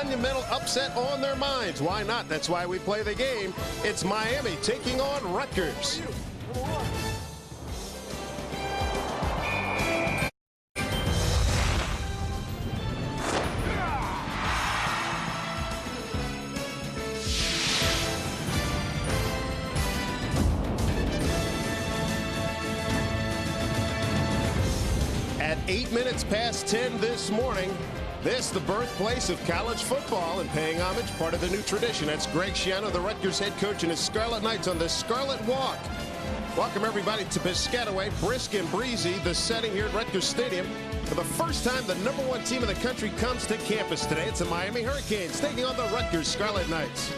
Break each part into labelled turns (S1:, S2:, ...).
S1: monumental upset on their minds. Why not? That's why we play the game. It's Miami taking on Rutgers. At 8 minutes past 10 this morning, this, the birthplace of college football, and paying homage, part of the new tradition. That's Greg Schiano, the Rutgers head coach, and his Scarlet Knights on the Scarlet Walk. Welcome, everybody, to Piscataway. Brisk and breezy, the setting here at Rutgers Stadium. For the first time, the #1 team in the country comes to campus today. It's the Miami Hurricanes taking on the Rutgers Scarlet Knights.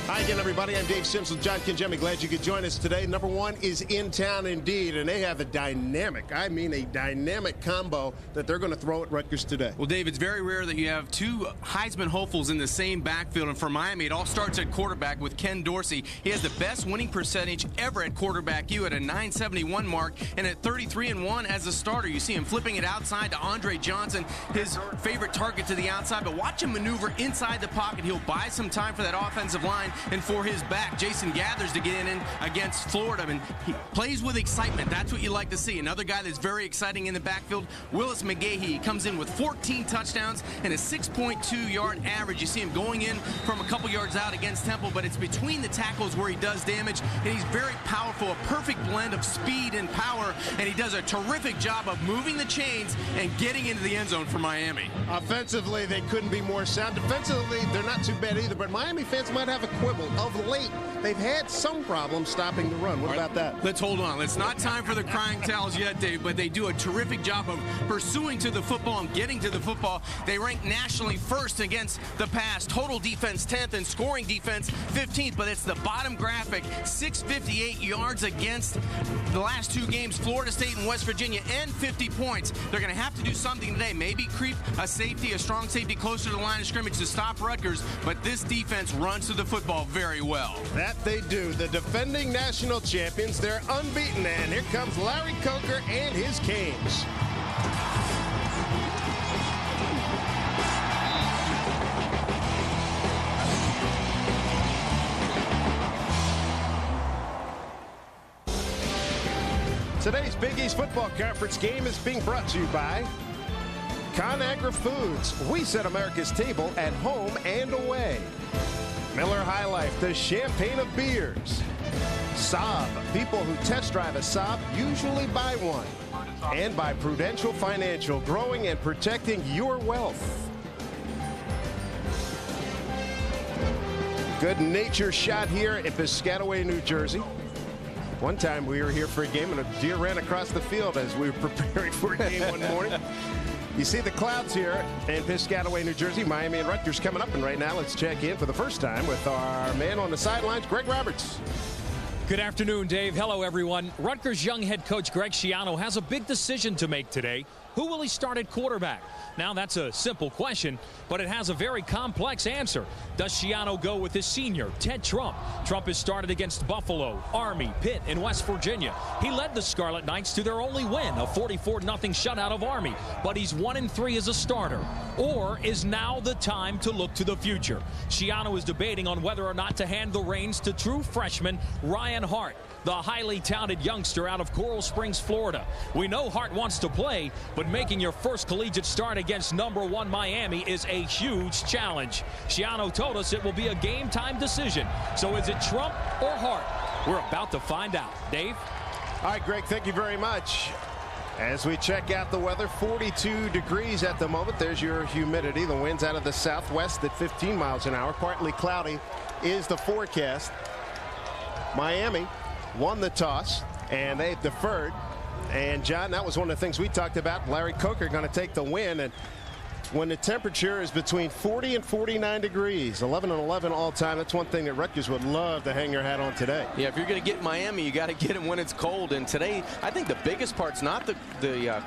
S1: Hi again, everybody. I'm Dave Sims with John Kinjemi. Glad you could join us today. #1 is in town indeed, and they have a dynamic, I mean a dynamic combo that they're going to throw at Rutgers today.
S2: Well, Dave, it's very rare that you have two Heisman hopefuls in the same backfield, and for Miami, it all starts at quarterback with Ken Dorsey. He has the best winning percentage ever at quarterback U at a .971 mark, and at 33-1 as a starter. You see him flipping it outside to Andre Johnson, his favorite target to the outside, but watch him maneuver inside the pocket. He'll buy some time for that offensive line. And for his back, Jason Gathers to get in against Florida. And he plays with excitement. That's what you like to see. Another guy that's very exciting in the backfield, Willis McGahee. He comes in with 14 touchdowns and a 6.2-yard average. You see him going in from a couple yards out against Temple, but it's between the tackles where he does damage. And he's very powerful, a perfect blend of speed and power. And he does a terrific job of moving the chains and getting into the end zone for Miami.
S1: Offensively, they couldn't be more sound. Defensively, they're not too bad either, but Miami fans might have a quibble. Of late, they've had some problems stopping the run. What about that?
S2: Let's hold on. It's not time for the crying towels yet, Dave, but they do a terrific job of pursuing to the football and getting to the football. They rank nationally first against the pass. Total defense 10th and scoring defense 15th, but it's the bottom graphic. 658 yards against the last two games, Florida State and West Virginia, and 50 points. They're going to have to do something today. Maybe creep a safety, a strong safety closer to the line of scrimmage to stop Rutgers, but this defense runs to the football very well.
S1: That they do. The defending national champions, they're unbeaten, and here comes Larry Coker and his Canes. Today's Big East Football Conference game is being brought to you by ConAgra Foods. We set America's table at home and away. Miller High Life, the champagne of beers. Saab, people who test drive a Saab usually buy one. And by Prudential Financial, growing and protecting your wealth. Good nature shot here in Piscataway, New Jersey. One time we were here for a game and a deer ran across the field as we were preparing for a game one morning. You see the clouds here in Piscataway, New Jersey. Miami and Rutgers coming up, and right now let's check in for the first time with our man on the sidelines, Greg Roberts.
S3: Good afternoon, Dave. Hello, everyone. Rutgers young head coach Greg Schiano has a big decision to make today. Who will he start at quarterback? Now, that's a simple question, but it has a very complex answer. Does Schiano go with his senior, Ted Trump? Trump has started against Buffalo, Army, Pitt, and West Virginia. He led the Scarlet Knights to their only win, a 44-0 shutout of Army, but he's 1-3 as a starter. Or is now the time to look to the future? Schiano is debating on whether or not to hand the reins to true freshman Ryan Hart, the highly touted youngster out of Coral Springs, Florida. We know Hart wants to play, but making your first collegiate start against #1 Miami is a huge challenge. Schiano told us it will be a game-time decision. So is it Trump or Hart? We're about to find out. Dave?
S1: All right, Greg, thank you very much. As we check out the weather, 42 degrees at the moment. There's your humidity. The wind's out of the southwest at 15 miles an hour. Partly cloudy is the forecast. Miami won the toss, and they deferred. And, John, that was one of the things we talked about. Larry Coker going to take the win. And when the temperature is between 40 and 49 degrees, 11-11 all time, that's one thing that Rutgers would love to hang their hat on today.
S4: Yeah, if you're going to get Miami, you got to get them when it's cold. And today, I think the biggest part's not the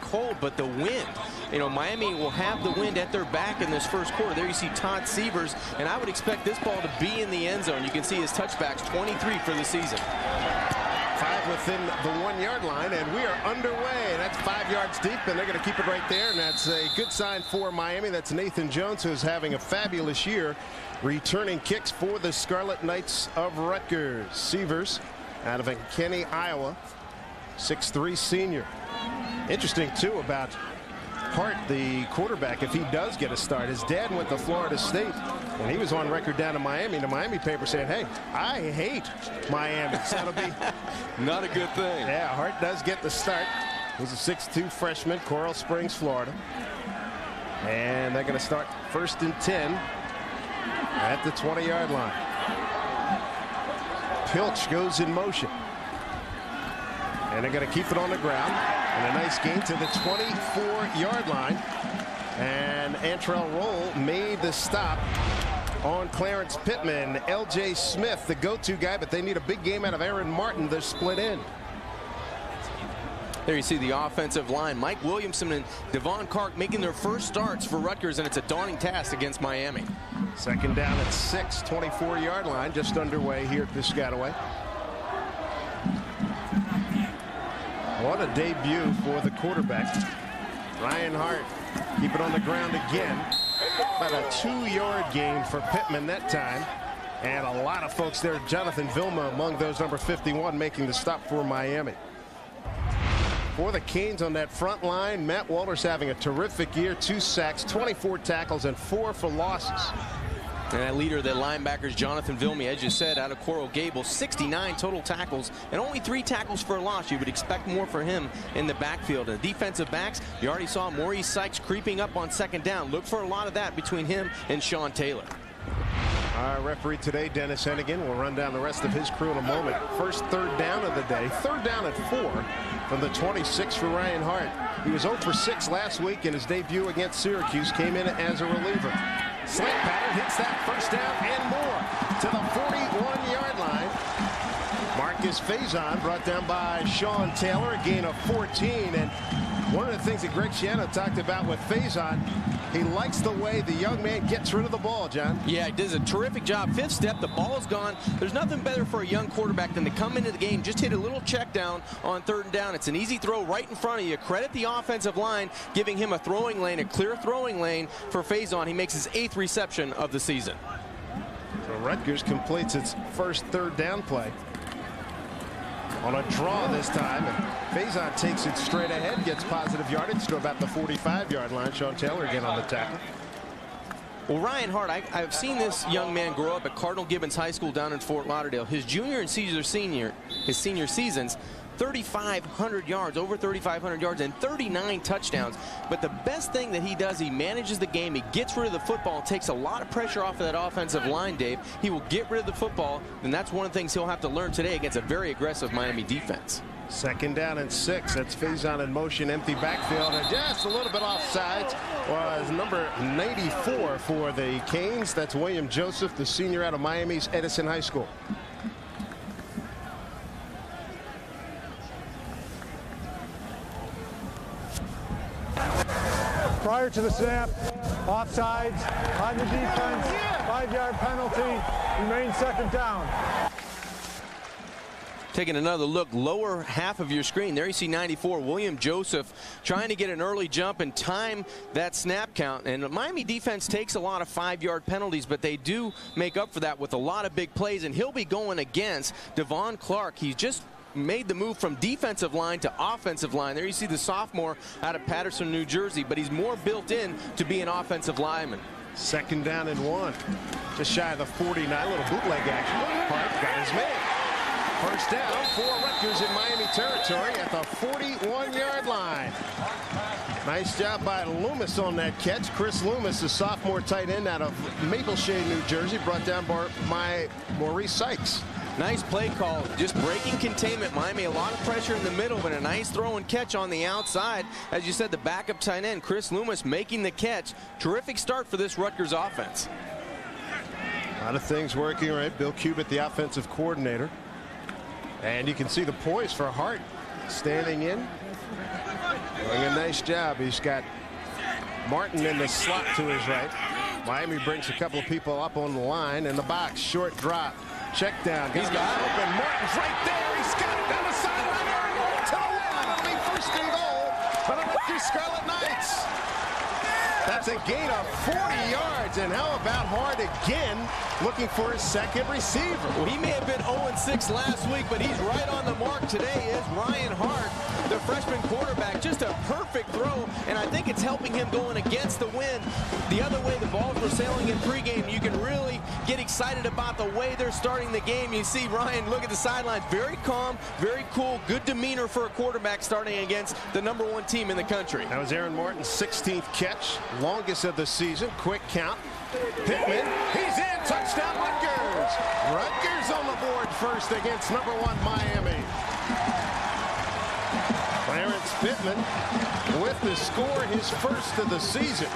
S4: cold, but the wind. You know, Miami will have the wind at their back in this first quarter. There you see Todd Severs, and I would expect this ball to be in the end zone. You can see his touchbacks, 23 for the season.
S1: 5 within the 1-yard line, and we are underway. That's 5 yards deep, and they're going to keep it right there, and that's a good sign for Miami. That's Nathan Jones, who's having a fabulous year returning kicks for the Scarlet Knights of Rutgers. Severs out of Kenny, Iowa, 6'3" senior. Interesting, too, about Hart, the quarterback, if he does get a start. His dad went to Florida State, and he was on record down in Miami. The Miami paper saying, hey, I hate Miami. So that'll be
S4: not a good thing.
S1: Yeah, Hart does get the start. He's a 6'2" freshman, Coral Springs, Florida. And they're going to start 1st and 10 at the 20-yard line. Pilch goes in motion. And they're going to keep it on the ground. And a nice gain to the 24-yard line. And Antrell Roll made the stop on Clarence Pittman. L.J. Smith, the go-to guy, but they need a big game out of Aaron Martin. They're split in.
S4: There you see the offensive line. Mike Williamson and Devon Clark making their first starts for Rutgers, and it's a daunting task against Miami.
S1: 2nd down at 6, 24-yard line, just underway here at Piscataway. What a debut for the quarterback. Ryan Hart, keep it on the ground again. About a 2-yard gain for Pittman that time. And a lot of folks there. Jonathan Vilma among those, number 51, making the stop for Miami. For the Canes on that front line, Matt Walters having a terrific year. 2 sacks, 24 tackles, and 4 for losses.
S4: And that leader of the linebackers, Jonathan Vilme, as you said, out of Coral Gables, 69 total tackles and only 3 tackles for a loss. You would expect more for him in the backfield. And the defensive backs, you already saw Maurice Sykes creeping up on 2nd down. Look for a lot of that between him and Sean Taylor.
S1: Our referee today, Dennis Hennigan, will run down the rest of his crew in a moment. First 3rd down of the day. 3rd down at 4 from the 26 for Ryan Hart. He was 0 for 6 last week in his debut against Syracuse. Came in as a reliever. Slant pattern hits that 1st down and more to the 41-yard line. Marcus Faison brought down by Sean Taylor, a gain of 14. And one of the things that Greg Schiano talked about with Faison, he likes the way the young man gets rid of the ball, John.
S4: Yeah, he does a terrific job. 5th step, the ball is gone. There's nothing better for a young quarterback than to come into the game, just hit a little check down on 3rd down. It's an easy throw right in front of you. Credit the offensive line, giving him a throwing lane, a clear throwing lane for Faison. He makes his 8th reception of the season.
S1: So Rutgers completes its first 3rd down play on a draw this time, and Faison takes it straight ahead, gets positive yardage to about the 45-yard line. Sean Taylor again on the tackle.
S4: Well, Ryan Hart, I've seen this young man grow up at Cardinal Gibbons High School down in Fort Lauderdale. His junior and senior seasons, 3,500 yards, over 3,500 yards, and 39 touchdowns. But the best thing that he does, he manages the game. He gets rid of the football, takes a lot of pressure off of that offensive line, Dave. He will get rid of the football, and that's one of the things he'll have to learn today against a very aggressive Miami defense.
S1: 2nd down and 6. That's Faison in motion, empty backfield, and just a little bit offsides was number 94 for the Canes. That's William Joseph, the senior out of Miami's Edison High School.
S5: Prior to the snap, offsides on the defense, 5-yard penalty, remains 2nd down.
S4: Taking another look, lower half of your screen. There you see 94, William Joseph, trying to get an early jump and time that snap count. And the Miami defense takes a lot of 5-yard penalties, but they do make up for that with a lot of big plays. And he'll be going against Devon Clark. He's just made the move from defensive line to offensive line. There you see the sophomore out of Patterson, New Jersey, but he's more built in to be an offensive lineman.
S1: 2nd down and 1. Just shy of the 49. Little bootleg action. Hart got his man. 1st down for Rutgers in Miami territory at the 41-yard line. Nice job by Loomis on that catch. Chris Loomis, the sophomore tight end out of Mapleshade, New Jersey, brought down by Maurice Sykes.
S4: Nice play call, just breaking containment. Miami, a lot of pressure in the middle, but a nice throw and catch on the outside. As you said, the backup tight end, Chris Loomis, making the catch. Terrific start for this Rutgers offense.
S1: A lot of things working right. Bill Cubitt, the offensive coordinator. And you can see the poise for Hart standing in. Doing a nice job. He's got Martin in the slot to his right. Miami brings a couple of people up on the line in the box. Short drop. Check down. He's got open. Martin's right there. He's got it down the sideline. Aaron Martin to the wall. It'll be first and goal for the Rutgers Scarlet Knights. That's a gain of 40 yards. And how about Hart again looking for his second receiver?
S4: Well, he may have been 0-6 last week, but he's right on the mark today is Ryan Hart, the freshman quarterback. Just a perfect throw, and I think it's helping him going against the wind. The other way the balls were sailing in pregame, you can really get excited about the way they're starting the game. You see Ryan look at the sidelines, very calm, very cool, good demeanor for a quarterback starting against the #1 team in the country.
S1: That was Aaron Martin's 16th catch, longest of the season. Quick count. Pittman, he's in. Touchdown Rutgers. Rutgers on the board first against #1 Miami. Clarence Pittman with the score, his first of the season.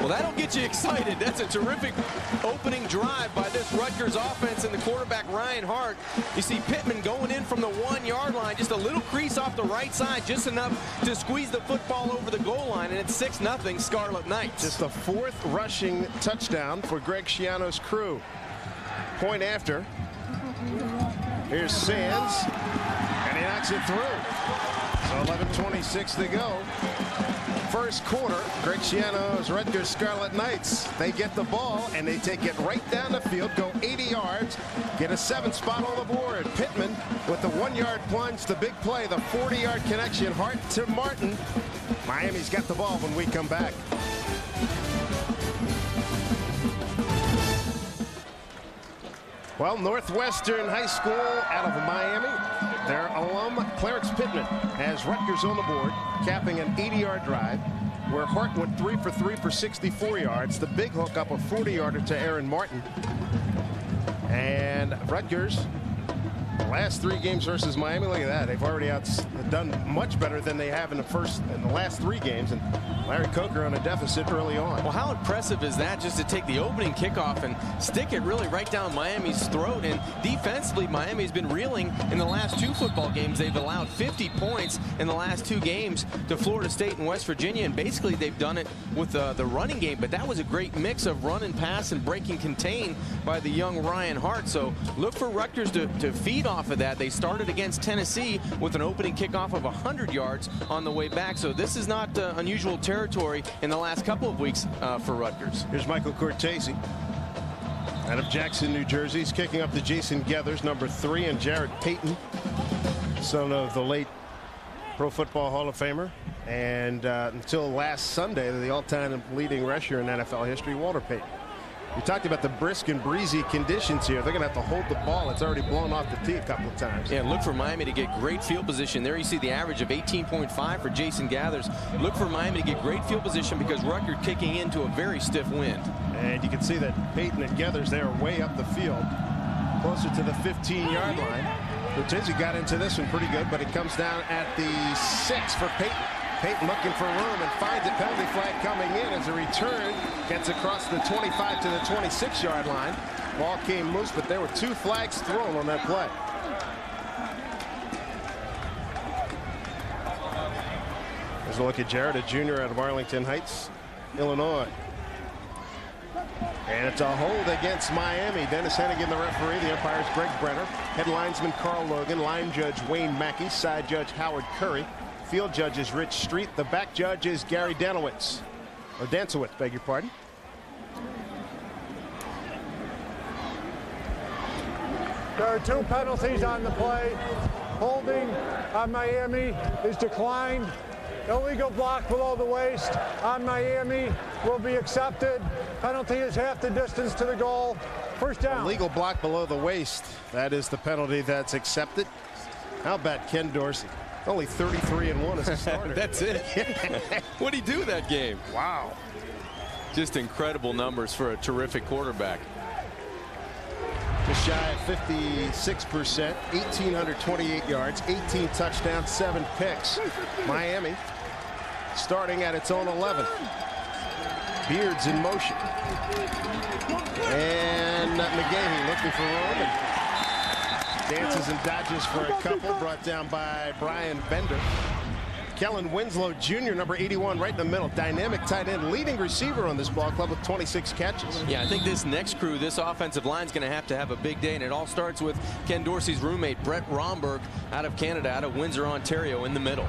S4: Well, that'll get you excited. That's a terrific opening drive by this Rutgers offense and the quarterback Ryan Hart. You see Pittman going in from the 1-yard line, just a little crease off the right side, just enough to squeeze the football over the goal line, and it's 6-0 Scarlet Knights.
S1: Just the 4th rushing touchdown for Greg Schiano's crew. Point after. Here's Sands, and he knocks it through. So 11:26 to go. First quarter, Greg Schiano's Rutgers Scarlet Knights. They get the ball, and they take it right down the field, go 80 yards, get a 7th spot on the board. Pittman with the 1-yard plunge, the big play, the 40-yard connection, Hart to Martin. Miami's got the ball when we come back. Well, Northwestern High School out of Miami. Their alum, Clarence Pittman, has Rutgers on the board, capping an 80-yard drive, where Hart went 3 for 3 for 64 yards. The big hook up a 40-yarder to Aaron Martin. And Rutgers, the last 3 games versus Miami, look at that. They've already done much better than they have in the last 3 games. And Larry Coker on a deficit early on.
S4: Well, how impressive is that, just to take the opening kickoff and stick it really right down Miami's throat? And defensively, Miami's been reeling in the last 2 football games. They've allowed 50 points in the last 2 games to Florida State and West Virginia, and basically they've done it with the running game. But that was a great mix of run and pass and break and contain by the young Ryan Hart. So look for Rutgers to feed off of that. They started against Tennessee with an opening kickoff of 100 yards on the way back. So this is not unusual territory in the last couple of weeks for Rutgers.
S1: Here's Michael Cortese out of Jackson, New Jersey. He's kicking up to Jason Geathers, #3, and Jared Payton, son of the late Pro Football Hall of Famer, and until last Sunday, the all-time leading rusher in NFL history, Walter Payton. We talked about the brisk and breezy conditions here. They're going to have to hold the ball. It's already blown off the tee a couple of times.
S4: Yeah, look for Miami to get great field position. There you see the average of 18.5 for Jason Geathers. Look for Miami to get great field position because Rutgers kicking into a very stiff wind.
S1: And you can see that Payton and Geathers, they are way up the field, closer to the 15-yard line. Cortese got into this one pretty good, but it comes down at the 6 for Payton. Payton looking for room and finds a penalty flag coming in as a return. Gets across the 25 to the 26-yard line. Ball came loose, but there were 2 flags thrown on that play. There's a look at Jared, a junior out of Arlington Heights, Illinois. And it's a hold against Miami. Dennis Hennigan, the referee. The umpire's Greg Brenner. Head linesman Carl Logan. Line judge Wayne Mackey. Side judge Howard Curry. Field judge is Rich Street. The back judge is Gary Danowitz. Or Dansowitz, beg your pardon.
S5: There are 2 penalties on the play. Holding on Miami is declined. Illegal block below the waist on Miami will be accepted. Penalty is half the distance to the goal. First down.
S1: Illegal block below the waist. That is the penalty that's accepted. How about Ken Dorsey? Only 33-1 as a starter.
S4: That's it. What'd he do that game?
S1: Wow.
S4: Just incredible numbers for a terrific quarterback.
S1: Just shy of 56%, 1,828 yards, 18 touchdowns, 7 picks. Miami starting at its own 11. Beards in motion. And McGahee looking for room. Dances and dodges for a couple, brought down by Brian Bender. Kellen Winslow Jr., number 81, right in the middle. Dynamic tight end, leading receiver on this ball club with 26 catches.
S4: Yeah, I think this next crew, this offensive line is going to have a big day, and it all starts with Ken Dorsey's roommate, Brett Romberg, out of Canada, out of Windsor, Ontario, in the middle.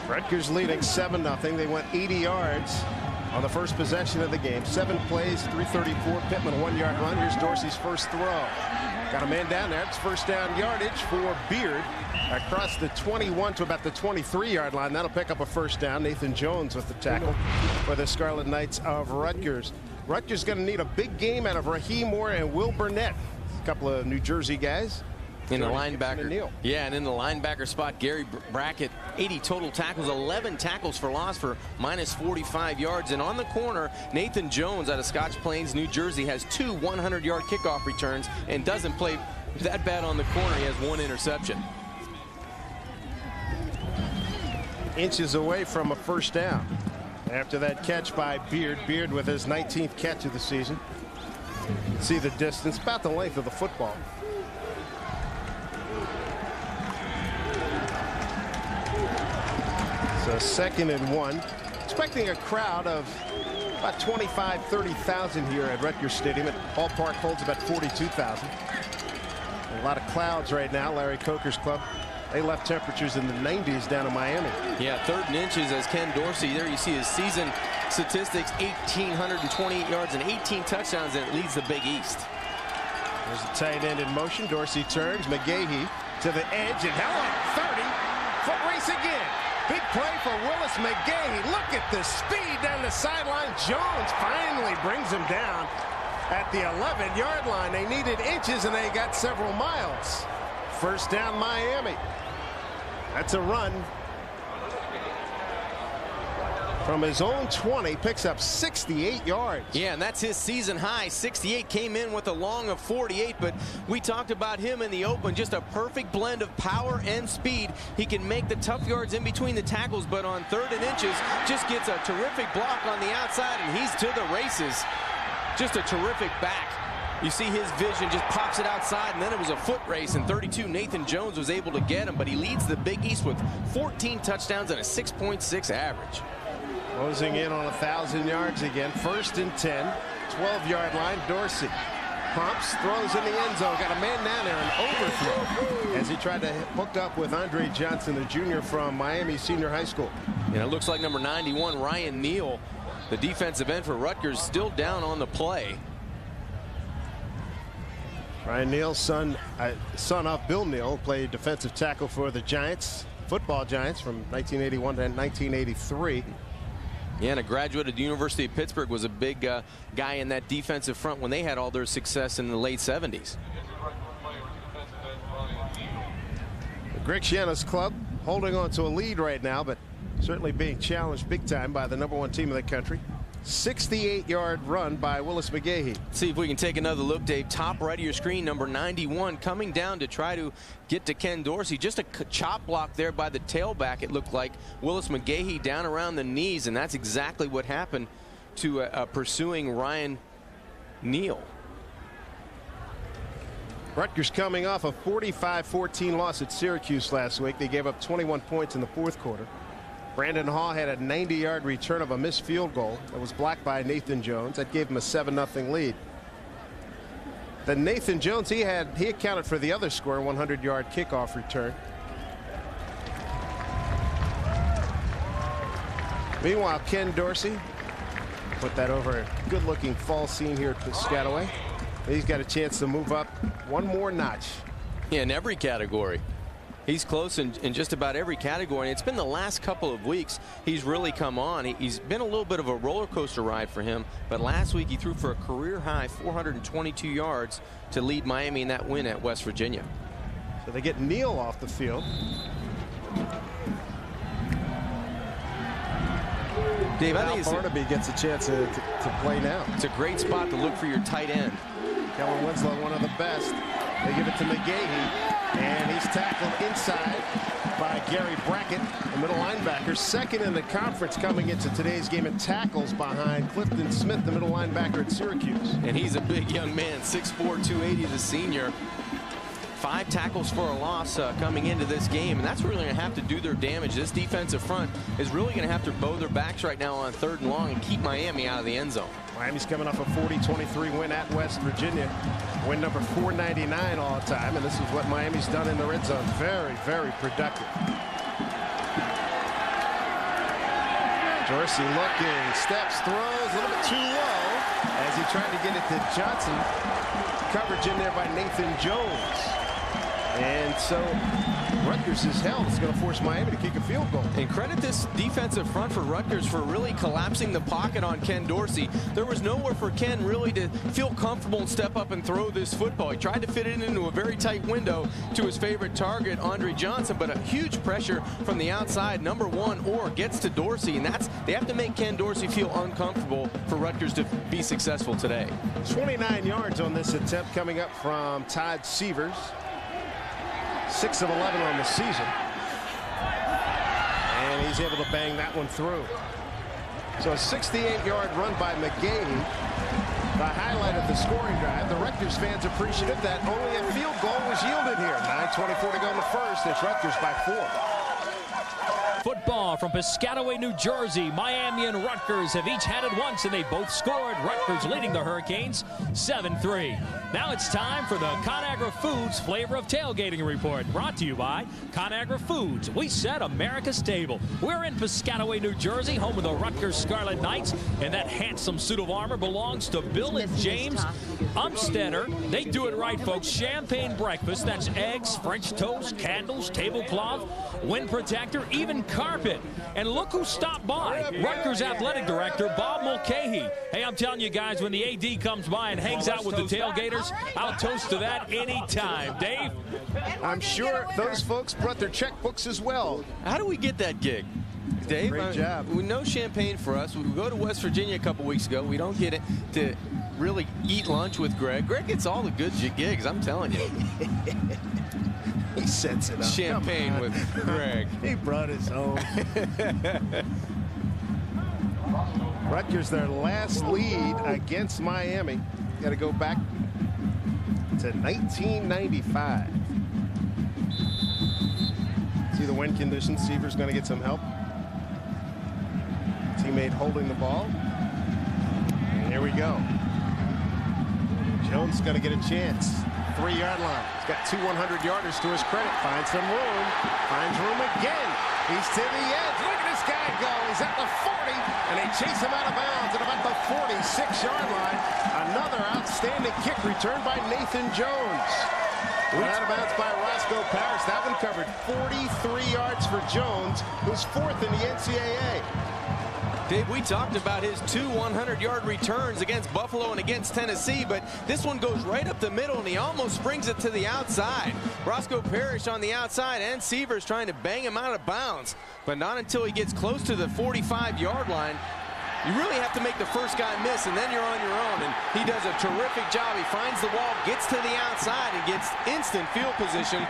S1: Rutgers leading 7-0. They went 80 yards on the first possession of the game. 7 plays, 334. Pittman, a 1-yard run. Here's Dorsey's first throw. Got a man down there. It's first down yardage for Beard across the 21 to about the 23-yard line. That'll pick up a first down. Nathan Jones with the tackle for the Scarlet Knights of Rutgers. Rutgers going to need a big game out of Raheem Moore and Will Burnett. A couple of New Jersey guys.
S4: In the linebacker. Yeah, and in the linebacker spot, Gary Brackett, 80 total tackles, 11 tackles for loss for minus 45 yards. And on the corner, Nathan Jones out of Scotch Plains, New Jersey, has 2 100-yard kickoff returns and doesn't play that bad on the corner. He has 1 interception.
S1: Inches away from a first down after that catch by Beard. Beard with his 19th catch of the season. See the distance, about the length of the football. So 2nd and 1. Expecting a crowd of about 25,000, 30,000 here at Rutgers Stadium. Ballpark holds about 42,000. A lot of clouds right now. Larry Coker's club, they left temperatures in the 90s down in Miami.
S4: Yeah, 3rd and inches as Ken Dorsey. There you see his season statistics, 1,828 yards and 18 touchdowns, and it leads the Big East.
S1: There's a tight end in motion. Dorsey turns. McGahee to the edge, and hell, 30. Foot race again. Big play for Willis McGahee. Look at the speed down the sideline. Jones finally brings him down at the 11-yard line. They needed inches, and they got several miles. First down, Miami. That's a run. From his own 20, picks up 68 yards.
S4: Yeah, and that's his season high. 68, came in with a long of 48, but we talked about him in the open. Just a perfect blend of power and speed. He can make the tough yards in between the tackles, but on 3rd and inches, just gets a terrific block on the outside, and he's to the races. Just a terrific back. You see his vision, just pops it outside, and then it was a foot race. In 32, Nathan Jones was able to get him, but he leads the Big East with 14 touchdowns and a 6.6 average.
S1: Closing in on 1,000 yards again. 1st and 10. 12-yard line. Dorsey pumps, throws in the end zone. Got a man down there, an overthrow as he tried to hook up with Andre Johnson, the junior from Miami Senior High School.
S4: And it looks like number 91, Ryan Neal, the defensive end for Rutgers, still down on the play.
S1: Ryan Neal, son of Bill Neal, played defensive tackle for the Giants, football Giants, from 1981 to 1983.
S4: Yeah, and a graduate of the University of Pittsburgh, was a big guy in that defensive front when they had all their success in the late 70s.
S1: Greg Schiano's club holding on to a lead right now, but certainly being challenged big time by the #1 team in the country. 68-yard run by Willis McGahee.
S4: See if we can take another look, Dave. Top right of your screen, number 91 coming down to try to get to Ken Dorsey. Just a chop block there by the tailback, it looked like. Willis McGahee down around the knees, and that's exactly what happened to pursuing Ryan Neal.
S1: Rutgers coming off a 45-14 loss at Syracuse last week. They gave up 21 points in the 4th quarter. Brandon Hall had a 90-yard return of a missed field goal that was blocked by Nathan Jones. That gave him a 7-0 lead. Then Nathan Jones, he accounted for the other score, 100-yard kickoff return. Meanwhile, Ken Dorsey put that over a good-looking fall scene here at Piscataway. He's got a chance to move up one more notch.
S4: Yeah, in every category. He's close in just about every category. And it's been the last couple of weeks he's really come on. He's been a little bit of a roller coaster ride for him. But last week he threw for a career high 422 yards to lead Miami in that win at West Virginia.
S1: So they get Neal off the field.
S4: Dave, I think
S1: Barnaby gets a chance to play now.
S4: It's a great spot to look for your tight end.
S1: Kellen Winslow, one of the best. They give it to McGahee. And he's tackled inside by Gary Brackett, the middle linebacker. 2nd in the conference coming into today's game in tackles behind Clifton Smith, the middle linebacker at Syracuse.
S4: And he's a big young man, 6'4", 280, the senior. 5 tackles for a loss coming into this game, and that's really going to have to do their damage. This defensive front is really going to have to bow their backs right now on 3rd and long and keep Miami out of the end zone.
S1: Miami's coming off a 40-23 win at West Virginia. Win number 499 all time, and this is what Miami's done in the red zone. Very, very productive. Dorsey looking, steps, throws, a little bit too low as he tried to get it to Johnson. Coverage in there by Nathan Jones. And so Rutgers is held. It's going to force Miami to kick a field goal.
S4: And credit this defensive front for Rutgers for really collapsing the pocket on Ken Dorsey. There was nowhere for Ken really to feel comfortable and step up and throw this football. He tried to fit it into a very tight window to his favorite target, Andre Johnson, but a huge pressure from the outside. Number 1 or gets to Dorsey, and they have to make Ken Dorsey feel uncomfortable for Rutgers to be successful today.
S1: 29 yards on this attempt coming up from Todd Severs. 6 of 11 on the season. And he's able to bang that one through. So a 68-yard run by McGahee. The highlight of the scoring drive. The Rutgers fans appreciative that only a field goal was yielded here. 9:24 to go in the first. It's Rutgers by 4.
S3: Football from Piscataway, New Jersey. Miami and Rutgers have each had it once, and they both scored. Rutgers leading the Hurricanes 7-3. Now it's time for the ConAgra Foods Flavor of Tailgating Report, brought to you by ConAgra Foods. We set America's table. We're in Piscataway, New Jersey, home of the Rutgers Scarlet Knights, and that handsome suit of armor belongs to Bill and James Umstetter. They do it right, folks. Champagne breakfast. That's eggs, French toast, candles, tablecloth, wind protector, even carpet. And look who stopped by. Rutgers Athletic Director Bob Mulcahy. Hey, I'm telling you guys, when the AD comes by and hangs out with the tailgaters, I'll toast to that anytime. Dave?
S1: I'm sure those folks brought their checkbooks as well.
S4: How do we get that gig, Dave?
S1: Great job.
S4: No champagne for us. We go to West Virginia a couple weeks ago. We don't get it to really eat lunch with Greg. Greg gets all the good gigs, I'm telling you.
S1: He sets it up.
S4: Champagne with Greg.
S1: He brought his own. Rutgers, their last lead against Miami. Got to go back to 1995. See the wind conditions. Seaver's going to get some help. Teammate holding the ball. And here we go. Jones going to get a chance. 3-yard line. He's got 2 100-yarders to his credit. Finds some room. Finds room again. He's to the edge. Look at this guy go. He's at the 40, and they chase him out of bounds at about the 46-yard line. Another outstanding kick return by Nathan Jones. Went out of bounds by Roscoe Parrish. That one covered 43 yards for Jones, who's 4th in the NCAA.
S4: Dave, we talked about his 2 100-yard returns against Buffalo and against Tennessee, but this one goes right up the middle, and he almost springs it to the outside. Roscoe Parrish on the outside, and Severs trying to bang him out of bounds, but not until he gets close to the 45-yard line. You really have to make the first guy miss, and then you're on your own, and he does a terrific job. He finds the wall, gets to the outside, and gets instant field position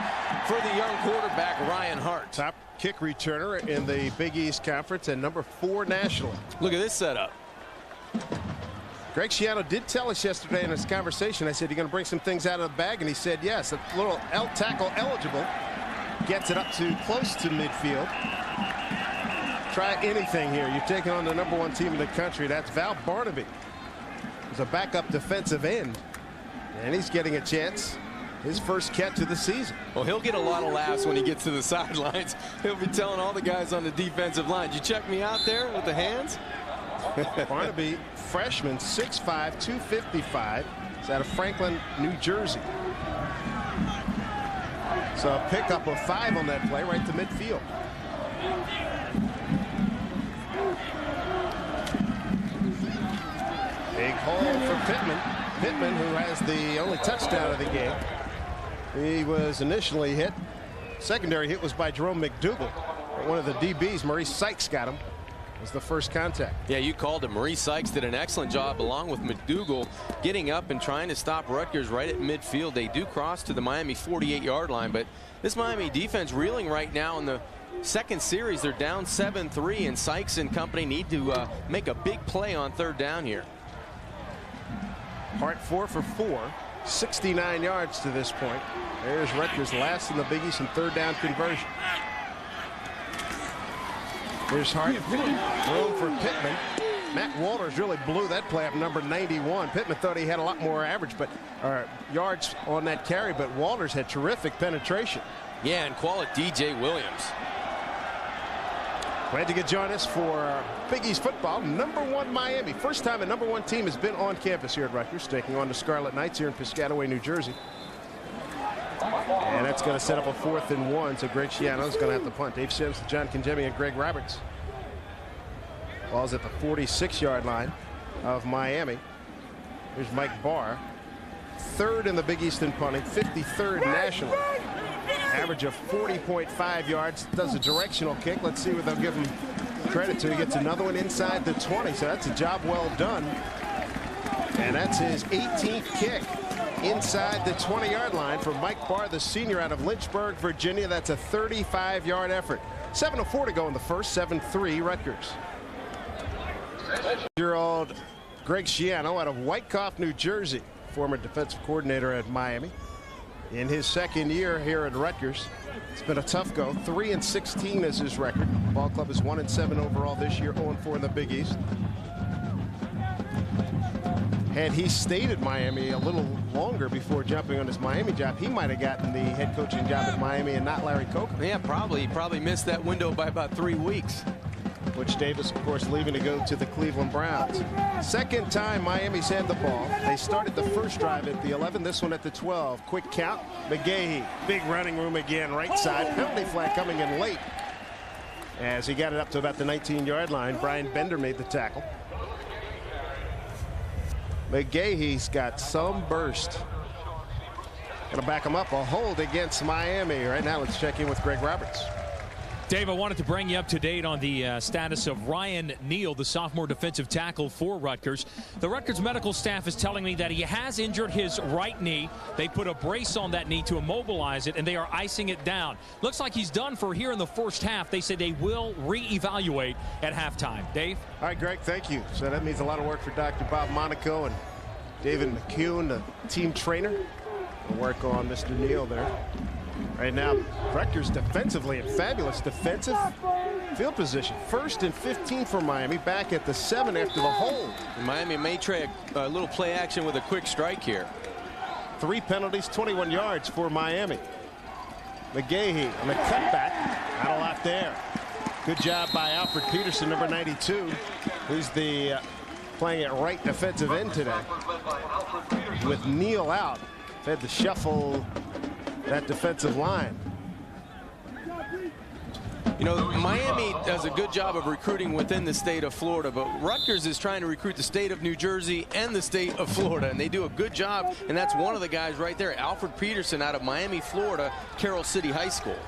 S4: for the young quarterback, Ryan Hart.
S1: Top kick returner in the Big East Conference and number 4 nationally.
S4: Look at this setup.
S1: Greg Schiano did tell us yesterday in his conversation, I said, "You're going to bring some things out of the bag?" And he said, yes. A little tackle eligible. Gets it up to close to midfield. Try anything here. You're taking on the number 1 team in the country. That's Val Barnaby. He's a backup defensive end. And he's getting a chance. His first catch of the season.
S4: Well, he'll get a lot of laughs when he gets to the sidelines. He'll be telling all the guys on the defensive line, "Did you check me out there with the hands?"
S1: Barnaby, freshman, 6'5", 255. He's out of Franklin, New Jersey. So a pickup of 5 on that play right to midfield. Big hole for Pittman. Pittman, who has the only touchdown of the game. He was initially hit. Secondary hit was by Jerome McDougal. One of the DBs, Maurice Sykes, got him. It was the first contact.
S4: Yeah, you called him. Maurice Sykes did an excellent job along with McDougal getting up and trying to stop Rutgers right at midfield. They do cross to the Miami 48-yard line, but this Miami defense reeling right now in the second series. They're down 7-3, and Sykes and company need to make a big play on 3rd down here.
S1: Hart 4 for 4. 69 yards to this point. There's Rutgers last in the Big East in third down conversion. Here's Hart. Room for Pittman. Matt Walters really blew that play up, number 91. Pittman thought he had a lot more average, but yards on that carry, but Walters had terrific penetration.
S4: Yeah, and call it DJ Williams.
S1: Glad you could join us for Big East football. #1 Miami. First time a #1 team has been on campus here at Rutgers, taking on the Scarlet Knights here in Piscataway, New Jersey. And that's going to set up a 4th and 1, so Greg Schiano is going to have to punt. Dave Sims, John Kangemi, and Greg Roberts. Ball's at the 46-yard line of Miami. Here's Mike Barr. 3rd in the Big East in punting, 53rd nationally. Average of 40.5 yards. Does a directional kick. Let's see what they'll give him credit to. He gets another one inside the 20, so that's a job well done. And that's his 18th kick inside the 20-yard line for Mike Barr, the senior out of Lynchburg, Virginia. That's a 35-yard effort. 7:04 to go in the first. 7-3 Rutgers. Year-old Greg Schiano out of Wyckoff, New Jersey, former defensive coordinator at Miami. In his second year here at Rutgers, it's been a tough go. 3-16 is his record. The ball club is 1-7 overall this year, 0-4 in the Big East. Had he stayed at Miami a little longer before jumping on his Miami job, he might have gotten the head coaching job at Miami and not Larry Coker.
S4: Yeah, probably. He probably missed that window by about 3 weeks.
S1: Butch Davis, of course, leaving to go to the Cleveland Browns. Second time Miami's had the ball. They started the first drive at the 11, this one at the 12. Quick count. McGahee, big running room again, right side. Penalty flag coming in late as he got it up to about the 19-yard line. Brian Bender made the tackle. McGahee's got some burst. Gonna back him up. A hold against Miami. Right now, let's check in with Greg Roberts.
S3: Dave, I wanted to bring you up to date on the status of Ryan Neal, the sophomore defensive tackle for Rutgers. The Rutgers medical staff is telling me that he has injured his right knee. They put a brace on that knee to immobilize it, and they are icing it down. Looks like he's done for here in the first half. They say they will reevaluate at halftime. Dave?
S1: All right, Greg, thank you. So that means a lot of work for Dr. Bob Monaco and David McCune, the team trainer. We'll work on Mr. Neal there. Right now, Rutgers defensively in fabulous defensive field position. 1st and 15 for Miami, back at the 7 after the hold.
S4: Miami may try a little play action with a quick strike here.
S1: 3 penalties, 21 yards for Miami. McGahee on the cutback. Not a lot there. Good job by Alfred Peterson, number 92, who's the playing at right defensive end today. With Neal out, had to shuffle that defensive line.
S4: You know, Miami does a good job of recruiting within the state of Florida, but Rutgers is trying to recruit the state of New Jersey and the state of Florida, and they do a good job, and that's one of the guys right there, Alfred Peterson out of Miami, Florida, Carroll City High School.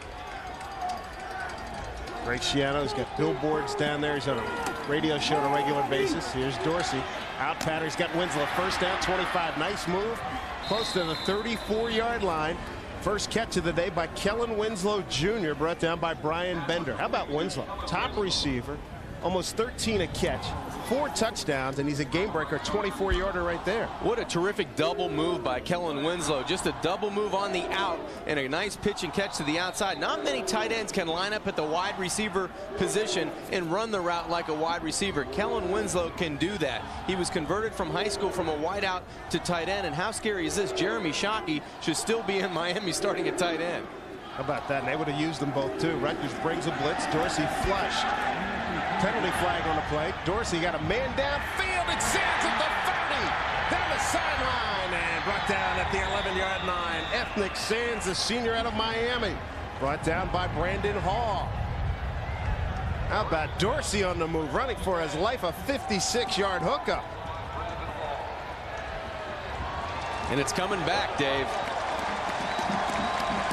S1: Greg Schiano's got billboards down there. He's on a radio show on a regular basis. Here's Dorsey. Out pattern. He's got Winslow. First down, 25. Nice move. Close to the 34-yard line. First catch of the day by Kellen Winslow Jr., brought down by Brian Bender. How about Winslow? Top receiver, almost 13 a catch, 4 touchdowns, and he's a game breaker, 24-yarder right there.
S4: What a terrific double move by Kellen Winslow. Just a double move on the out and a nice pitch and catch to the outside. Not many tight ends can line up at the wide receiver position and run the route like a wide receiver. Kellen Winslow can do that. He was converted from high school from a wide out to tight end, and how scary is this? Jeremy Shockey should still be in Miami starting at tight end.
S1: How about that? And they would have used them both too. Rutgers brings a blitz. Dorsey flushed. Penalty flag on the play. Dorsey got a man downfield. It Sands at the 30. Down the sideline and brought down at the 11-yard line. Ethnic Sands, the senior out of Miami. Brought down by Brandon Hall. How about Dorsey on the move, running for his life, a 56-yard hookup.
S4: And it's coming back, Dave.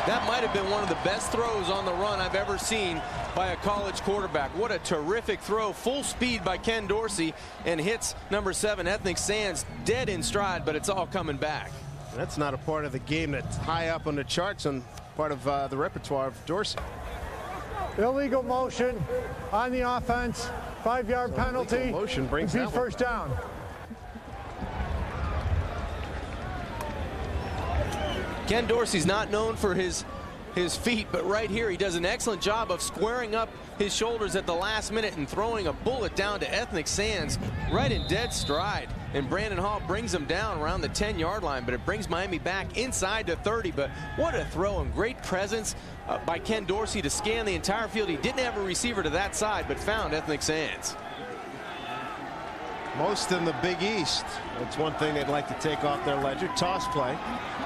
S4: That might have been one of the best throws on the run I've ever seen by a college quarterback. What a terrific throw. Full speed by Ken Dorsey, and hits number 7, Ethnic Sands, dead in stride, but it's all coming back.
S1: That's not a part of the game that's high up on the charts and part of the repertoire of Dorsey.
S5: Illegal motion on the offense. 5-yard penalty.
S1: Motion brings that
S5: first down.
S4: Ken Dorsey's not known for his feet, but right here he does an excellent job of squaring up his shoulders at the last minute and throwing a bullet down to Ethnic Sands right in dead stride. And Brandon Hall brings him down around the 10-yard line, but it brings Miami back inside to 30. But what a throw, and great presence by Ken Dorsey to scan the entire field. He didn't have a receiver to that side, but found Ethnic Sands.
S1: Most in the Big East. That's one thing they'd like to take off their ledger. Toss play.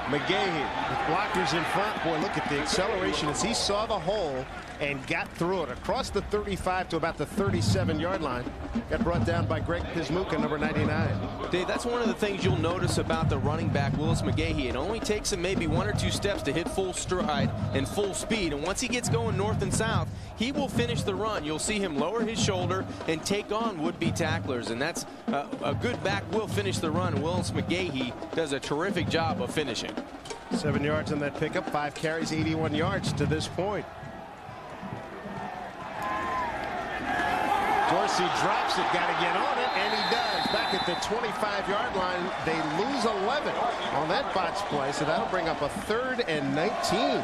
S1: McGahee with blockers in front. Boy, look at the acceleration as he saw the hole and got through it across the 35 to about the 37-yard line. Got brought down by Greg Pismuka, number 99.
S4: Dave, that's one of the things you'll notice about the running back, Willis McGahee. It only takes him maybe 1 or 2 steps to hit full stride and full speed. And once he gets going north and south, he will finish the run. You'll see him lower his shoulder and take on would-be tacklers. And that's a good back will finish the run. Willis McGahee does a terrific job of finishing.
S1: 7 yards on that pickup, 5 carries, 81 yards to this point. Dorsey drops it, got to get on it, and he does. Back at the 25-yard line, they lose 11 on that botch play, so that'll bring up a 3rd and 19.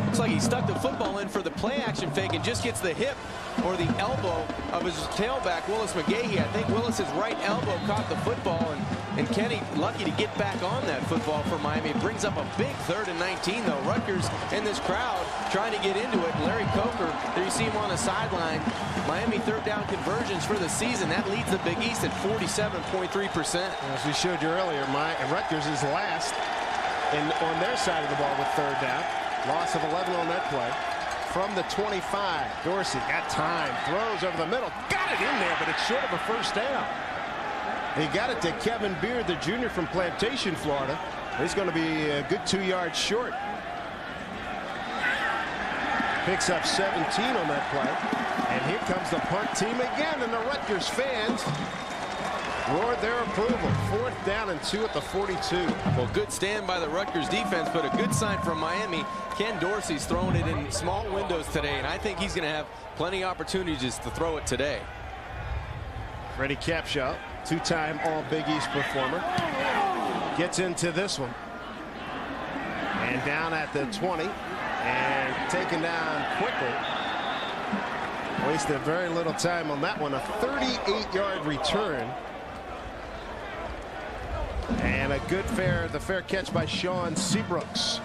S4: Looks like he stuck the football in for the play action fake and just gets the hip or the elbow of his tailback, Willis McGahee. I think Willis's right elbow caught the football, and Kenny lucky to get back on that football for Miami. It brings up a big 3rd and 19, though. Rutgers and this crowd trying to get into it. Larry Coker, there you see him on the sideline. Miami 3rd down conversions for the season. That leads the Big East at 47.3%.
S1: As we showed you earlier, Rutgers is last on their side of the ball with 3rd down. Loss of 11 on that play. From the 25, Dorsey got time, throws over the middle, got it in there, but it's short of a 1st down. He got it to Kevin Beard, the junior from Plantation, Florida. He's going to be a good 2 yards short. Picks up 17 on that play. And here comes the punt team again, and the Rutgers fans roared their approval. 4th down and 2 at the 42.
S4: Well, good stand by the Rutgers defense, but a good sign from Miami. Ken Dorsey's throwing it in small windows today, and I think he's going to have plenty of opportunities to throw it today.
S1: Freddie Capshaw, 2-time All-Big East performer, gets into this one. And down at the 20, and taken down quickly. Wasted very little time on that one. A 38-yard return. And a good fair catch by Sean Seabrooks.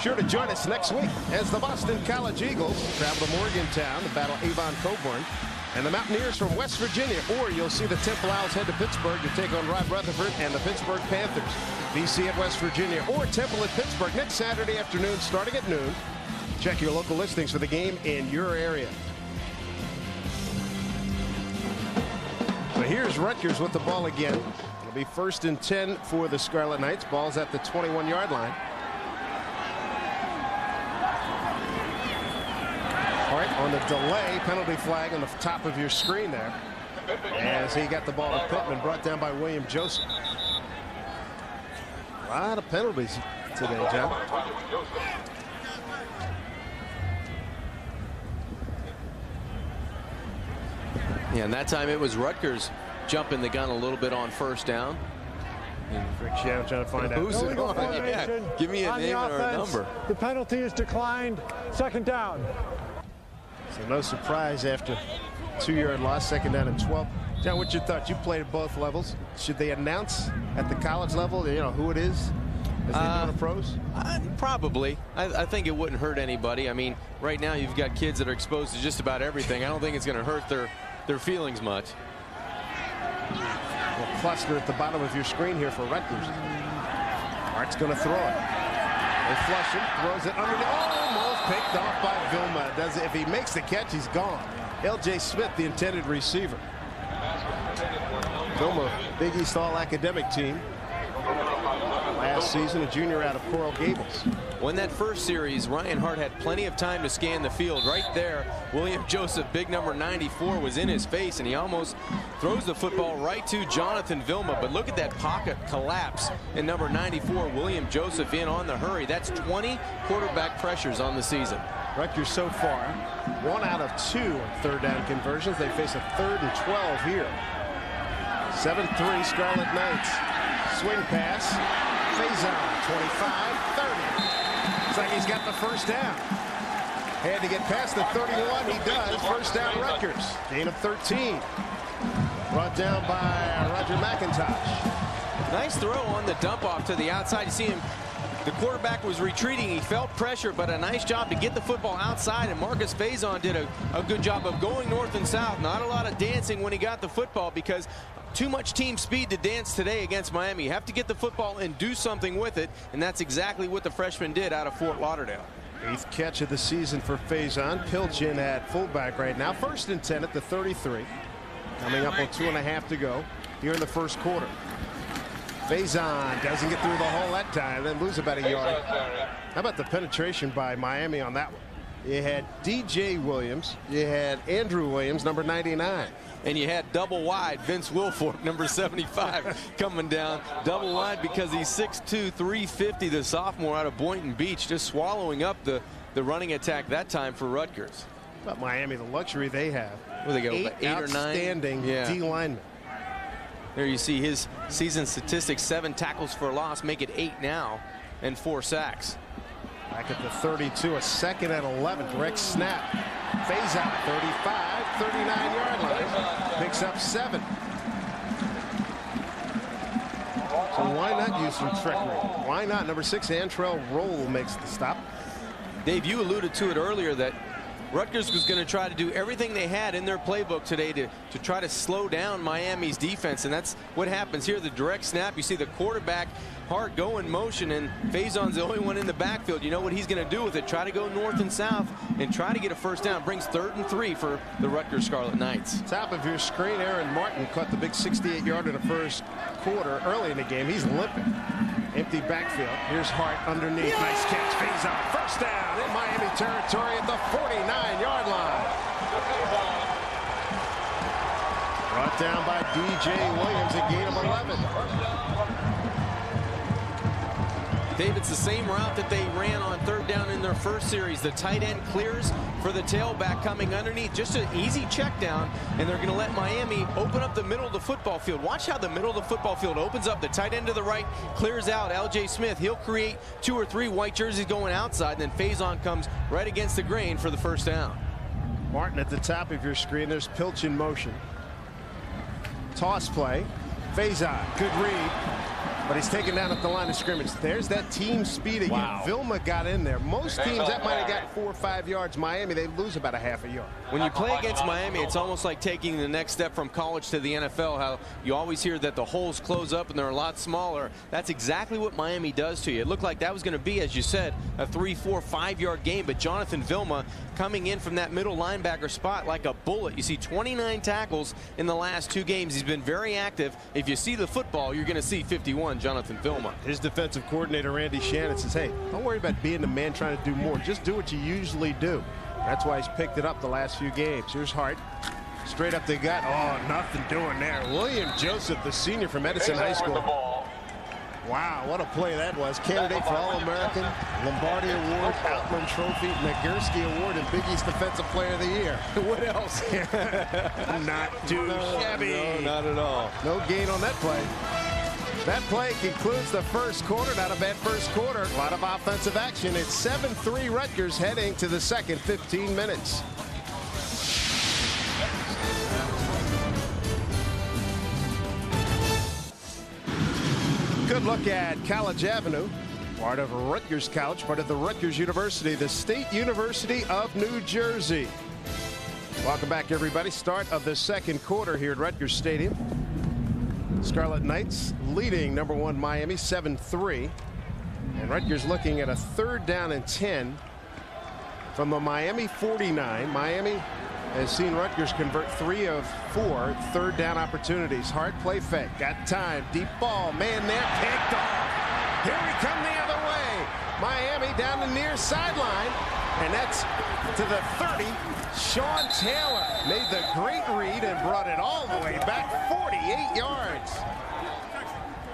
S1: Sure to join us next week as the Boston College Eagles travel to Morgantown to battle Avon Coburn and the Mountaineers from West Virginia. Or you'll see the Temple Owls head to Pittsburgh to take on Rob Rutherford and the Pittsburgh Panthers. BC at West Virginia or Temple at Pittsburgh next Saturday afternoon starting at noon. Check your local listings for the game in your area. So here's Rutgers with the ball again. It'll be 1st and 10 for the Scarlet Knights. Ball's at the 21-yard line. All right, on the delay, penalty flag on the top of your screen there. As he got the ball to Pittman, brought down by William Joseph. A lot of penalties today, John.
S4: Yeah, and that time it was Rutgers jumping the gun a little bit on 1st down.
S1: Rick Shannon trying to find out
S4: who's it on. Yeah, give me a name or a number.
S5: The penalty is declined. 2nd down.
S1: So no surprise after 2-yard loss, 2nd down and 12. John, what's your thought? You played at both levels. Should they announce at the college level, you know, who it is as they do in the pros?
S4: Probably. I think it wouldn't hurt anybody. I mean, right now you've got kids that are exposed to just about everything. I don't think it's going to hurt their feelings much.
S1: A cluster at the bottom of your screen here for Rutgers. Art's going to throw it. They flush him, throws it underneath. Almost picked off by Vilma. Does it? If he makes the catch, he's gone. L.J. Smith, the intended receiver. Vilma, Big East All-Academic team. Last season, a junior out of Coral Gables.
S4: When that first series, Ryan Hart had plenty of time to scan the field. Right there, William Joseph, big number 94, was in his face, and he almost throws the football right to Jonathan Vilma. But look at that pocket collapse in number 94, William Joseph, in on the hurry. That's 20 quarterback pressures on the season.
S1: Rutgers so far, 1 out of 2 3rd down conversions. They face a 3rd and 12 here. 7-3 Scarlet Knights. Swing pass. Faison, 25, 30. Looks like he's got the first down. Had to get past the 31. He does. First down, Rutgers. Gain of 13. Brought down by Roger McIntosh.
S4: Nice throw on the dump off to the outside. You see him, the quarterback was retreating. He felt pressure, but a nice job to get the football outside. And Marcus Faison did a good job of going north and south. Not a lot of dancing when he got the football because too much team speed to dance today against Miami. You have to get the football and do something with it. And that's exactly what the freshman did out of Fort Lauderdale.
S1: 8th catch of the season for Faison. Pilchin at fullback right now. 1st and 10 at the 33. Coming up on 2.5 to go here in the first quarter. Faison doesn't get through the hole that time, then lose about a yard. How about the penetration by Miami on that one? You had DJ Williams. You had Andrew Williams, number 99.
S4: And you had double wide Vince Wilfork, number 75, coming down. Double wide because he's 6'2", 350, the sophomore out of Boynton Beach, just swallowing up the running attack that time for Rutgers.
S1: But Miami, the luxury they have.
S4: Well, they go
S1: 8
S4: 8 or 9.
S1: Outstanding D linemen.
S4: There you see his season statistics: 7 tackles for loss, make it 8 now, and 4 sacks.
S1: Back at the 32, a 2nd and 11. Direct snap. Faison, 35, 39-yard line. Picks up 7. So why not use some trickery? Why not? Number 6, Antrell Roll makes the stop.
S4: Dave, you alluded to it earlier that Rutgers was going to try to do everything they had in their playbook today to try to slow down Miami's defense, and that's what happens here. The direct snap, you see the quarterback hard go in motion, and Faison's the only one in the backfield. You know what he's going to do with it? Try to go north and south and try to get a first down. Brings 3rd and 3 for the Rutgers Scarlet Knights.
S1: Top of your screen, Aaron Martin caught the big 68-yarder in the first quarter early in the game. He's limping. Empty backfield. Here's Hart underneath. Nice catch. Faison. First down in Miami territory at the 49-yard line. Brought down by DJ Williams, a gain of 11.
S4: Dave, it's the same route that they ran on 3rd down in their first series. The tight end clears for the tailback coming underneath. Just an easy check down, and they're going to let Miami open up the middle of the football field. Watch how the middle of the football field opens up. The tight end to the right clears out. L.J. Smith, he'll create 2 or 3 white jerseys going outside, and then Faison comes right against the grain for the first down.
S1: Martin at the top of your screen. There's Pilch in motion. Toss play. Faison, good read. But he's taken down at the line of scrimmage. There's that team speed again.
S3: Wow.
S1: Vilma got in there. Most teams, that might have got 4 or 5 yards. Miami, they lose about a half a yard.
S4: When you play against Miami, it's almost like taking the next step from college to the NFL. How you always hear that the holes close up and they're a lot smaller. That's exactly what Miami does to you. It looked like that was going to be, as you said, a 3, 4, 5-yard game. But Jonathan Vilma coming in from that middle linebacker spot like a bullet. You see 29 tackles in the last 2 games. He's been very active. If you see the football, you're going to see 51, Jonathan Vilma.
S1: His defensive coordinator, Randy Shannon, says, hey, don't worry about being the man trying to do more. Just do what you usually do. That's why he's picked it up the last few games. Here's Hart. Straight up the gut. Oh, nothing doing there. William Joseph, the senior from Edison High School. Wow, what a play that was. Candidate for All-American, Lombardi Award, Outland Trophy, Nagurski Award, and Big East Defensive Player of the Year.
S4: What else?
S1: Not too shabby.
S4: No, not at all.
S1: No gain on that play. That play concludes the first quarter. Not a bad first quarter. A lot of offensive action. It's 7-3 Rutgers heading to the second 15 minutes. Good look at College Avenue, part of Rutgers College, part of the Rutgers University, the State University of New Jersey. Welcome back, everybody. Start of the second quarter here at Rutgers Stadium. Scarlet Knights leading number 1 Miami 7-3. And Rutgers looking at a 3rd down and 10 from the Miami 49. Miami has seen Rutgers convert 3 of 4 3rd down opportunities. Hard play fake. Got time. Deep ball. Man there. Picked off. Here we come the other way. Miami down the near sideline. And that's to the 30. Sean Taylor made the great read and brought it all the way back 48 yards.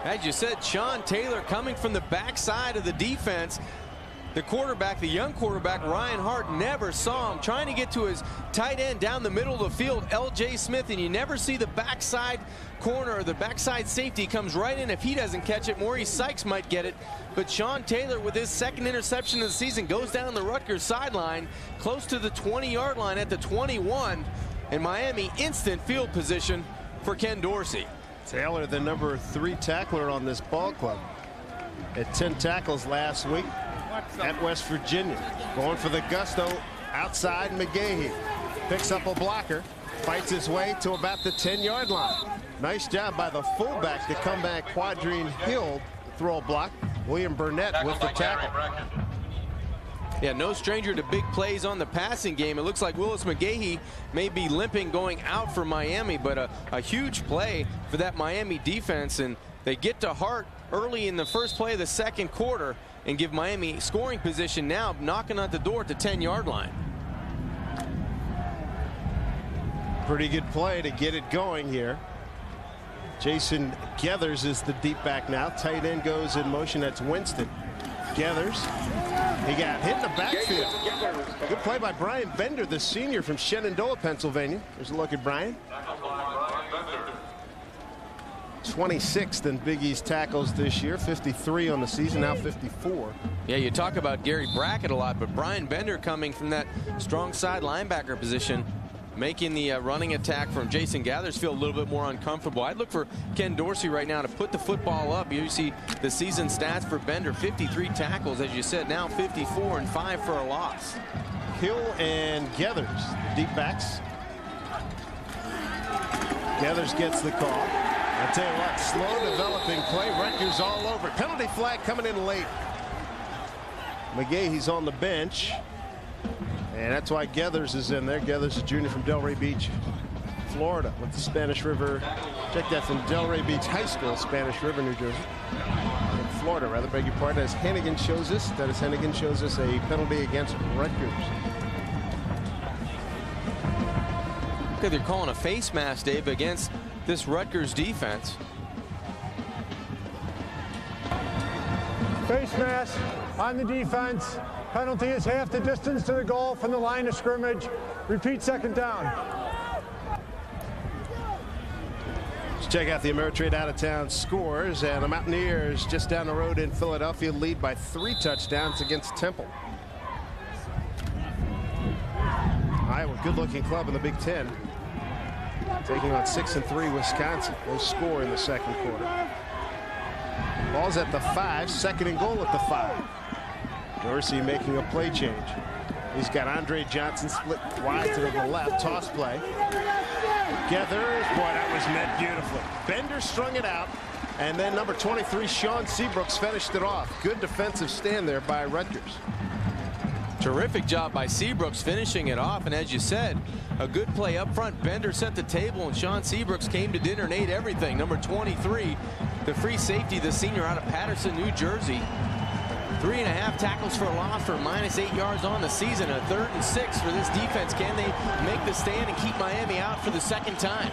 S4: As you said, Sean Taylor coming from the backside of the defense. the quarterback, the young quarterback, Ryan Hart, never saw him trying to get to his tight end down the middle of the field, L.J. Smith, and you never see the backside corner or the backside safety comes right in. If he doesn't catch it, Maurice Sykes might get it. But Sean Taylor, with his second interception of the season, goes down the Rutgers sideline, close to the 20-yard line at the 21, and Miami instant field position for Ken Dorsey.
S1: Taylor, the number 3 tackler on this ball club, at 10 tackles last week at West Virginia. Going for the gusto outside. McGahee picks up a blocker, fights his way to about the 10-yard line. Nice job by the fullback to come back. Quadrine Hill throw a block. William Burnett with the tackle.
S4: Yeah, no stranger to big plays on the passing game. It looks like Willis McGahee may be limping going out for Miami, but a huge play for that Miami defense, and they get to Hart early in the first play of the second quarter and give Miami scoring position now, knocking on the door at the 10-yard line.
S1: Pretty good play to get it going here. Jason Geathers is the deep back now. Tight end goes in motion. That's Winston. Geathers, he got hit in the backfield. Good play by Brian Bender, the senior from Shenandoah, Pennsylvania. There's a look at Brian. 26th in Big East tackles this year, 53 on the season, now 54.
S4: Yeah, you talk about Gary Brackett a lot, but Brian Bender coming from that strong side linebacker position, making the running attack from Jason Gathers feel a little bit more uncomfortable. I'd look for Ken Dorsey right now to put the football up. You see the season stats for Bender, 53 tackles, as you said, now 54 and 5 for a loss.
S1: Hill and Geathers, deep backs. Geathers gets the call. I tell you what, slow developing play. Rutgers all over it. Penalty flag coming in late. McGahee's on the bench. And that's why Geathers is in there. Geathers, a junior from Delray Beach, Florida, with the Spanish River. Check that, from Delray Beach High School, Spanish River, New Jersey. In Florida, rather, beg your pardon. As Hennigan shows us, a penalty against Rutgers.
S4: Okay, they're calling a face mask, Dave, against this Rutgers defense.
S5: Face mask on the defense. Penalty is half the distance to the goal from the line of scrimmage. Repeat, second down.
S1: Let's check out the Ameritrade out-of-town scores. And the Mountaineers just down the road in Philadelphia lead by 3 touchdowns against Temple. Iowa, good-looking club in the Big Ten, taking on 6-3 Wisconsin. No score in the second quarter. Ball's at the 5, second and goal at the 5. Dorsey making a play change. He's got Andre Johnson split wide to the left. Toss play. Geathers. Boy, that was met beautifully. Bender strung it out. And then number 23, Sean Seabrooks, finished it off. Good defensive stand there by Rutgers.
S4: Terrific job by Seabrooks finishing it off. And as you said, a good play up front. Bender set the table, and Sean Seabrooks came to dinner and ate everything. Number 23, the free safety, the senior out of Patterson, New Jersey. 3.5 tackles for a loss for -8 yards on the season. A 3rd and 6 for this defense. Can they make the stand and keep Miami out for the second time?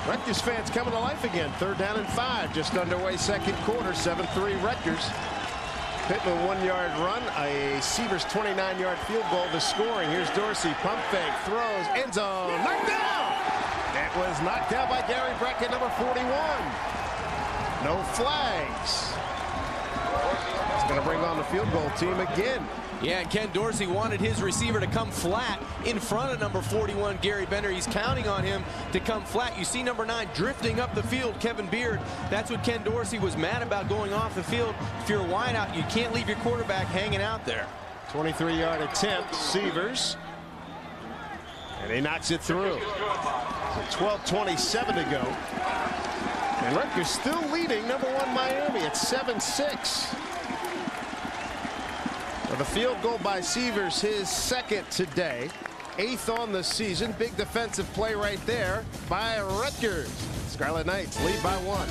S1: Rutgers fans coming to life again. 3rd down and 5. Just underway second quarter. 7-3 Rutgers. Pittman 1-yard run. A Sievers 29-yard field goal to scoring. Here's Dorsey. Pump fake. Throws. End zone. Knocked down. It was knocked down by Gary Brackett, number 41. No flags. It's going to bring on the field goal team again.
S4: Yeah, and Ken Dorsey wanted his receiver to come flat in front of number 41, Gary Bender. He's counting on him to come flat. You see number 9 drifting up the field, Kevin Beard. That's what Ken Dorsey was mad about, going off the field. If you're a wideout, you can't leave your quarterback hanging out there.
S1: 23-yard attempt, Sievers. And he knocks it through. 12:27 to go. And Rutgers still leading number 1 Miami at 7-6. With a field goal by Sievers, his 2nd today, 8th on the season. Big defensive play right there by Rutgers. Scarlet Knights lead by 1.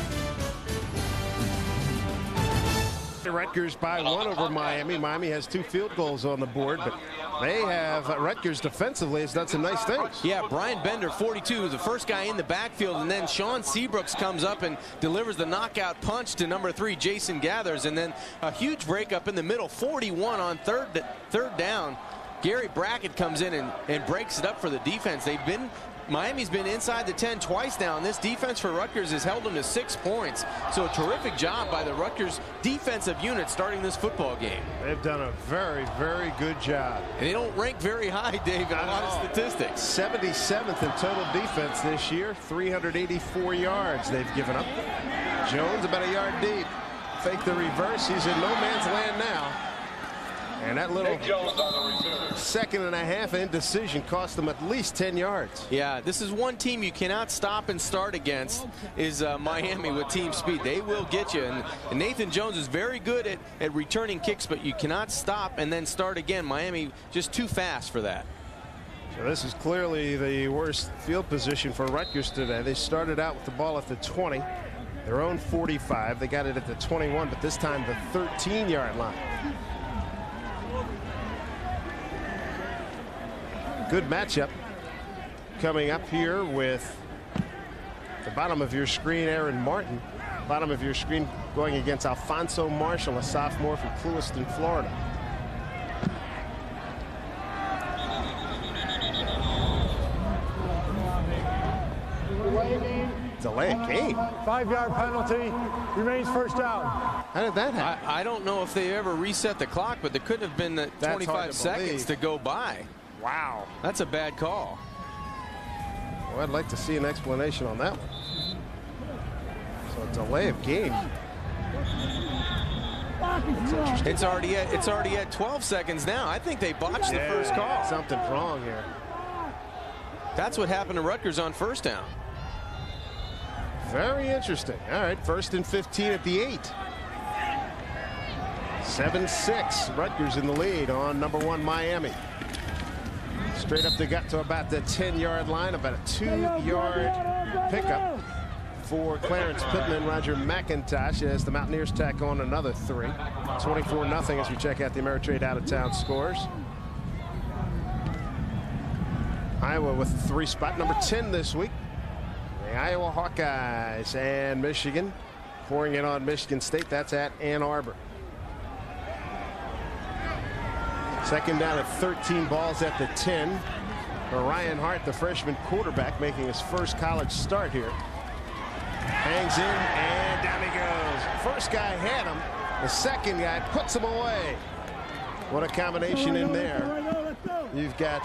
S1: Rutgers by 1 over Miami. Miami has 2 field goals on the board, but They have Rutgers defensively has done some nice things.
S4: Yeah, Brian Bender, 42, the first guy in the backfield, and then Sean Seabrooks comes up and delivers the knockout punch to number 3, Jason Gathers, and then a huge breakup in the middle, 41 on third down. Gary Brackett comes in and breaks it up for the defense. Miami's been inside the 10 twice now, and this defense for Rutgers has held them to 6 points. So a terrific job by the Rutgers defensive unit starting this football game.
S1: They've done a very, very good job.
S4: And they don't rank very high, Dave, in a lot of statistics.
S1: 77th in total defense this year, 384 yards they've given up. Jones about a yard deep. Fake the reverse. He's in no man's land now. And that little second and a half indecision cost them at least 10 yards.
S4: Yeah, this is one team you cannot stop and start against is Miami with team speed. They will get you. And Nathan Jones is very good at returning kicks, but you cannot stop and then start again. Miami just too fast for that.
S1: So this is clearly the worst field position for Rutgers today. They started out with the ball at the 20, their own 45. They got it at the 21, but this time the 13-yard line. Good matchup coming up here with the bottom of your screen, Aaron Martin. Bottom of your screen going against Alfonso Marshall, a sophomore from Clewiston, Florida. Delay a game.
S5: 5-yard penalty, remains first down.
S1: How did that happen?
S4: I don't know if they ever reset the clock, but there couldn't have been 25 seconds to go by.
S1: Wow.
S4: That's a bad call.
S1: Well, I'd like to see an explanation on that one. So a delay of game.
S4: It's already at 12 seconds now. I think they botched the first call.
S1: Something's wrong here.
S4: That's what happened to Rutgers on first down.
S1: Very interesting. All right, 1st and 15 at the 8. 7-6. Rutgers in the lead on number 1 Miami. Straight up the gut to about the 10-yard line, about a 2-yard pickup for Clarence Pittman. Roger McIntosh as the Mountaineers tack on another 3. 24-0 as we check out the Ameritrade out-of-town scores. Iowa with the 3 spot, number 10 this week. The Iowa Hawkeyes and Michigan pouring it on Michigan State. That's at Ann Arbor. Second down at 13, balls at the 10. For Ryan Hart, the freshman quarterback, making his first college start here. Hangs in, and down he goes. First guy had him. The second guy puts him away. What a combination in there. You've got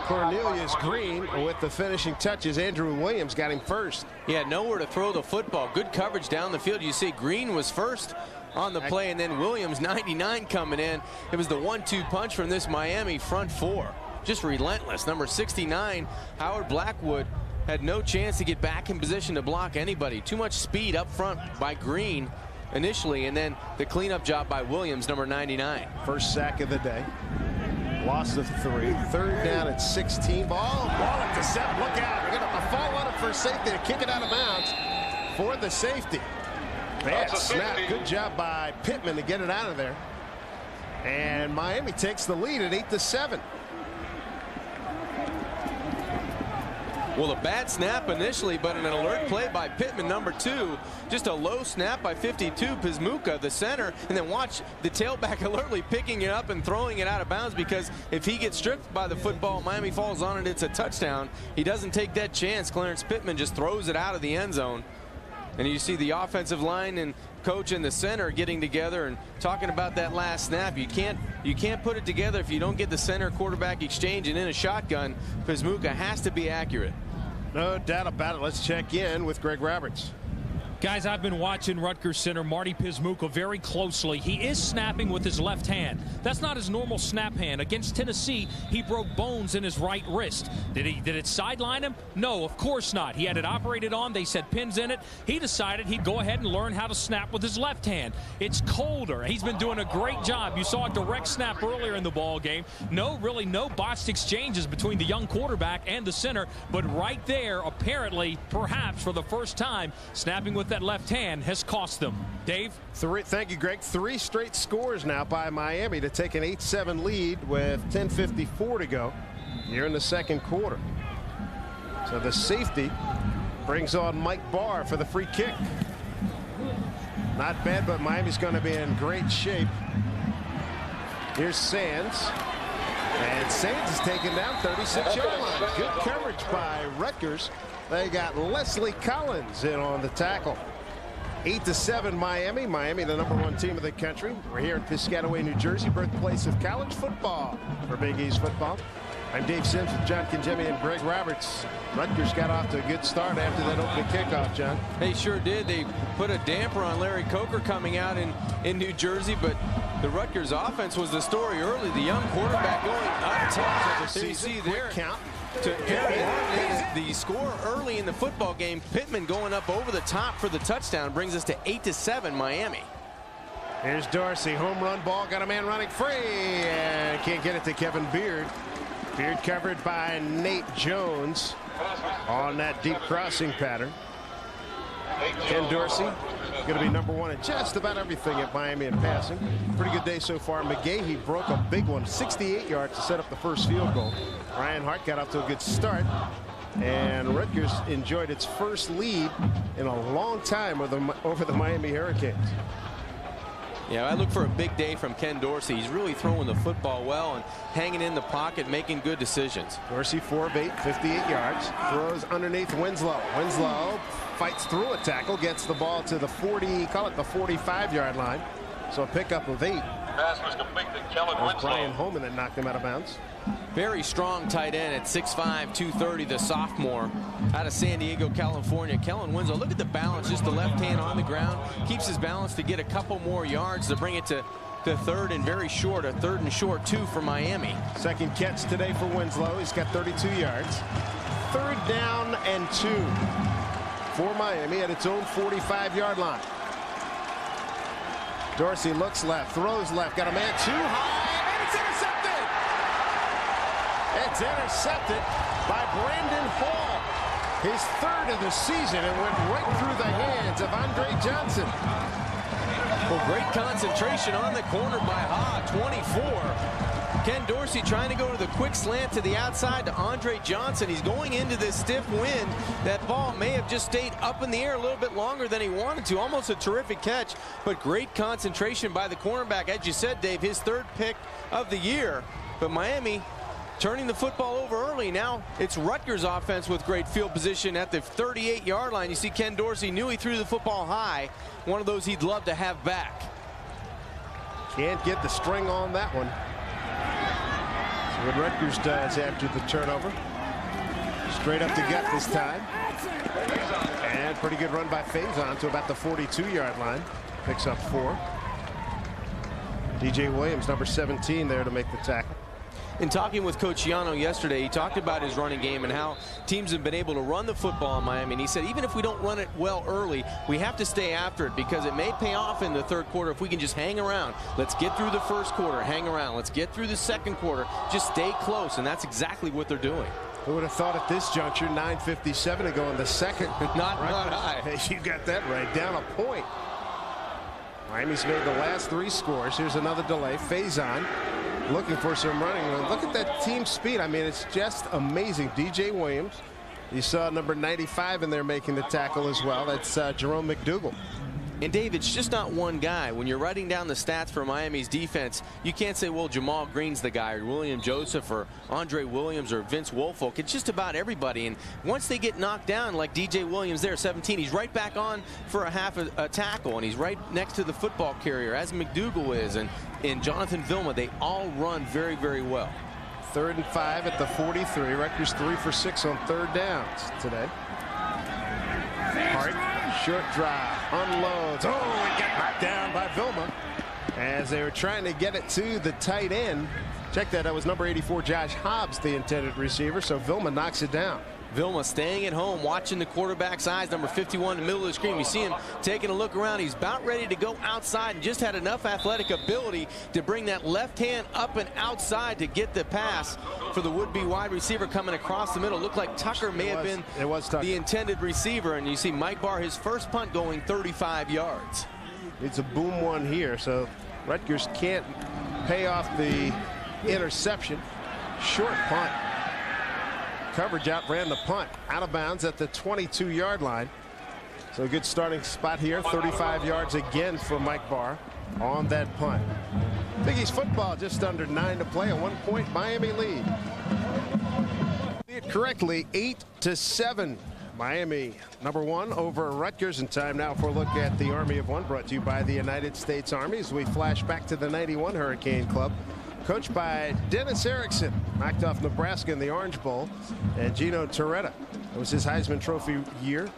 S1: Cornelius Green with the finishing touches. Andrew Williams got him first.
S4: He had nowhere to throw the football. Good coverage down the field. You see Green was first on the play, and then Williams, 99, coming in. It was the 1-2 punch from this Miami front 4. Just relentless. Number 69, Howard Blackwood, had no chance to get back in position to block anybody. Too much speed up front by Green initially, and then the cleanup job by Williams, number 99.
S1: First sack of the day. Loss of 3. 3rd down at 16. Ball at the Sept. Look out. They're going to fall on it for safety to kick it out of bounds for the safety. Bad snap. Good job by Pittman to get it out of there. And Miami takes the lead at 8-7.
S4: Well, a bad snap initially, but an alert play by Pittman, number 2. Just a low snap by 52, Pismuka, the center, and then watch the tailback alertly picking it up and throwing it out of bounds, because if he gets stripped by the football, Miami falls on it, it's a touchdown. He doesn't take that chance. Clarence Pittman just throws it out of the end zone. And you see the offensive line and coach in the center getting together and talking about that last snap. You can't put it together if you don't get the center quarterback exchange, and in a shotgun, Pismuka has to be accurate.
S1: No doubt about it. Let's check in with Greg Roberts.
S3: Guys, I've been watching Rutgers center Marty Pismuka very closely. He is snapping with his left hand. That's not his normal snap hand. Against Tennessee, he broke bones in his right wrist. Did it sideline him? No, of course not. He had it operated on. They said pins in it. He decided he'd go ahead and learn how to snap with his left hand. It's colder. He's been doing a great job. You saw a direct snap earlier in the ball game. No botched exchanges between the young quarterback and the center, but right there, apparently, perhaps for the first time, snapping with that left hand has cost them. Dave?
S1: Thank you, Greg. 3 straight scores now by Miami to take an 8-7 lead with 10:54 to go here in the second quarter. So the safety brings on Mike Barr for the free kick. Not bad, but Miami's going to be in great shape. Here's Sands. And Sands is taken down 36-yard line. Good coverage by Rutgers. They got Leslie Collins in on the tackle. 8-7 Miami. Miami, the #1 team of the country. We're here in Piscataway, New Jersey, birthplace of college football for Big East football. I'm Dave Sims with John Kinjemi and Greg Roberts. Rutgers got off to a good start after that opening kickoff, John.
S4: They sure did. They put a damper on Larry Coker coming out in New Jersey, but the Rutgers offense was the story early. The young quarterback going up top. There you see there.
S1: Count.
S4: To the score early in the football game. Pittman going up over the top for the touchdown brings us to 8-7 Miami.
S1: Here's Dorsey, home run ball, got a man running free and can't get it to Kevin Beard. Beard covered by Nate Jones on that deep crossing pattern. Ken Dorsey going to be #1 in just about everything at Miami in passing. Pretty good day so far. McGahee broke a big one, 68 yards to set up the first field goal. Ryan Hart got off to a good start, and Rutgers enjoyed its first lead in a long time over the Miami Hurricanes.
S4: Yeah, I look for a big day from Ken Dorsey. He's really throwing the football well and hanging in the pocket, making good decisions.
S1: Dorsey 4 of 8, 58 yards. Throws underneath Winslow. Winslow fights through a tackle, gets the ball to the 40, call it the 45-yard line. So a pickup of 8.
S6: Pass was completed. Kellen Winslow.
S1: Brian Holman that knocked him out of bounds.
S4: Very strong tight end at 6'5", 230, the sophomore out of San Diego, California. Kellen Winslow, look at the balance, just the left hand on the ground. Keeps his balance to get a couple more yards to bring it to third and very short, a 3rd and short 2 for Miami.
S1: Second catch today for Winslow. He's got 32 yards. 3rd down and 2 for Miami at its own 45-yard line. Dorsey looks left, throws left, got a man too high, and it's intercepted. It's intercepted by Brandon Hall. His 3rd of the season, and went right through the hands of Andre Johnson.
S4: Well, great concentration on the corner by Ha, 24. Ken Dorsey trying to go to the quick slant to the outside to Andre Johnson. He's going into this stiff wind. That ball may have just stayed up in the air a little bit longer than he wanted to. Almost a terrific catch, but great concentration by the cornerback. As you said, Dave, his 3rd pick of the year. But Miami turning the football over early. Now it's Rutgers offense with great field position at the 38-yard line. You see Ken Dorsey knew he threw the football high. One of those he'd love to have back.
S1: Can't get the string on that one. So what Rutgers does after the turnover. Straight up the gut this time. And pretty good run by Faison to about the 42-yard line. Picks up 4. DJ Williams, number 17, there to make the tackle.
S4: In talking with Coach Schiano yesterday, he talked about his running game and how teams have been able to run the football in Miami. And he said even if we don't run it well early, we have to stay after it because it may pay off in the 3rd quarter if we can just hang around. Let's get through the 1st quarter, hang around. Let's get through the 2nd quarter, just stay close. And that's exactly what they're doing.
S1: Who would have thought at this juncture, 9:57 to go in the second.
S4: Not high.
S1: You got that right, down a point. Miami's made the last 3 scores. Here's another delay. Faison looking for some running. Look at that team speed. I mean, it's just amazing. DJ Williams. You saw number 95 in there making the tackle as well. That's Jerome McDougal.
S4: And Dave, it's just not one guy. When you're writing down the stats for Miami's defense, you can't say, well, Jamal Green's the guy, or William Joseph, or Andre Williams, or Vince Woolfolk. It's just about everybody. And once they get knocked down, like DJ Williams there, 17, he's right back on for a half a tackle, and he's right next to the football carrier, as McDougal is, and Jonathan Vilma. They all run very, very well.
S1: 3rd and 5 at the 43. Rutgers 3 for 6 on 3rd downs today. Hart, short drive, unloads. Oh, it got knocked down by Vilma as they were trying to get it to the tight end. Check that. That was number 84, Josh Hobbs, the intended receiver. So Vilma knocks it down.
S4: Vilma staying at home, watching the quarterback's eyes, number 51 in the middle of the screen. You see him taking a look around. He's about ready to go outside and just had enough athletic ability to bring that left hand up and outside to get the pass for the would-be wide receiver coming across the middle. Looked like Tucker may have been the intended receiver. And you see Mike Barr, his first punt, going 35 yards.
S1: It's a boom one here, so Rutgers can't pay off the interception. Short punt. Coverage outran the punt. Out of bounds at the 22-yard line. So a good starting spot here. 35 yards again for Mike Barr on that punt. Big East football just under 9 to play. A 1-point Miami lead. It correctly 8-7. Miami #1 over Rutgers. In time now for a look at the Army of One, brought to you by the United States Army as we flash back to the '91 Hurricane Club. Coached by Dennis Erickson, knocked off Nebraska in the Orange Bowl, and Gino Torretta. It was his Heisman Trophy year.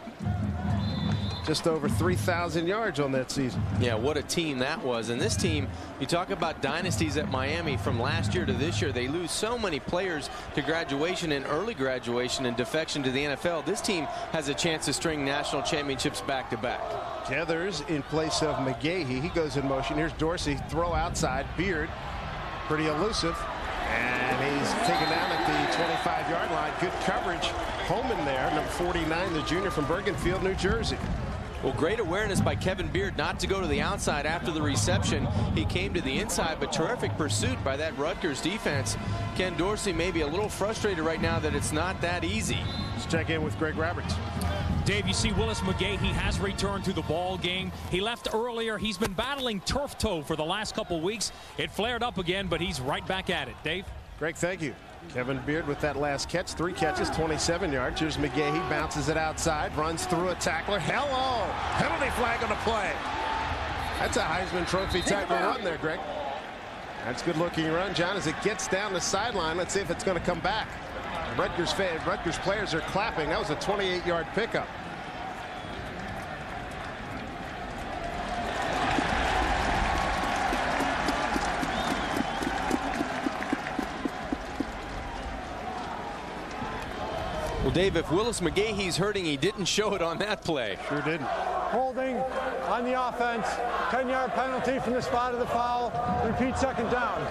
S1: Just over 3,000 yards on that season.
S4: Yeah, what a team that was. And this team, you talk about dynasties at Miami from last year to this year. They lose so many players to graduation and early graduation and defection to the NFL. This team has a chance to string national championships back to back.
S1: Tethers in place of McGahee. He goes in motion. Here's Dorsey. Throw outside. Beard. Pretty elusive. And he's taken down at the 25-yard line. Good coverage. Holman there, number 49, the junior from Bergenfield, New Jersey.
S4: Well, great awareness by Kevin Beard not to go to the outside after the reception. He came to the inside, but terrific pursuit by that Rutgers defense. Ken Dorsey may be a little frustrated right now that it's not that easy.
S1: Let's check in with Greg Roberts.
S3: Dave, you see Willis McGahee has returned to the ball game. He left earlier. He's been battling turf toe for the last couple weeks. It flared up again, but he's right back at it. Dave?
S1: Greg, thank you. Kevin Beard with that last catch. 3 catches, 27 yards. Here's McGahee, bounces it outside, runs through a tackler. Hello! Penalty flag on the play. That's a Heisman Trophy type of run there, Greg. That's a good-looking run, John, as it gets down the sideline. Let's see if it's going to come back. Rutgers players are clapping. That was a 28-yard pickup.
S4: Well, Dave, if Willis McGahee's hurting, he didn't show it on that play.
S1: Sure didn't.
S5: Holding on the offense. 10-yard penalty from the spot of the foul. Repeat second down.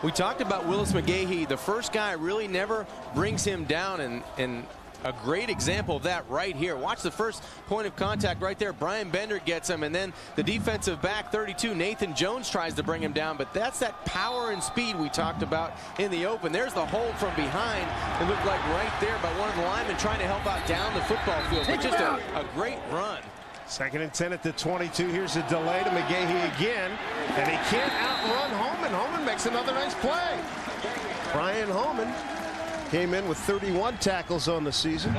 S4: We talked about Willis McGahee. The first guy really never brings him down, and a great example of that right here. Watch the first point of contact right there. Brian Bender gets him, and then the defensive back, 32, Nathan Jones, tries to bring him down. But that's that power and speed we talked about in the open. There's the hold from behind. It looked like right there by one of the linemen trying to help out down the football field. But just a great run.
S1: 2nd and 10 at the 22. Here's a delay to McGahee again, and he can't outrun Holman. Holman makes another nice play. Brian Holman came in with 31 tackles on the season.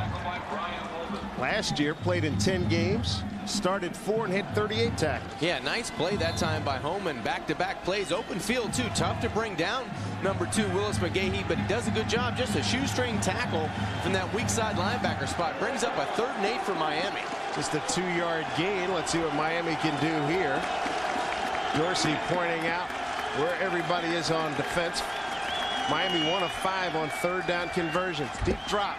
S1: Last year played in 10 games, started 4 and hit 38 tackles.
S4: Yeah, nice play that time by Holman. Back-to-back plays, open field too. Tough to bring down number 2 Willis McGahee, but he does a good job. Just a shoestring tackle from that weak side linebacker spot. Brings up a 3rd and 8 for Miami.
S1: Just a 2-yard gain. Let's see what Miami can do here. Dorsey pointing out where everybody is on defense. Miami 1 of 5 on 3rd down conversions. Deep drop.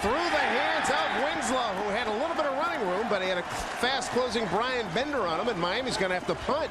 S1: Through the hands of Winslow, who had a little bit of running room, but he had a fast closing Brian Bender on him, and Miami's going to have to punt.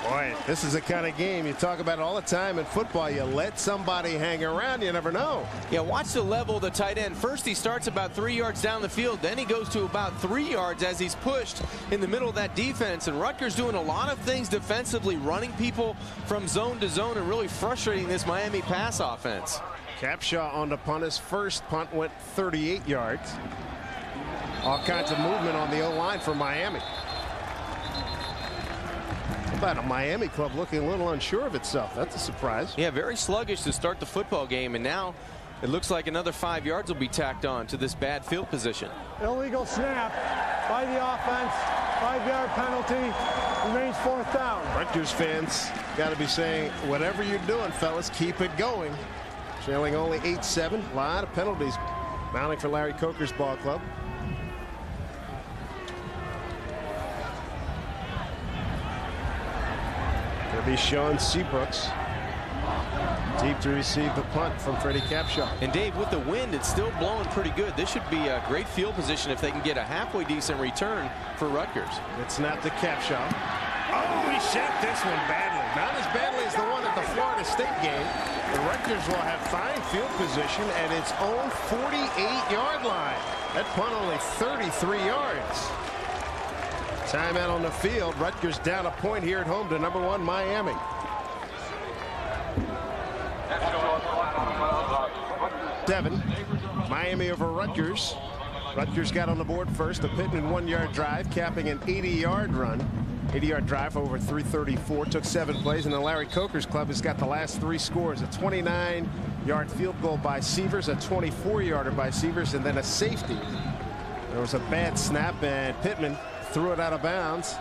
S1: Boy, this is the kind of game you talk about it all the time in football. You let somebody hang around, you never know.
S4: Yeah, watch the level of the tight end. First, he starts about 3 yards down the field. Then he goes to about 3 yards as he's pushed in the middle of that defense. And Rutgers doing a lot of things defensively, running people from zone to zone and really frustrating this Miami pass offense.
S1: Capshaw on the punt. His first punt went 38 yards. All kinds of movement on the O-line for Miami. About a Miami club looking a little unsure of itself. That's a surprise.
S4: Yeah, very sluggish to start the football game, and now it looks like another 5 yards will be tacked on to this bad field position.
S5: Illegal snap by the offense. 5-yard penalty. Remains 4th down.
S1: Rutgers fans got to be saying, whatever you're doing, fellas, keep it going. Trailing only 8-7. A lot of penalties mounting for Larry Coker's ball club. It'll be Sean Seabrooks. Deep to receive the punt from Freddie Capshaw.
S4: And Dave, with the wind, it's still blowing pretty good. This should be a great field position if they can get a halfway decent return for Rutgers.
S1: It's not the Capshaw. Oh, he shot this one badly. Not as badly as the one at the Florida State game. The Rutgers will have fine field position at its own 48-yard line. That punt only 33 yards. Timeout on the field. Rutgers down a point here at home to #1 Miami. Seven. Miami over Rutgers. Rutgers got on the board first. A Pittman 1-yard drive, capping an 80-yard run. 80-yard drive over 3:34. Took 7 plays, and the Larry Coker's club has got the last 3 scores. A 29-yard field goal by Severs, a 24-yarder by Severs, and then a safety. There was a bad snap, and Pittman threw it out of bounds.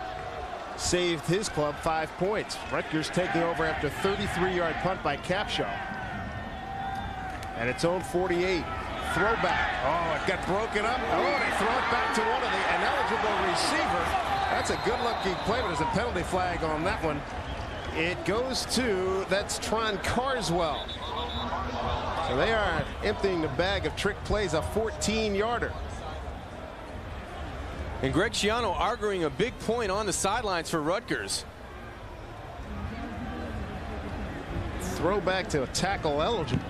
S1: Saved his club 5 points. Rutgers taking over after 33-yard punt by Capshaw. At its own 48. Throwback. Oh, it got broken up. Oh, they throw it back to one of the ineligible receiver. That's a good-looking play, but there's a penalty flag on that one. It goes to, that's Tron Carswell. So they are emptying the bag of trick plays, a 14-yarder.
S4: And Greg Schiano arguing a big point on the sidelines for Rutgers.
S1: Throwback to a tackle eligible.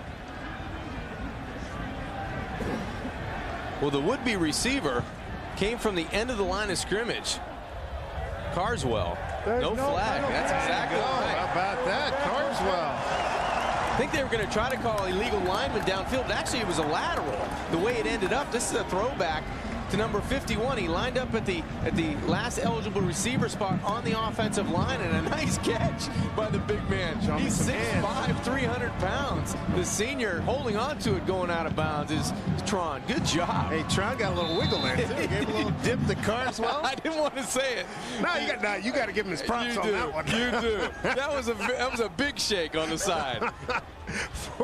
S4: Well, the would-be receiver came from the end of the line of scrimmage. Carswell. No flag. That's exactly right.
S1: How about that? Carswell.
S4: I think they were going to try to call illegal lineman downfield. Actually, it was a lateral. The way it ended up, this is a throwback to number 51. He lined up at the last eligible receiver spot on the offensive line, and a nice catch by the big man. He's 6'5", 300 pounds. The senior holding on to it going out of bounds is Tron. Good job.
S1: Hey, Tron got a little wiggle there, too. Gave a little dip to Carswell.
S4: I didn't want to say it.
S1: No, you got to give him his props on that one.
S4: You do. That was a big shake on the side.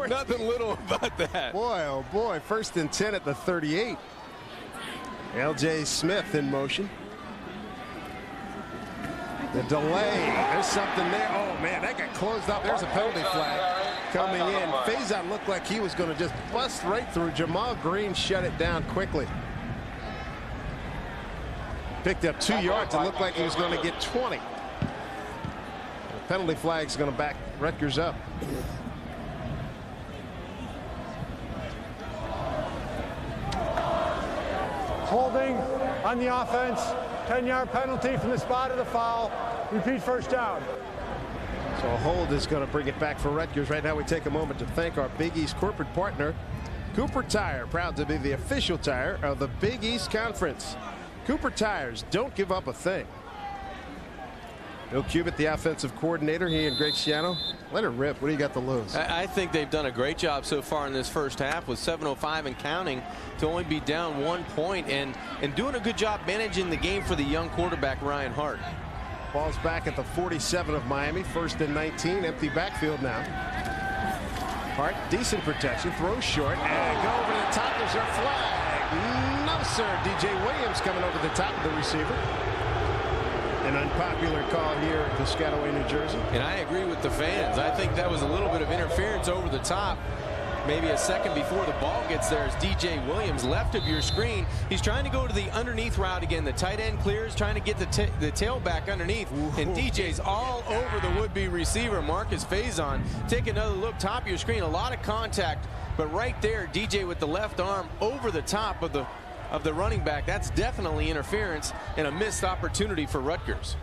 S4: Nothing little about that.
S1: Boy, oh boy. 1st and 10 at the 38. L.J. Smith in motion. The delay. There's something there. Oh, man, that got closed up. There's a penalty flag coming in. Faison looked like he was going to just bust right through. Jamal Green shut it down quickly. Picked up 2 yards. It looked like he was going to get 20. The penalty flag's going to back Rutgers up.
S5: Holding on the offense. 10-yard penalty from the spot of the foul. Repeat first down.
S1: So a hold is going to bring it back for Rutgers. Right now we take a moment to thank our Big East corporate partner, Cooper Tire, proud to be the official tire of the Big East Conference. Cooper Tires, don't give up a thing. Bill Cubitt, the offensive coordinator, he and Greg Schiano. Let it rip. What do you got to lose?
S4: I think they've done a great job so far in this first half with 7:05 and counting to only be down 1 point and doing a good job managing the game for the young quarterback Ryan Hart.
S1: Ball's back at the 47 of Miami. 1st and 19. Empty backfield now. Hart, decent protection. Throws short and go over the top. There's a flag. No, sir. DJ Williams coming over the top of the receiver. An unpopular call here at Piscataway, New Jersey.
S4: And I agree with the fans. I think that was a little bit of interference over the top. Maybe a second before the ball gets there is DJ Williams left of your screen. He's trying to go to the underneath route again. The tight end clears, trying to get the tailback underneath. Ooh. And DJ's all over the would-be receiver, Marcus Faison. Take another look, top of your screen. A lot of contact, but right there, DJ with the left arm over the top of the running back. That's definitely interference and a missed opportunity for Rutgers.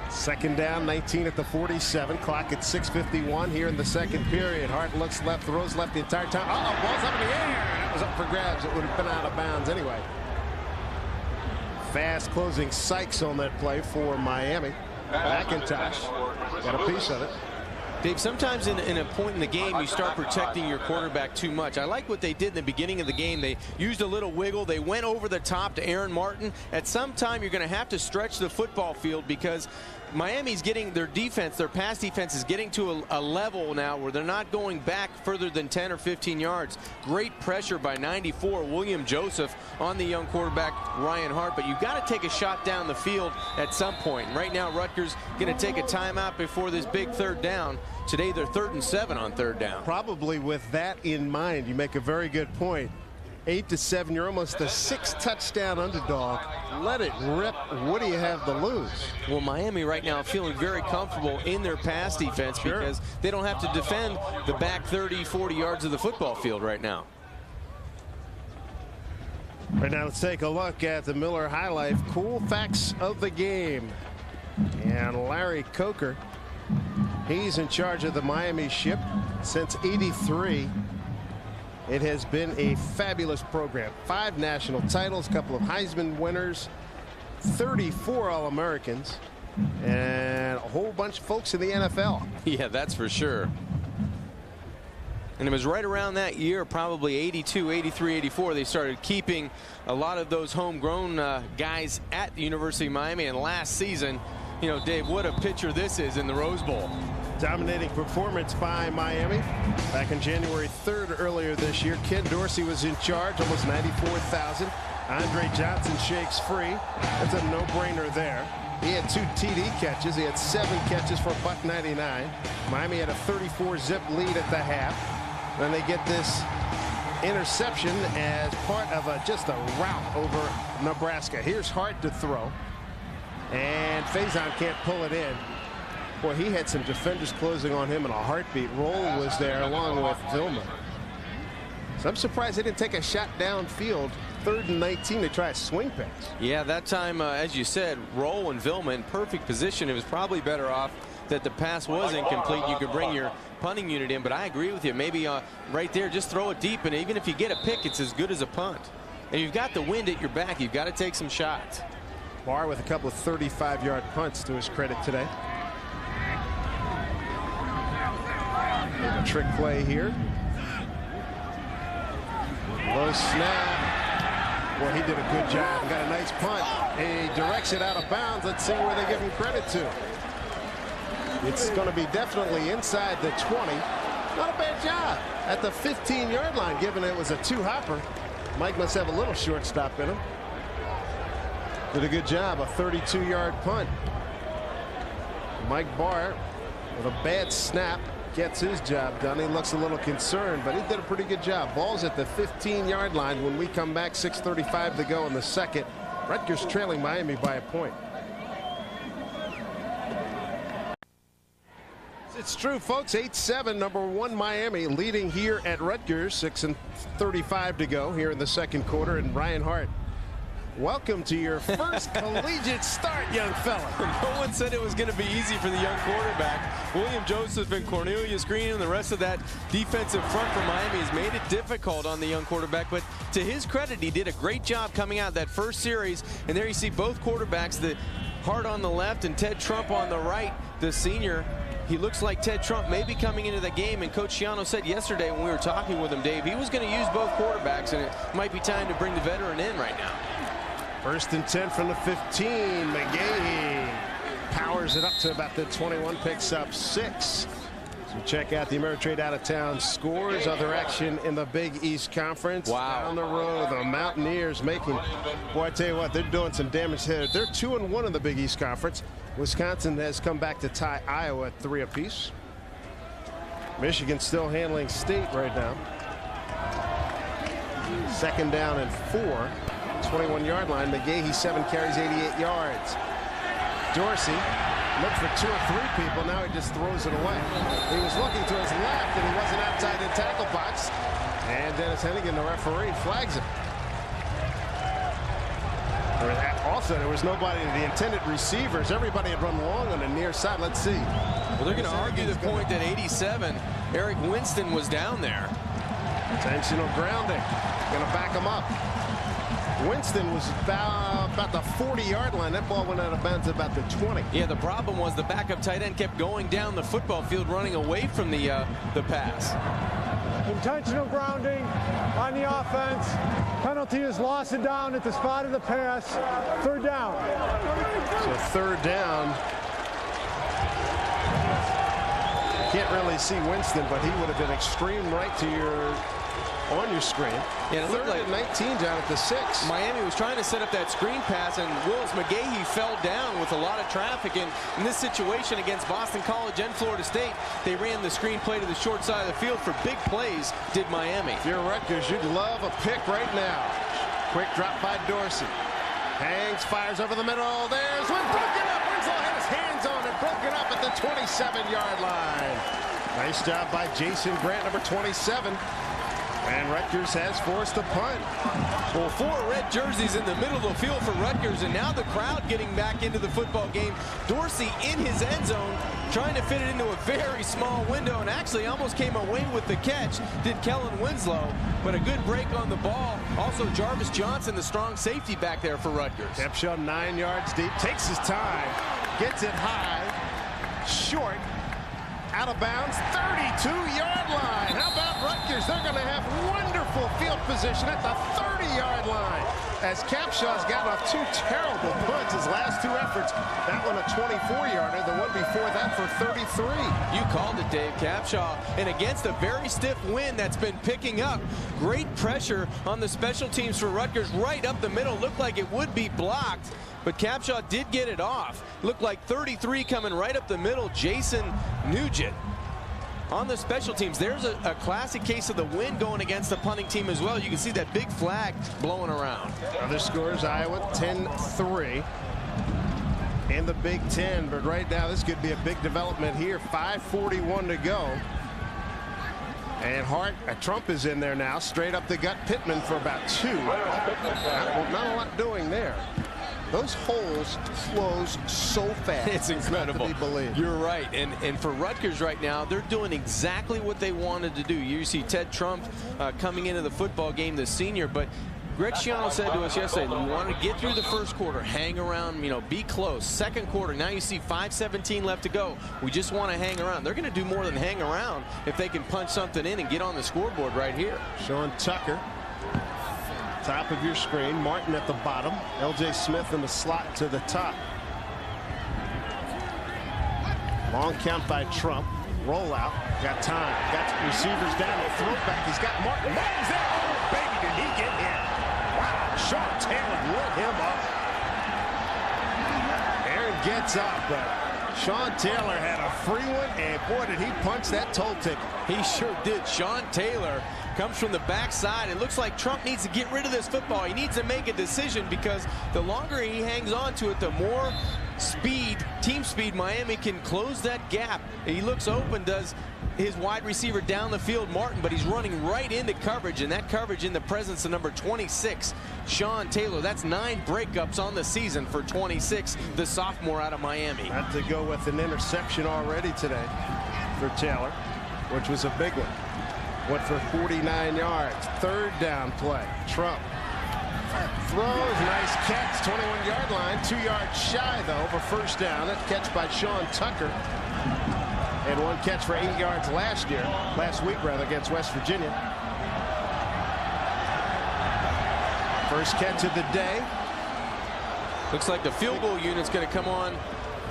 S1: 2nd down, 19 at the 47. Clock at 6:51 here in the second period. Hart looks left, throws left the entire time. Uh-oh, ball's up in the air. That was up for grabs. It would have been out of bounds anyway. Fast closing Sykes on that play for Miami. McIntosh got a piece of it.
S4: Dave, sometimes in a point in the game, you start protecting your quarterback too much. I like what they did in the beginning of the game. They used a little wiggle. They went over the top to Aaron Martin. At some time, you're going to have to stretch the football field because Miami's getting their defense, their pass defense is getting to a level now where they're not going back further than 10 or 15 yards. Great pressure by 94 William Joseph on the young quarterback Ryan Hart, but you've got to take a shot down the field at some point. Right now, Rutgers going to take a timeout before this big third down. Today, they're 3rd and 7 on third down.
S1: Probably with that in mind, you make a very good point. 8-7, you're almost a 6-touchdown underdog. Let it rip. What do you have to lose?
S4: Well, Miami right now feeling very comfortable in their pass defense because they don't have to defend the back 30, 40 yards of the football field right now.
S1: Right now, let's take a look at the Miller High Life cool facts of the game. And Larry Coker, he's in charge of the Miami ship since '83. It has been a fabulous program. 5 national titles, a couple of Heisman winners, 34 All-Americans, and a whole bunch of folks in the NFL.
S4: Yeah, that's for sure. And it was right around that year, probably 82, 83, 84, they started keeping a lot of those homegrown guys at the University of Miami. And last season, you know, Dave, what a picture this is in the Rose Bowl.
S1: Dominating performance by Miami. Back in January 3rd earlier this year, Ken Dorsey was in charge, almost 94,000. Andre Johnson shakes free. That's a no-brainer there. He had 2 TD catches. He had 7 catches for $1.99. Miami had a 34-zip lead at the half. Then they get this interception as part of just a rout over Nebraska. Here's Hart to throw. And Faison can't pull it in. Boy, he had some defenders closing on him in a heartbeat. Roll was there along with Vilma. So I'm surprised they didn't take a shot downfield. 3rd and 19 to try a swing pass.
S4: Yeah, that time, as you said, Roll and Vilma in perfect position. It was probably better off that the pass was incomplete. You could bring your punting unit in, but I agree with you. Maybe right there, just throw it deep, and even if you get a pick, it's as good as a punt. And you've got the wind at your back. You've got to take some shots.
S1: Barr with a couple of 35-yard punts to his credit today. A trick play here. Low snap. Well, he did a good job. Got a nice punt. He directs it out of bounds. Let's see where they give him credit to. It's going to be definitely inside the 20. Not a bad job at the 15-yard line, given it was a 2-hopper. Mike must have a little shortstop in him. Did a good job. A 32-yard punt. Mike Barr with a bad snap gets his job done. He looks a little concerned, but he did a pretty good job. Ball's at the 15-yard line when we come back. 6:35 to go in the second. Rutgers trailing Miami by a point. It's true, folks. 8-7, number 1 Miami leading here at Rutgers. 6:35 to go here in the second quarter. And Ryan Hart, welcome to your first collegiate start, young fella.
S4: No one said it was going to be easy for the young quarterback. William Joseph and Cornelius Green and the rest of that defensive front for Miami has made it difficult on the young quarterback. But to his credit, he did a great job coming out of that first series. And there you see both quarterbacks, the Hart on the left and Ted Trump on the right, the senior. He looks like Ted Trump may be coming into the game, and Coach Schiano said yesterday when we were talking with him, Dave, he was going to use both quarterbacks, and it might be time to bring the veteran in right now.
S1: 1st and 10 from the 15. McGahee powers it up to about the 21, picks up 6. So check out the Ameritrade out-of-town scores. Other action in the Big East Conference.
S4: Wow.
S1: Down the road, the Mountaineers making, boy, I tell you what, they're doing some damage here. They're 2-1 in the Big East Conference. Wisconsin has come back to tie Iowa at 3 apiece. Michigan still handling State right now. 2nd down and 4. 21-yard line. McGahee 7 carries, 88 yards. Dorsey looked for 2 or 3 people. Now he just throws it away. He was looking to his left, and he wasn't outside the tackle box. And Dennis Hennigan, the referee, flags him. Also, there was nobody, the intended receivers. Everybody had run long on the near side. Let's see.
S4: Well, they're going to argue the point that 87, Eric Winston was down there.
S1: Intentional grounding. Going to back him up. Winston was about the 40-yard line. That ball went out of bounds at about the 20.
S4: Yeah, the problem was the backup tight end kept going down the football field, running away from the pass.
S5: Intentional grounding on the offense. Penalty is lost and down at the spot of the pass. 3rd down.
S1: So 3rd down. Can't really see Winston, but he would have been extreme right to on your screen.
S4: Yeah, it looked like
S1: 19 down at the 6.
S4: Miami was trying to set up that screen pass, and Willis McGahee fell down with a lot of traffic. And in this situation against Boston College and Florida State, they ran the screen play to the short side of the field for big plays, did Miami.
S1: If you're Rutgers, you'd love a pick right now. Quick drop by Dorsey. Hangs, fires over the middle. There's one broken up. Winslow had his hands on it, broken up at the 27-yard line. Nice job by Jason Grant, number 27. And Rutgers has forced a punt.
S4: Well, 4 red jerseys in the middle of the field for Rutgers, and now the crowd getting back into the football game. Dorsey in his end zone, trying to fit it into a very small window, and actually almost came away with the catch, did Kellen Winslow, but a good break on the ball. Also, Jarvis Johnson, the strong safety back there for Rutgers.
S1: Capshaw 9 yards deep, takes his time, gets it high, short, out of bounds, 32-yard line. How about Rutgers? They're going to have wonderful field position at the 30-yard line. As Capshaw's gotten off 2 terrible punts his last 2 efforts. That one a 24-yarder, the one before that for 33.
S4: You called it, Dave. Capshaw, and against a very stiff wind that's been picking up. Great pressure on the special teams for Rutgers right up the middle. Looked like it would be blocked, but Capshaw did get it off. Looked like 33 coming right up the middle. Jason Nugent on the special teams. There's a classic case of the wind going against the punting team as well. You can see that big flag blowing around.
S1: Other scores, Iowa 10-3 in the Big Ten. But right now, this could be a big development here. 5:41 to go. And Trump is in there now. Straight up the gut. Pittman for about 2. Not a lot doing there. Those holes close so fast.
S4: It's incredible.
S1: Not to be believed.
S4: You're right. And for Rutgers right now, they're doing exactly what they wanted to do. You see Ted Trump coming into the football game, the senior, but Greg Schiano said to us yesterday, we want to get through the first quarter, hang around, be close. Second quarter, now you see 5:17 left to go. We just want to hang around. They're going to do more than hang around if they can punch something in and get on the scoreboard right here.
S1: Sean Tucker. Top of your screen. Martin at the bottom. L.J. Smith in the slot to the top. Long count by Trump. Roll out. Got time. Got receivers down. The throwback. He's got Martin. Martin's there. Oh, baby, did he get hit. Wow. Sean Taylor lit him up. Aaron gets up, but Sean Taylor had a free one, and boy, did he punch that toe ticket.
S4: He sure did. Sean Taylor comes from the backside. It looks like Trump needs to get rid of this football. He needs to make a decision, because the longer he hangs on to it, the more speed, team speed, Miami can close that gap. He looks open, does his wide receiver down the field, Martin, but he's running right into coverage, and that coverage in the presence of number 26, Sean Taylor. That's 9 breakups on the season for 26, the sophomore out of Miami.
S1: Had to go with an interception already today for Taylor, which was a big one. Went for 49 yards. 3rd down play. Trump throws. Nice catch. 21-yard line. 2 yards shy, though, for 1st down. That catch by Sean Tucker. And 1 catch for 8 yards last week, against West Virginia. First catch of the day.
S4: Looks like the field goal unit's going to come on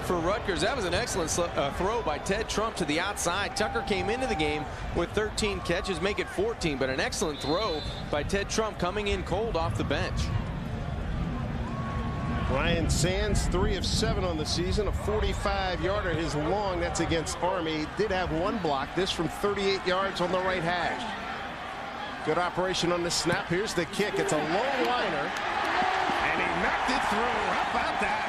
S4: for Rutgers. That was an excellent throw by Ted Trump to the outside. Tucker came into the game with 13 catches, make it 14, but an excellent throw by Ted Trump coming in cold off the bench.
S1: Ryan Sands, 3 of 7 on the season, a 45-yarder. His long, that's against Army. Did have 1 block, this from 38 yards on the right hash. Good operation on the snap. Here's the kick. It's a low liner, and he knocked it through. How about that?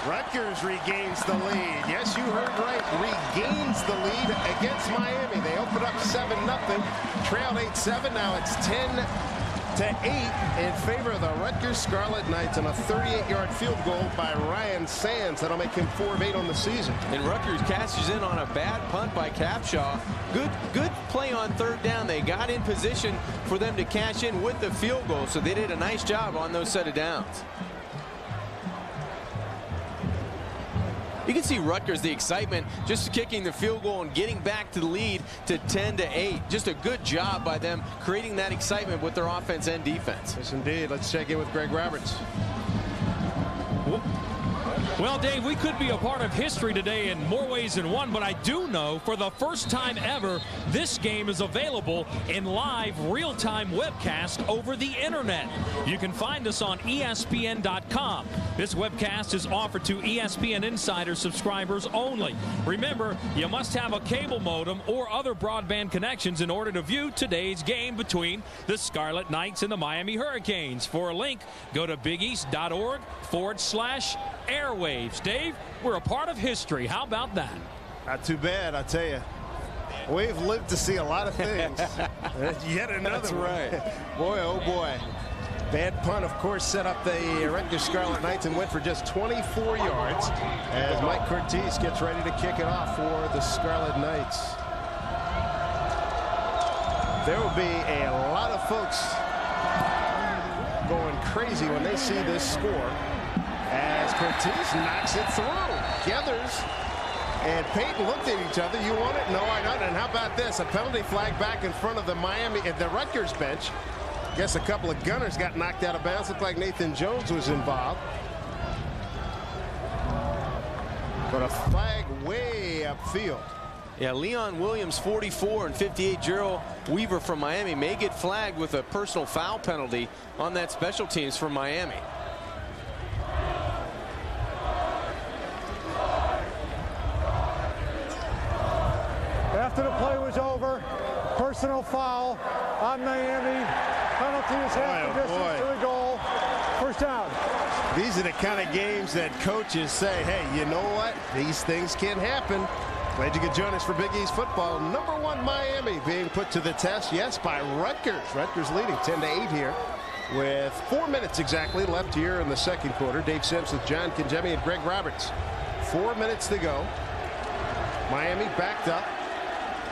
S1: Rutgers regains the lead. Yes, you heard right. Regains the lead against Miami. They open up 7-0. Trailed 8-7. Now it's 10-8 in favor of the Rutgers Scarlet Knights on a 38-yard field goal by Ryan Sands. That'll make him 4 of 8 on the season.
S4: And Rutgers cashes in on a bad punt by Capshaw. Good play on 3rd down. They got in position for them to cash in with the field goal, so they did a nice job on those set of downs. You can see Rutgers, the excitement, just kicking the field goal and getting back to the lead to 10-8. Just a good job by them creating that excitement with their offense and defense.
S1: Yes, indeed. Let's check in with Greg Roberts.
S3: Well, Dave, we could be a part of history today in more ways than one, but I do know for the first time ever, this game is available in live real-time webcast over the internet. You can find us on ESPN.com. This webcast is offered to ESPN Insider subscribers only. Remember, you must have a cable modem or other broadband connections in order to view today's game between the Scarlet Knights and the Miami Hurricanes. For a link, go to bigeast.org/airwaves. Dave, we're a part of history. How about that?
S1: Not too bad, I tell you. We've lived to see a lot of things. Yet another
S4: That's
S1: one.
S4: right.
S1: Boy, oh boy. Bad punt, of course, set up the Rutgers Scarlet Knights and went for just 24 yards as Mike Cortez gets ready to kick it off for the Scarlet Knights. There will be a lot of folks going crazy when they see this score as Cortez knocks it through. Gathers and Peyton looked at each other. You want it? No, I don't. And how about this? A penalty flag back in front of the Rutgers bench. Guess a couple of gunners got knocked out of bounds. Looked like Nathan Jones was involved. But a flag way upfield.
S4: Yeah, Leon Williams, 44, and 58, Gerald Weaver from Miami may get flagged with a personal foul penalty on that special teams for Miami.
S5: After the play was over, personal foul on Miami. Penalty is half the distance to the goal. First down.
S1: These are the kind of games that coaches say, hey, you know what? These things can happen. Glad you could join us for Big East football. #1 Miami being put to the test, yes, by Rutgers. Rutgers leading 10-8 here with 4 minutes exactly left here in the second quarter. Dave Sims with John Kingemi and Greg Roberts. 4 minutes to go. Miami backed up.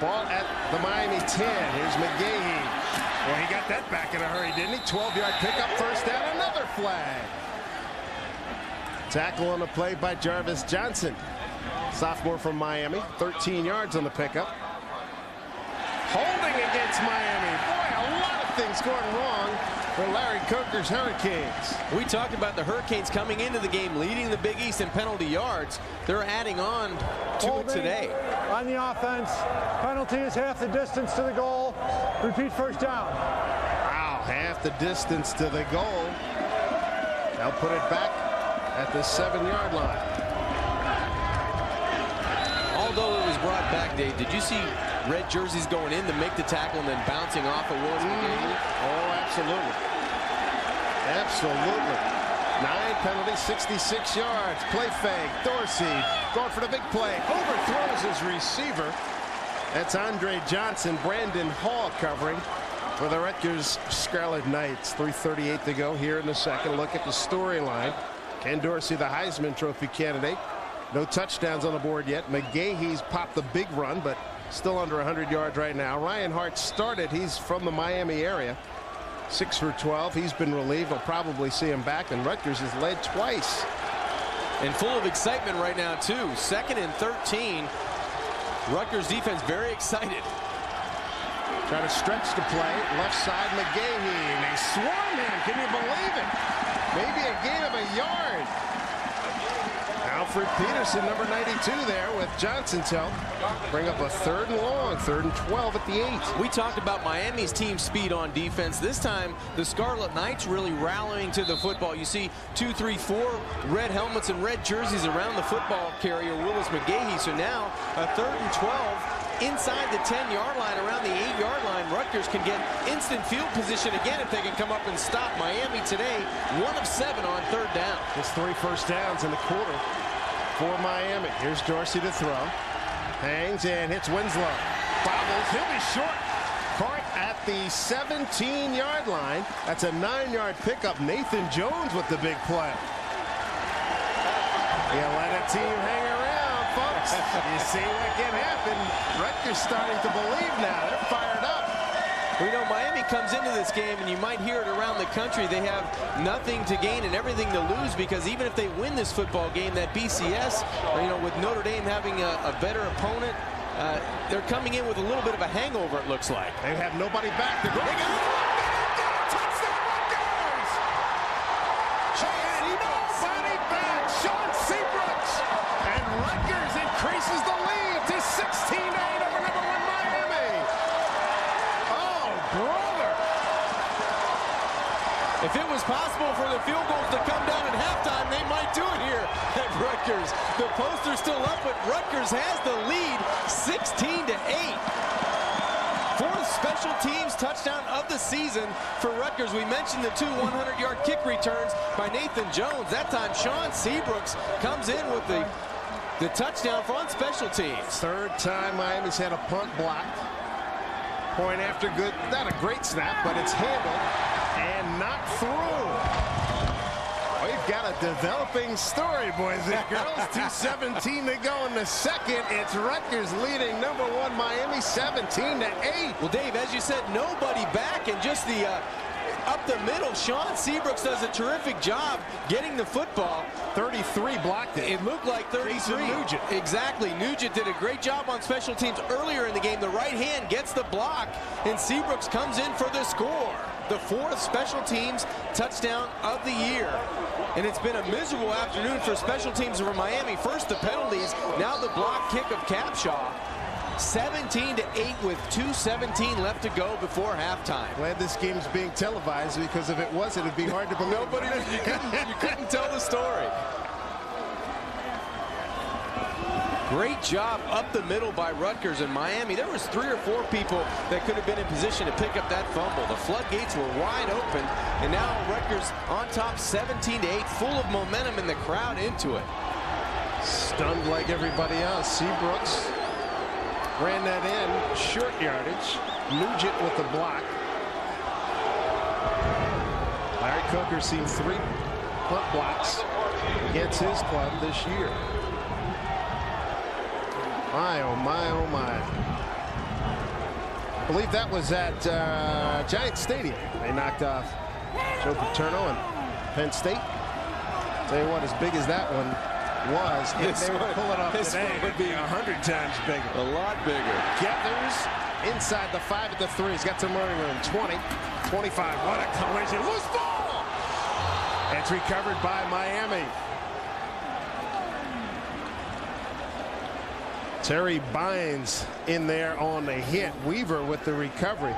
S1: Ball at the Miami 10. Here's McGahee. Well, he got that back in a hurry, didn't he? 12-yard pickup, first down, another flag. Tackle on the play by Jarvis Johnson. Sophomore from Miami, 13 yards on the pickup. Holding against Miami. Boy, a lot of things going wrong for Larry Coker's Hurricanes.
S4: We talked about the Hurricanes coming into the game leading the Big East in penalty yards. They're adding on to it today.
S5: On the offense, penalty is half the distance to the goal. Repeat, first down.
S1: Wow, half the distance to the goal. They'll put it back at the 7-yard line.
S4: Although it was brought back, Dave, did you see red jerseys going in to make the tackle and then bouncing off of Willis McGahee?
S1: Oh, absolutely. Absolutely. 9 penalties, 66 yards. Play fake. Dorsey going for the big play. Overthrows his receiver. That's Andre Johnson. Brandon Hall covering for the Rutgers Scarlet Knights. 3:38 to go here in the second. Look at the storyline. Ken Dorsey, the Heisman Trophy candidate. No touchdowns on the board yet. McGahee's popped the big run, but still under 100 yards right now. Ryan Hart started. He's from the Miami area. 6 for 12. He's been relieved. We'll probably see him back, and Rutgers has led twice.
S4: And full of excitement right now, too. 2nd and 13. Rutgers defense very excited.
S1: Trying to stretch the play. Left side, McGahee. And they swarm him. Can you believe it? Maybe a gain of a yard. Alfred Peterson, number 92 there with Johnson's help. Bring up a 3rd and long, 3rd and 12 at the 8.
S4: We talked about Miami's team speed on defense. This time, the Scarlet Knights really rallying to the football. You see 2, 3, 4 red helmets and red jerseys around the football carrier, Willis McGahee. So now, a 3rd and 12 inside the 10-yard line, around the 8-yard line. Rutgers can get instant field position again if they can come up and stop Miami today. 1 of 7 on 3rd down.
S1: It's 3 first downs in the quarter for Miami. Here's Dorsey to throw. Hangs and hits Winslow. Bobbles. He'll be short. Caught at the 17-yard line. That's a 9-yard pickup. Nathan Jones with the big play. You let a team hang around, folks. You see what can happen. Rutgers starting to believe now. They're fired up.
S4: Well, you know, Miami comes into this game, and you might hear it around the country. They have nothing to gain and everything to lose, because even if they win this football game, that BCS, you know, with Notre Dame having a better opponent, they're coming in with a little bit of a hangover, it looks like.
S1: They have nobody back to go. They got touchdown, Rutgers! Nobody back. Sean Seabrook
S4: If it was possible for the field goals to come down at halftime, they might do it here at Rutgers. The poster's still up, but Rutgers has the lead 16-8. Fourth special teams touchdown of the season for Rutgers. We mentioned the two 100-yard kick returns by Nathan Jones. That time, Sean Seabrooks comes in with the touchdown on special teams.
S1: Third time Miami's had a punt blocked. Point after good. Not a great snap, but it's handled and not through. We've got a developing story, boys and girls. 2:17 to go in the second. It's Rutgers leading #1 Miami 17-8.
S4: Well, Dave, as you said, nobody back, and just the up the middle. Sean Seabrooks does a terrific job getting the football.
S1: 33 blocked it.
S4: It looked like 33.
S1: Nugent.
S4: Exactly. Nugent did a great job on special teams earlier in the game. The right hand gets the block, and Seabrooks comes in for the score. The fourth special teams touchdown of the year. And it's been a miserable afternoon for special teams for Miami. First the penalties, now the block kick of Capshaw. 17-8 with 2:17 left to go before halftime.
S1: Glad this game's being televised, because if it wasn't, it'd be hard to believe.
S4: You couldn't tell the story. Great job up the middle by Rutgers and Miami. There was 3 or 4 people that could have been in position to pick up that fumble. The floodgates were wide open, and now Rutgers on top 17-8, full of momentum in the crowd into it.
S1: Stunned like everybody else. Seabrooks ran that in, short yardage. Nugent with the block. Larry Coker's seen 3 punt blocks against his club this year. My, oh my, oh my. I believe that was at Giants Stadium. They knocked off Joe Paterno and Penn State. Tell you what, as big as that one was, if they were pulling off today, it would be 100 times bigger.
S4: A lot bigger.
S1: Gathers inside the 5 at the 3. He's got some running room. 20, 25. What a collision. Loose ball! It's recovered by Miami. Terry Bynes in there on the hit. Weaver with the recovery,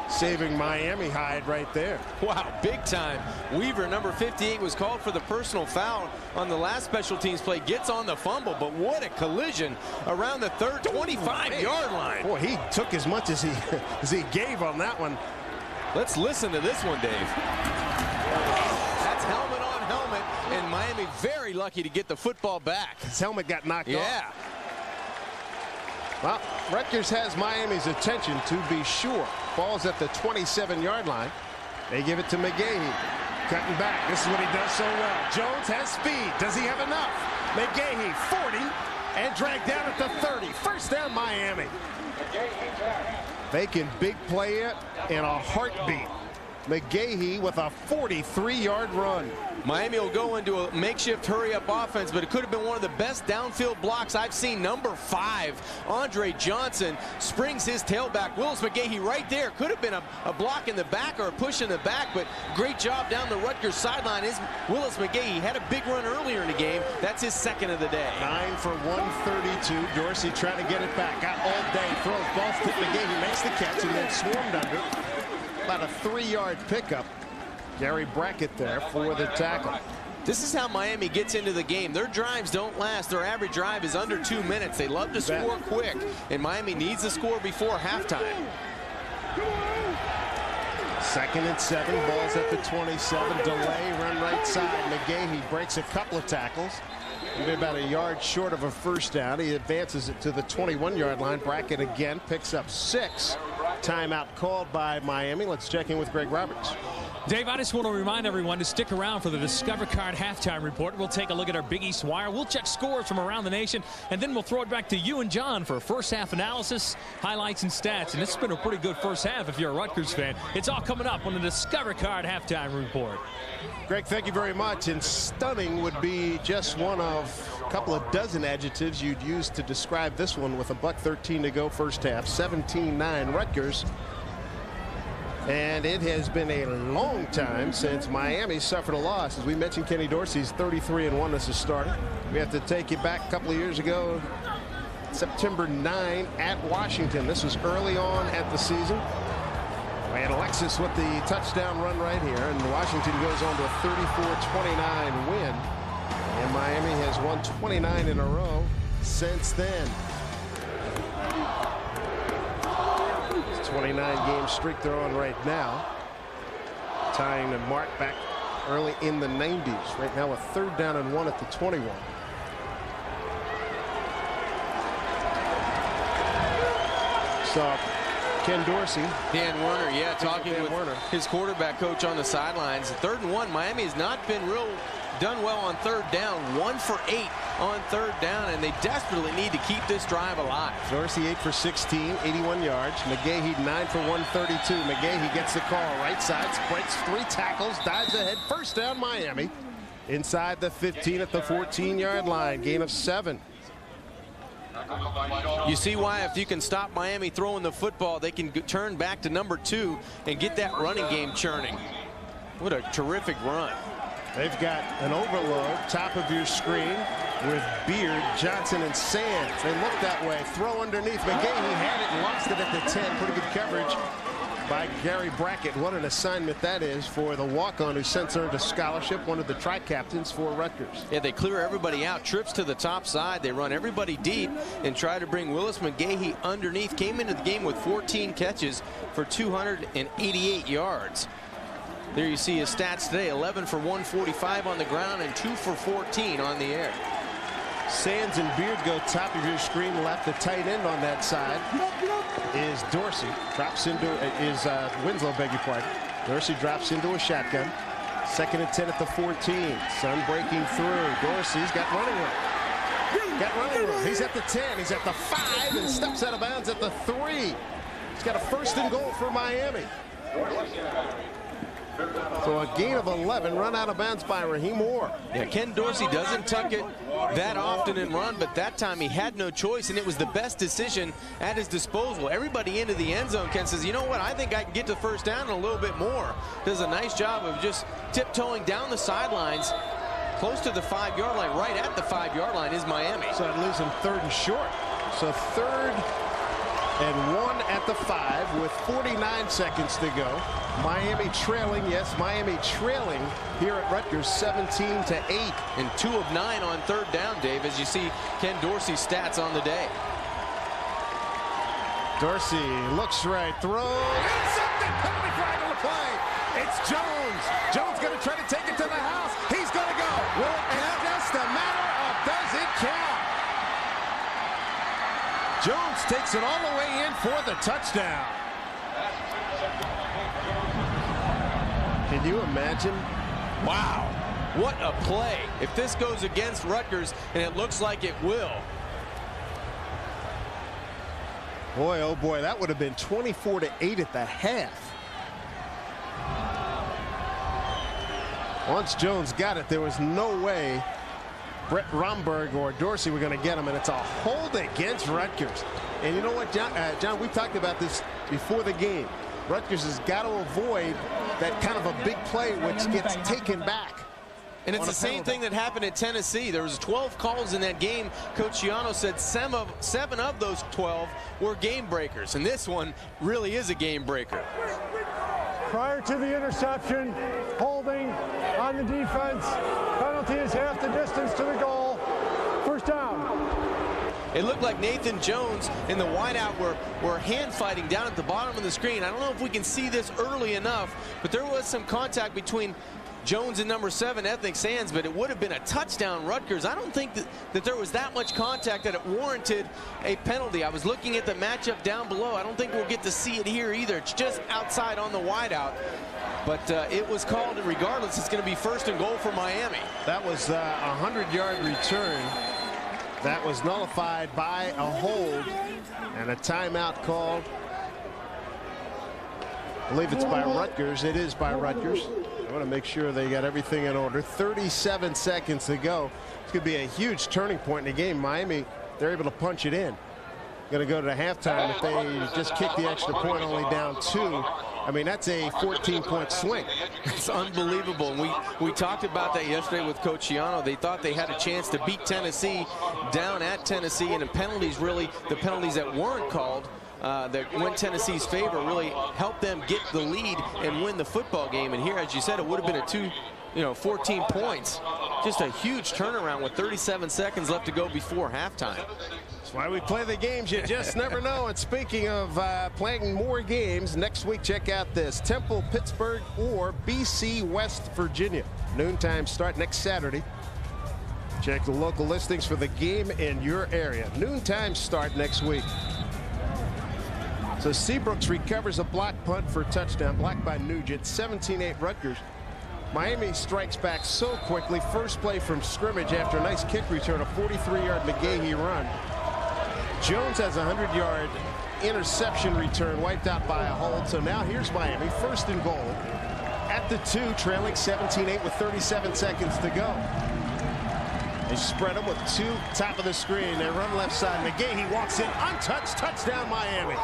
S1: saving Miami hide right there.
S4: Wow, big time. Weaver, number 58, was called for the personal foul on the last special teams play. Gets on the fumble, but what a collision around the 25-yard line.
S1: Boy, he took as much as he gave on that one.
S4: Let's listen to this one, Dave. That's helmet on helmet, and Miami very lucky to get the football back.
S1: His helmet got knocked off.
S4: Yeah.
S1: Well, Rutgers has Miami's attention, to be sure. Ball's at the 27-yard line. They give it to McGahee. Cutting back. This is what he does so well. Jones has speed. Does he have enough? McGahee, 40, and dragged down at the 30. First down, Miami. They can big play it in a heartbeat. McGahee with a 43-yard run.
S4: Miami will go into a makeshift hurry-up offense, but it could have been one of the best downfield blocks I've seen. Number 5, Andre Johnson, springs his tailback. Willis McGahee right there. Could have been a block in the back or a push in the back, but great job down the Rutgers sideline. Willis McGahee had a big run earlier in the game. That's his second of the day.
S1: 9 for 132. Dorsey trying to get it back. Got all day. Throws balls to McGahee. Makes the catch and then swarmed under. About a 3-yard pickup. Gary Brackett there for the tackle.
S4: This is how Miami gets into the game. Their drives don't last. Their average drive is under 2 minutes. They love to score quick, and Miami needs to score before halftime.
S1: 2nd and 7. Ball's at the 27. Delay, run right side. McGahee breaks a couple of tackles. Maybe about a yard short of a first down. He advances it to the 21-yard line. Brackett again picks up 6. Timeout called by Miami. Let's check in with Greg Roberts.
S3: Dave, I just want to remind everyone to stick around for the Discover Card halftime report. We'll take a look at our Big East wire. We'll check scores from around the nation, and then we'll throw it back to you and John for a first-half analysis, highlights, and stats. And it's been a pretty good first half if you're a Rutgers fan. It's all coming up on the Discover Card halftime report.
S1: Greg, thank you very much. And stunning would be just one of a couple of dozen adjectives you'd use to describe this one, with $1:13 to go first half. 17-9 Rutgers. And it has been a long time since Miami suffered a loss. As we mentioned, Kenny Dorsey's 33-1 as a starter. We have to take you back a couple of years ago, September 9 at Washington. This was early on at the season. And Alexis with the touchdown run right here, and Washington goes on to a 34-29 win. And Miami has won 29 in a row since then. It's a 29-game streak they're on right now, tying the mark back early in the 90s. Right now a 3rd down and 1 at the 21. So Ken Dorsey.
S4: Dan Werner, yeah, talking with his quarterback coach on the sidelines. 3rd and 1. Miami has not been done well on 3rd down. 1 for 8 on 3rd down, and they desperately need to keep this drive alive.
S1: Dorsey 8 for 16, 81 yards. McGahee 9 for 132. McGahee gets the call right side, breaks 3 tackles, dives ahead. 1st down Miami. Inside the 15 at the 14-yard line. Gain of 7.
S4: You see why if you can stop Miami throwing the football, they can turn back to number 2 and get that running game churning. What a terrific run.
S1: They've got an overload top of your screen with Beard, Johnson, and Sands. They look that way. Throw underneath. McGahee had it and lost it at the 10. Pretty good coverage by Gary Brackett. What an assignment that is for the walk-on who since earned a scholarship, one of the tri-captains for Rutgers.
S4: Yeah, they clear everybody out. Trips to the top side. They run everybody deep and try to bring Willis McGahee underneath. Came into the game with 14 catches for 288 yards. There you see his stats today. 11 for 145 on the ground and 2 for 14 on the air.
S1: Sands and Beard go top of your screen left. The tight end on that side is Dorsey. Drops into Winslow, beg your pardon. Dorsey drops into a shotgun. 2nd and 10 at the 14. Sun breaking through. Dorsey's got running room. He's at the 10. He's at the 5 and steps out of bounds at the 3. He's got a 1st and goal for Miami. So a gain of 11, run out of bounds by Raheem Orr.
S4: Yeah, Ken Dorsey doesn't tuck it that often and run, but that time he had no choice, and it was the best decision at his disposal. Everybody into the end zone. Ken says, you know what, I think I can get to 1st down and a little bit more. Does a nice job of just tiptoeing down the sidelines close to the 5-yard line. Right at the 5-yard line is Miami.
S1: So that leaves him 3rd and short. So 3rd and 1 at the 5 with 49 seconds to go. Miami trailing, yes, Miami trailing here at Rutgers 17-8.
S4: And 2 of 9 on 3rd down, Dave, as you see Ken Dorsey's stats on the day.
S1: Dorsey looks right, throws, intercepted, penalty flag on the play. It's Jones. Jones going to try to take it to the house. He's going to go. Will it count? It's just a matter of does it count? Jones takes it all the way in for the touchdown. Can you imagine?
S4: Wow, what a play. If this goes against Rutgers, and it looks like it will.
S1: Boy, oh boy, that would have been 24-8 at the half. Once Jones got it, there was no way Brett Romberg or Dorsey were going to get him, and it's a hold against Rutgers. And you know what, John, we talked about this before the game. Rutgers has got to avoid that kind of a big play which gets taken back.
S4: And it's the same thing that happened at Tennessee. There was 12 calls in that game. Coach Schiano said 7 of those 12 were game breakers, and this one really is a game breaker.
S5: Prior to the interception, holding on the defense. Penalty is half the distance to the goal. 1st down.
S4: It looked like Nathan Jones and the wideout were hand fighting down at the bottom of the screen. I don't know if we can see this early enough, but there was some contact between Jones and number 7, Ethnic Sands, but it would have been a touchdown Rutgers. I don't think that there was that much contact that it warranted a penalty. I was looking at the matchup down below. I don't think we'll get to see it here either. It's just outside on the wideout. But it was called, and regardless, it's going to be 1st and goal for Miami.
S1: That was a 100-yard return. That was nullified by a hold and a timeout called. I believe it's by Rutgers. It is by Rutgers. I want to make sure they got everything in order. 37 seconds to go. It's going to be a huge turning point in the game. Miami, they're able to punch it in. Going to go to the halftime. If they just kick the extra point, only down 2. I mean, that's a 14-point swing.
S4: It's unbelievable. And we talked about that yesterday with Coach Schiano. They thought they had a chance to beat Tennessee down at Tennessee, and the penalties, really, the penalties that weren't called that went Tennessee's favor, really helped them get the lead and win the football game. And here, as you said, it would have been a 14 points. Just a huge turnaround with 37 seconds left to go before halftime.
S1: That's why we play the games. You just never know. And speaking of playing more games, next week, check out this. Temple, Pittsburgh, or BC, West Virginia. Noontime start next Saturday. Check the local listings for the game in your area. Noontime start next week. So Seabrooks recovers a block punt for a touchdown. Blocked by Nugent. 17-8 Rutgers. Miami strikes back so quickly. First play from scrimmage after a nice kick return. A 43-yard McGahee run. Jones has a 100-yard interception return wiped out by a hold. So now here's Miami. First and goal. At the 2, trailing 17-8 with 37 seconds to go. They spread them with 2 top of the screen. They run left side. McGahee walks in untouched. Touchdown Miami.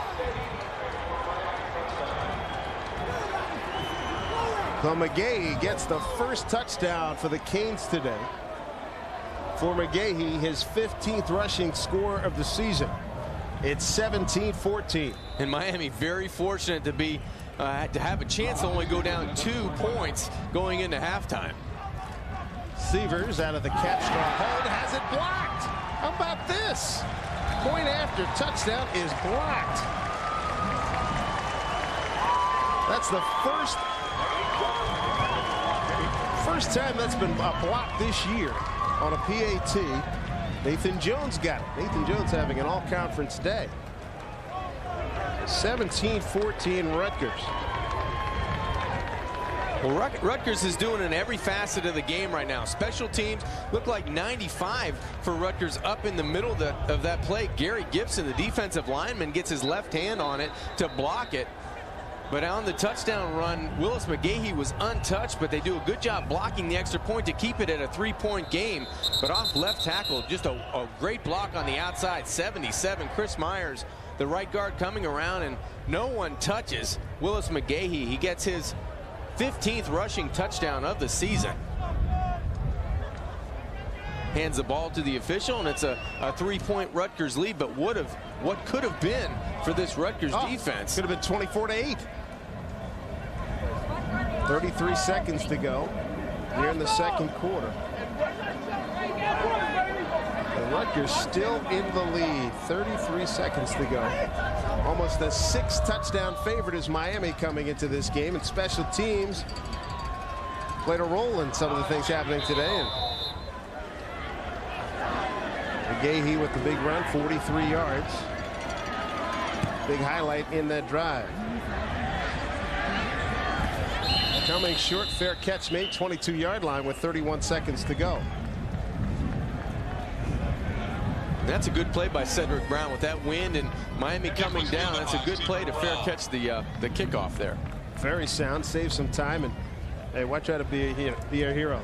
S1: So McGahee gets the first touchdown for the Canes today. For McGahee, his 15th rushing score of the season. It's 17-14.
S4: And Miami very fortunate to be to have a chance to only go down 2 points going into halftime.
S1: Severs out of the catch straw hold, has it blocked. How about this? Point after touchdown is blocked. That's the first time that's been a block this year on a PAT. Nathan Jones got it. Nathan Jones having an all-conference day. 17-14 Rutgers.
S4: Well, Rutgers is doing in every facet of the game right now. Special teams look like 95 for Rutgers up in the middle of that play. Gary Gibson, the defensive lineman, gets his left hand on it to block it. But on the touchdown run, Willis McGahee was untouched, but they do a good job blocking the extra point to keep it at a 3-point game. But off left tackle, just a great block on the outside, 77. Chris Myers, the right guard, coming around, and no one touches Willis McGahee. He gets his 15th rushing touchdown of the season. Hands the ball to the official, and it's a 3-point Rutgers lead. But what could have been for this Rutgers defense?
S1: Could have been 24-8. 33 seconds to go here in the second quarter. And Rutgers still in the lead. 33 seconds to go. Almost a 6-touchdown favorite is Miami coming into this game, and special teams played a role in some of the things happening today. And McGahee with the big run, 43 yards. Big highlight in that drive. Coming short, fair catch made, 22-yard line with 31 seconds to go.
S4: That's a good play by Cedric Brown with that wind and Miami coming down. That's a good play to fair catch the kickoff there.
S1: Very sound, save some time, and hey, watch out to be a hero.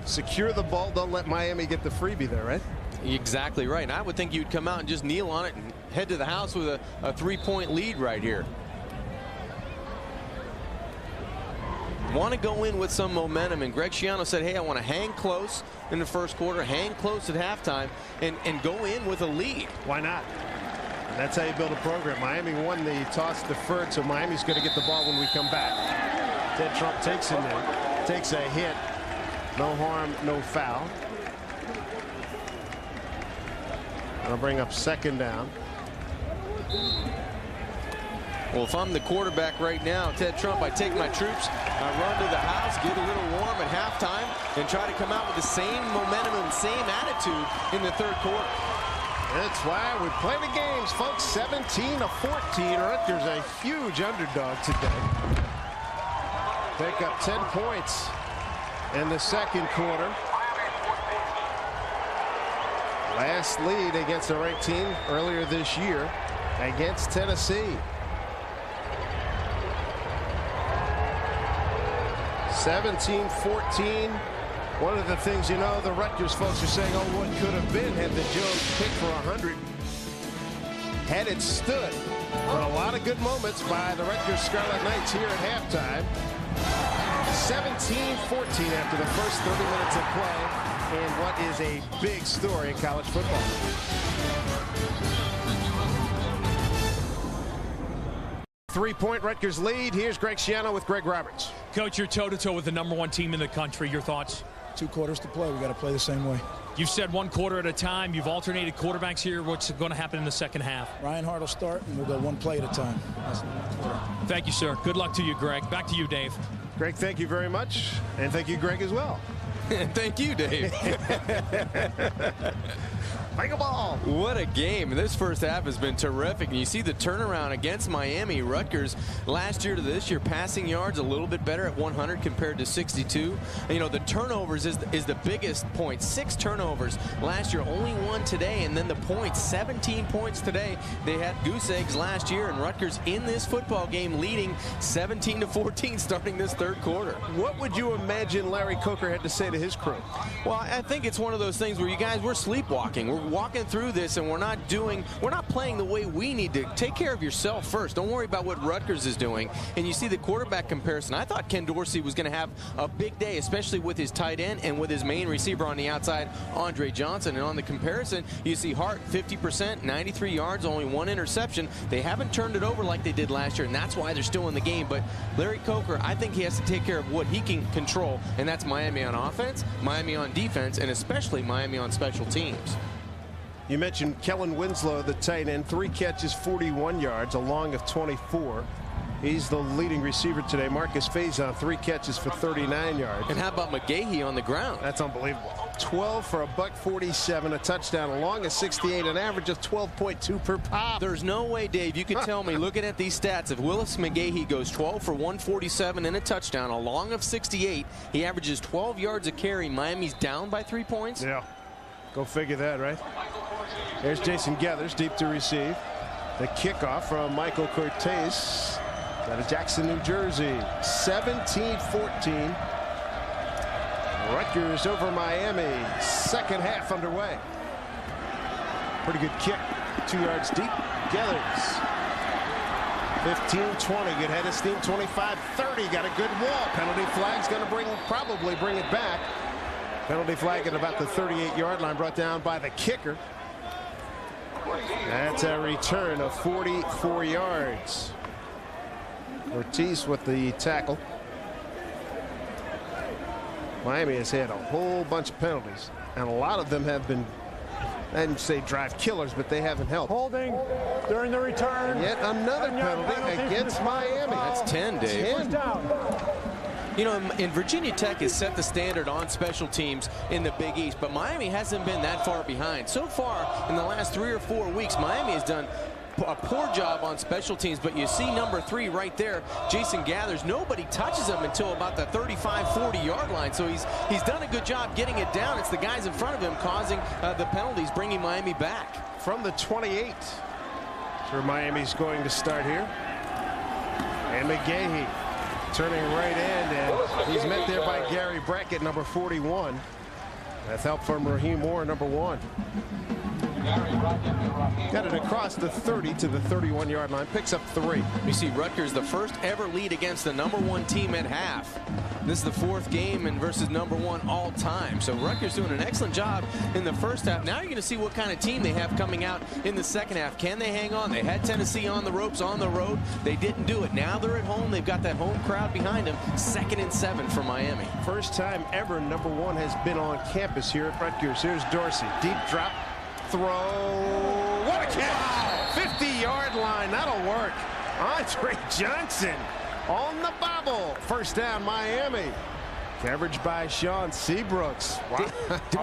S1: Secure the ball. Don't let Miami get the freebie there, right?
S4: Exactly right. And I would think you'd come out and just kneel on it and head to the house with a 3-point lead right here. Want to go in with some momentum, and Greg Schiano said, hey, I want to hang close in the first quarter, hang close at halftime, and go in with a lead.
S1: Why not? And that's how you build a program. Miami won the toss deferred, so Miami's going to get the ball when we come back. Ted Trump takes him in, takes a hit. No harm, no foul. I'll bring up second down.
S4: Well, if I'm the quarterback right now, Ted Trump, I take my troops, I run to the house, get a little warm at halftime, and try to come out with the same momentum and same attitude in the third quarter.
S1: That's why we play the games, folks. 17-14. Rutgers a huge underdog today. Take up 10 points in the second quarter. Last lead against a ranked team earlier this year against Tennessee. 17-14. One of the things, you know, the Rutgers folks are saying, oh, what could have been had the Jones pick for 100 had it stood. But a lot of good moments by the Rutgers Scarlet Knights here at halftime. 17-14 after the first 30 minutes of play. And what is a big story in college football. 3-point Rutgers lead. Here's Greg Schiano with Greg Roberts.
S3: Coach, you're toe-to-toe with the #1 team in the country. Your thoughts?
S7: 2 quarters to play. We got to play the same way.
S3: You've said 1 quarter at a time. You've alternated quarterbacks here. What's going to happen in the second half?
S7: Ryan Hart will start, and we'll go 1 play at a time.
S3: Thank you, sir. Good luck to you, Greg. Back to you, Dave.
S1: Greg, thank you very much. And thank you, Greg, as well.
S4: Thank you, Dave.
S1: Like a ball.
S4: What a game. This first half has been terrific. And you see the turnaround against Miami. Rutgers last year to this year, passing yards a little bit better at 100 compared to 62. And, you know, the turnovers is the biggest point. 6 turnovers last year, only 1 today. And then the points, 17 points today. They had goose eggs last year, and Rutgers in this football game leading 17-14 starting this 3rd quarter.
S1: What would you imagine Larry Coker had to say to his crew?
S4: Well, I think it's one of those things where you guys, we're sleepwalking. We're walking through this, and we're not playing the way we need to. Take care of yourself first. Don't worry about what Rutgers is doing. And you see the quarterback comparison. I thought Ken Dorsey was going to have a big day, especially with his tight end and with his main receiver on the outside, Andre Johnson. And on the comparison, you see Hart 50%, 93 yards, only 1 interception. They haven't turned it over like they did last year, and that's why they're still in the game. But Larry Coker, I think he has to take care of what he can control, and that's Miami on offense, Miami on defense, and especially Miami on special teams.
S1: You mentioned Kellen Winslow, the tight end, 3 catches, 41 yards, a long of 24. He's the leading receiver today. Marcus Faison, 3 catches for 39 yards.
S4: And how about McGahee on the ground?
S1: That's unbelievable. 12 for $147, a touchdown, a long of 68, an average of 12.2 per pop.
S4: There's no way, Dave, you can tell me, looking at these stats, if Willis McGahee goes 12 for 147 and a touchdown, a long of 68, he averages 12 yards a carry. Miami's down by 3 points.
S1: Yeah. Go figure that, right? There's Jason Gathers, deep to receive. The kickoff from Michael Cortez out of Jackson, New Jersey. 17-14. Rutgers over Miami. Second half underway. Pretty good kick. 2 yards deep. Gathers. 15-20. Good head of steam. 25-30. Got a good wall. Penalty flag's going to probably bring it back. Penalty flag at about the 38-yard line, brought down by the kicker. That's a return of 44 yards. Ortiz with the tackle. Miami has had a whole bunch of penalties, and a lot of them have been, I didn't say drive killers, but they haven't helped.
S5: Holding during the return.
S1: And yet another penalty against Miami.
S4: That's 10, Dave.
S5: 10. Down.
S4: You know, and Virginia Tech has set the standard on special teams in the Big East, but Miami hasn't been that far behind. So far, in the last 3 or 4 weeks, Miami has done a poor job on special teams, but you see number 3 right there, Jason Gathers. Nobody touches him until about the 35-40-yard line, so he's done a good job getting it down. It's the guys in front of him causing the penalties, bringing Miami back.
S1: From the 28. That's where Miami's going to start here. And McGahee turning right end, and he's met there by Gary Brackett, number 41. With help from Raheem Moore, number 1. Got it across the 30 to the 31-yard line. Picks up 3.
S4: You see Rutgers, the first ever lead against the number 1 team at half. This is the 4th game and versus number 1 all time. So Rutgers doing an excellent job in the first half. Now you're going to see what kind of team they have coming out in the second half. Can they hang on? They had Tennessee on the ropes on the road. They didn't do it. Now they're at home. They've got that home crowd behind them. 2nd and 7 for Miami.
S1: First time ever number 1 has been on campus here at Rutgers. Here's Dorsey. Deep drop. Throw. What a catch. 50-yard line. That'll work. Andre Johnson on the bobble. First down, Miami. Coverage by Sean Seabrooks. Wow.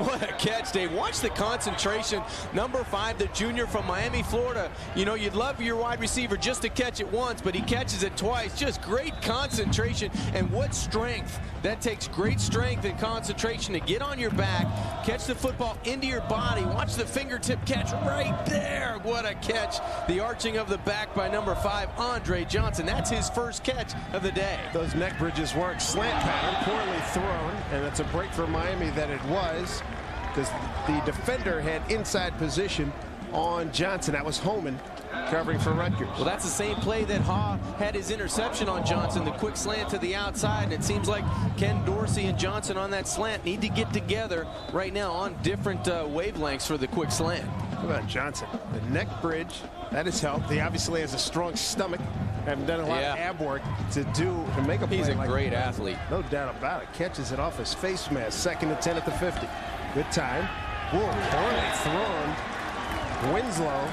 S4: What a catch, Dave. Watch the concentration. Number 5, the junior from Miami, Florida. You know, you'd love your wide receiver just to catch it once, but he catches it twice. Just great concentration. And what strength. That takes great strength and concentration to get on your back, catch the football into your body. Watch the fingertip catch right there. What a catch. The arching of the back by number 5, Andre Johnson. That's his first catch of the day.
S1: Those neck bridges work. Slant pattern, poorly thrown, and it's a break for Miami that it was, because the defender had inside position on Johnson. That was Homan covering for Rutgers.
S4: Well, that's the same play that Ha had his interception on Johnson, the quick slant to the outside, and it seems like Ken Dorsey and Johnson on that slant need to get together right now on different wavelengths for the quick slant.
S1: Look at Johnson. The neck bridge, that has helped. He obviously has a strong stomach. Haven't done a lot of ab work to make a play.
S4: He's a
S1: like
S4: great
S1: that.
S4: athlete.
S1: No doubt about it. Catches it off his face mask. 2nd and 10 at the 50. Good time. Whoa, poorly thrown. Winslow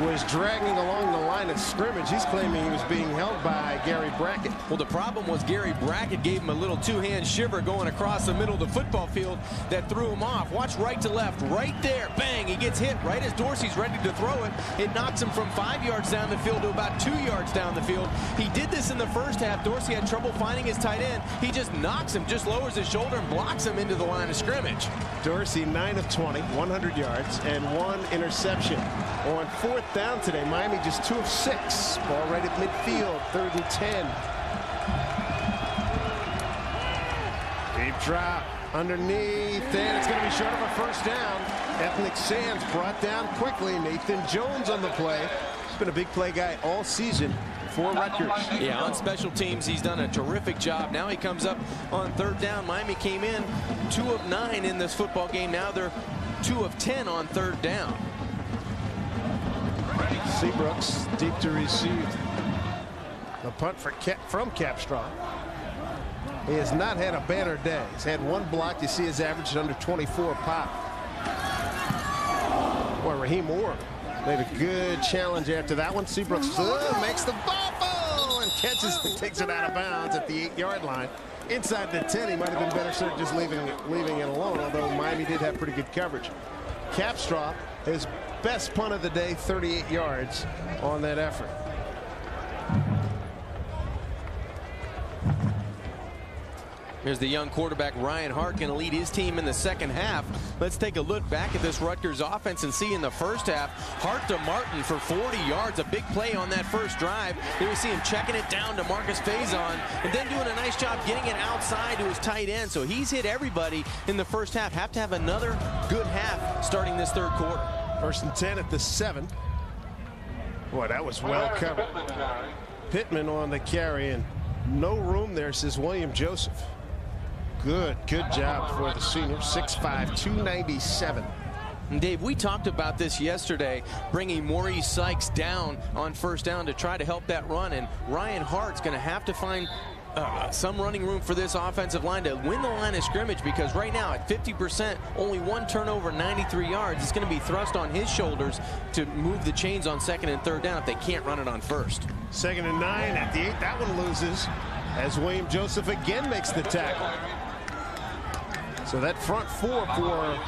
S1: was dragging along the line of scrimmage. He's claiming he was being held by Gary Brackett.
S4: Well, the problem was Gary Brackett gave him a little two-hand shiver going across the middle of the football field that threw him off. Watch right to left, right there, bang, he gets hit right as Dorsey's ready to throw it. It knocks him from 5 yards down the field to about 2 yards down the field. He did this in the first half. Dorsey had trouble finding his tight end. He just knocks him, just lowers his shoulder and blocks him into the line of scrimmage.
S1: Dorsey 9 of 20, 100 yards, and 1 interception. On 4th down today, Miami just 2 of 6. Ball right at midfield, 3rd and 10. Deep drop underneath, and it's going to be short of a first down. Ethnic Sands brought down quickly. Nathan Jones on the play. He's been a big play guy all season for Rutgers.
S4: Yeah, on special teams, he's done a terrific job. Now he comes up on 3rd down. Miami came in 2 of 9 in this football game. Now they're 2 of 10 on 3rd down.
S1: Seabrooks deep to receive. The punt from Capstraw. He has not had a banner day. He's had 1 block. You see his average under 24 pop. Boy, Raheem Moore made a good challenge after that one. Seabrooks makes the ball and catches and takes it out of bounds at the 8-yard line. Inside the 10, he might have been better served just leaving it alone, although Miami did have pretty good coverage. Capstraw, his best punt of the day, 38 yards on that effort.
S4: Here's the young quarterback Ryan Hart going to lead his team in the second half. Let's take a look back at this Rutgers offense and see in the first half, Hart to Martin for 40 yards, a big play on that first drive. Then we see him checking it down to Marcus Faison and then doing a nice job getting it outside to his tight end. So he's hit everybody in the first half. Have to have another good half starting this 3rd quarter.
S1: 1st and 10 at the 7. Boy, that was well covered. Pittman on the carry, and no room there, says William Joseph. Good job for the senior. 6'5", 297.
S4: And Dave, we talked about this yesterday, bringing Maurice Sykes down on 1st down to try to help that run, and Ryan Hart's going to have to find some running room for this offensive line to win the line of scrimmage, because right now at 50%, only 1 turnover, 93 yards. It's going to be thrust on his shoulders to move the chains on 2nd and 3rd down if they can't run it on 1st.
S1: 2nd and 9 at the 8. That one loses as William Joseph again makes the tackle. So that front 4 for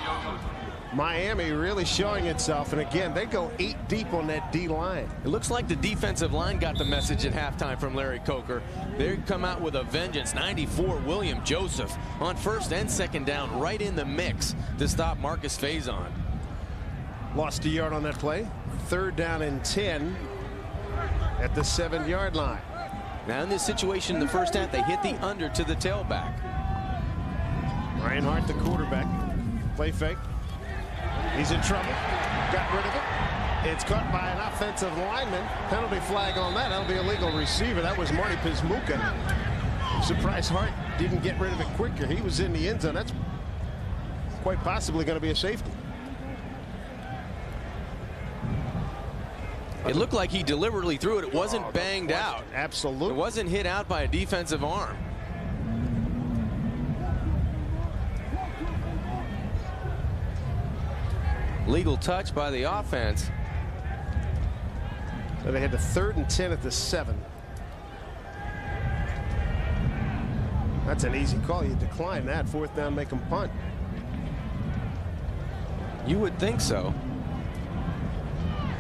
S1: Miami really showing itself, and again they go 8 deep on that D line.
S4: It looks like the defensive line got the message at halftime from Larry Coker. They come out with a vengeance. 94 William Joseph on 1st and 2nd down, right in the mix to stop Marcus Faison.
S1: Lost a yard on that play. 3rd down and 10 at the 7-yard line.
S4: Now in this situation in the first half, they hit the under to the tailback.
S1: Ryan Hart, the quarterback. Play fake. He's in trouble. Got rid of it. It's caught by an offensive lineman. Penalty flag on that. That'll be a legal receiver. That was Marty Piscataway. Surprised Hart didn't get rid of it quicker. He was in the end zone. That's quite possibly going to be a safety.
S4: It looked like he deliberately threw it. It wasn't banged out.
S1: Absolutely.
S4: It wasn't hit out by a defensive arm. Legal touch by the offense.
S1: So they had the 3rd and 10 at the 7. That's an easy call. You decline that. 4th down, make them punt.
S4: You would think so.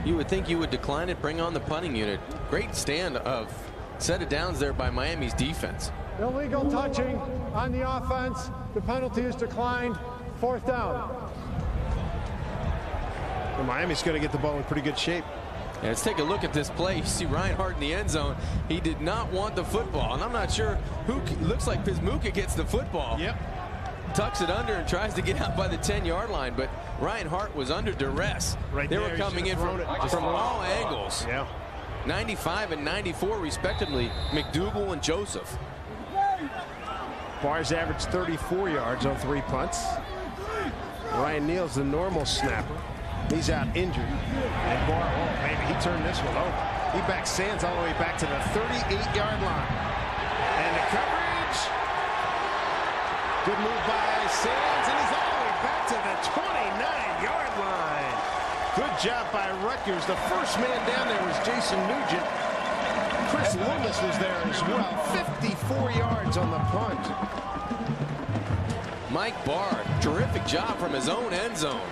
S4: You would think you would decline it, bring on the punting unit. Great stand of set of downs there by Miami's defense.
S5: Illegal touching on the offense. The penalty is declined. 4th down.
S1: Well, Miami's going to get the ball in pretty good shape.
S4: Yeah, let's take a look at this play. You see Ryan Hart in the end zone. He did not want the football, and I'm not sure who. Looks like Piscataway gets the football.
S1: Yep.
S4: Tucks it under and tries to get out by the 10-yard line, but Ryan Hart was under duress.
S1: Right
S4: they
S1: there,
S4: were coming in from all angles.
S1: Yeah.
S4: 95 and 94 respectively, McDougal and Joseph.
S1: Barrs averaged 34 yards on 3 punts. Ryan Neal's the normal snapper. He's out injured. And Barr, oh, maybe he turned this one over. He backs Sands all the way back to the 38-yard line. And the coverage. Good move by Sands, and he's all the way back to the 29-yard line. Good job by Rutgers. The first man down there was Jason Nugent. Chris Loomis was there as well. 54 yards on the punt.
S4: Mike Barr, terrific job from his own end zone.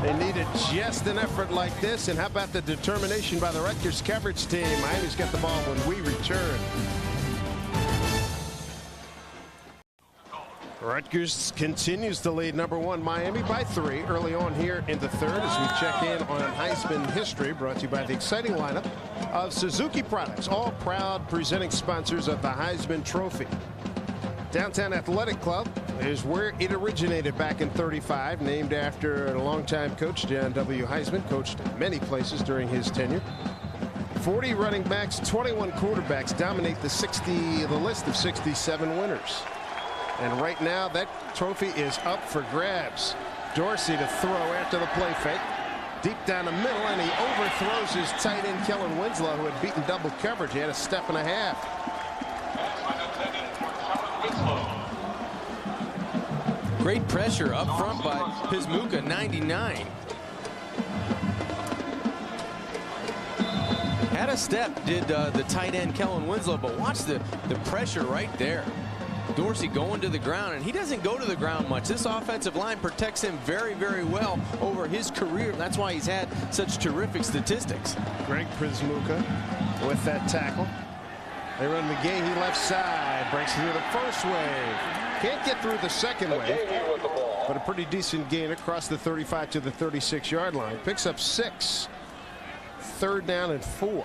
S1: They needed just an effort like this, and how about the determination by the Rutgers coverage team? Miami's got the ball when we return. Rutgers continues to lead #1 Miami by 3 early on here in the third as we check in on Heisman history, brought to you by the exciting lineup of Suzuki products, all proud presenting sponsors of the Heisman Trophy. Downtown Athletic Club is where it originated back in '35, named after a longtime coach, John W. Heisman, coached in many places during his tenure. 40 running backs, 21 quarterbacks dominate the list of 67 winners. And right now that trophy is up for grabs. Dorsey to throw after the play fake. Deep down the middle, and he overthrows his tight end Kellen Winslow, who had beaten double coverage. He had a step and a half.
S4: Great pressure up front by Piscataway, 99. Had a step, did the tight end Kellen Winslow, but watch the pressure right there. Dorsey going to the ground, and he doesn't go to the ground much. This offensive line protects him very, very well over his career. That's why he's had such terrific statistics.
S1: Greg Piscataway with that tackle. They run McGahee left side, breaks through the first wave. Can't get through the second wave, but a pretty decent gain across the 35 to the 36-yard line. Picks up 6. 3rd down and 4.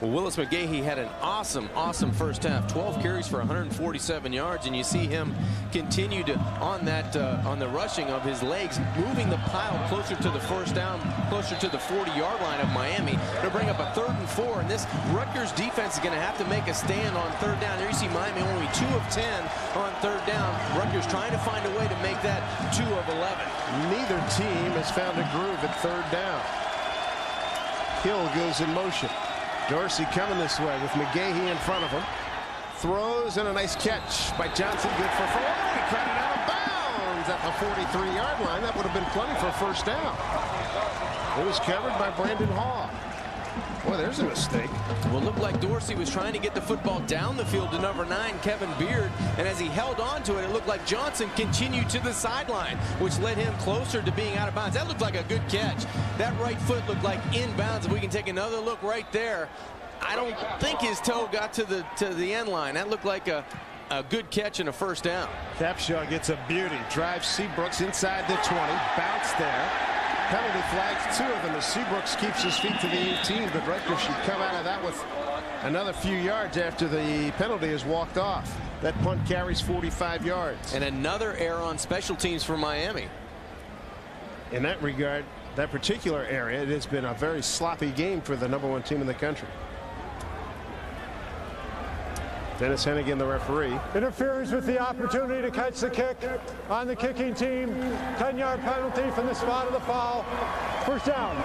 S4: Well, Willis McGahee had an awesome first half. 12 carries for 147 yards, and you see him continue to on the rushing of his legs, moving the pile closer to the first down, closer to the 40-yard line of Miami to bring up a 3rd and 4. And this Rutgers defense is going to have to make a stand on 3rd down. There you see Miami only 2 of 10 on 3rd down. Rutgers trying to find a way to make that 2 of 11.
S1: Neither team has found a groove at 3rd down. Hill goes in motion. Dorsey coming this way with McGahee in front of him. Throws, and a nice catch by Johnson. Good for 4. He caught it out of bounds at the 43-yard line. That would have been plenty for a 1st down. It was covered by Brandon Hall. Boy, there's a mistake.
S4: Well, it looked like Dorsey was trying to get the football down the field to number 9, Kevin Beard. And as he held on to it, it looked like Johnson continued to the sideline, which led him closer to being out of bounds. That looked like a good catch. That right foot looked like inbounds. If we can take another look right there, I don't think his toe got to the end line. That looked like a good catch and a 1st down.
S1: Capshaw gets a beauty. Drives Seabrooks inside the 20. Bounce there. Penalty flags, 2 of them, as Seabrooks keeps his feet to the 18, but Rutgers should come out of that with another few yards after the penalty is walked off. That punt carries 45 yards.
S4: And another error on special teams for Miami.
S1: In that regard, that particular area, it has been a very sloppy game for the #1 team in the country. Dennis Hennigan, the referee.
S5: Interference with the opportunity to catch the kick on the kicking team. 10-yard penalty from the spot of the foul. 1st down.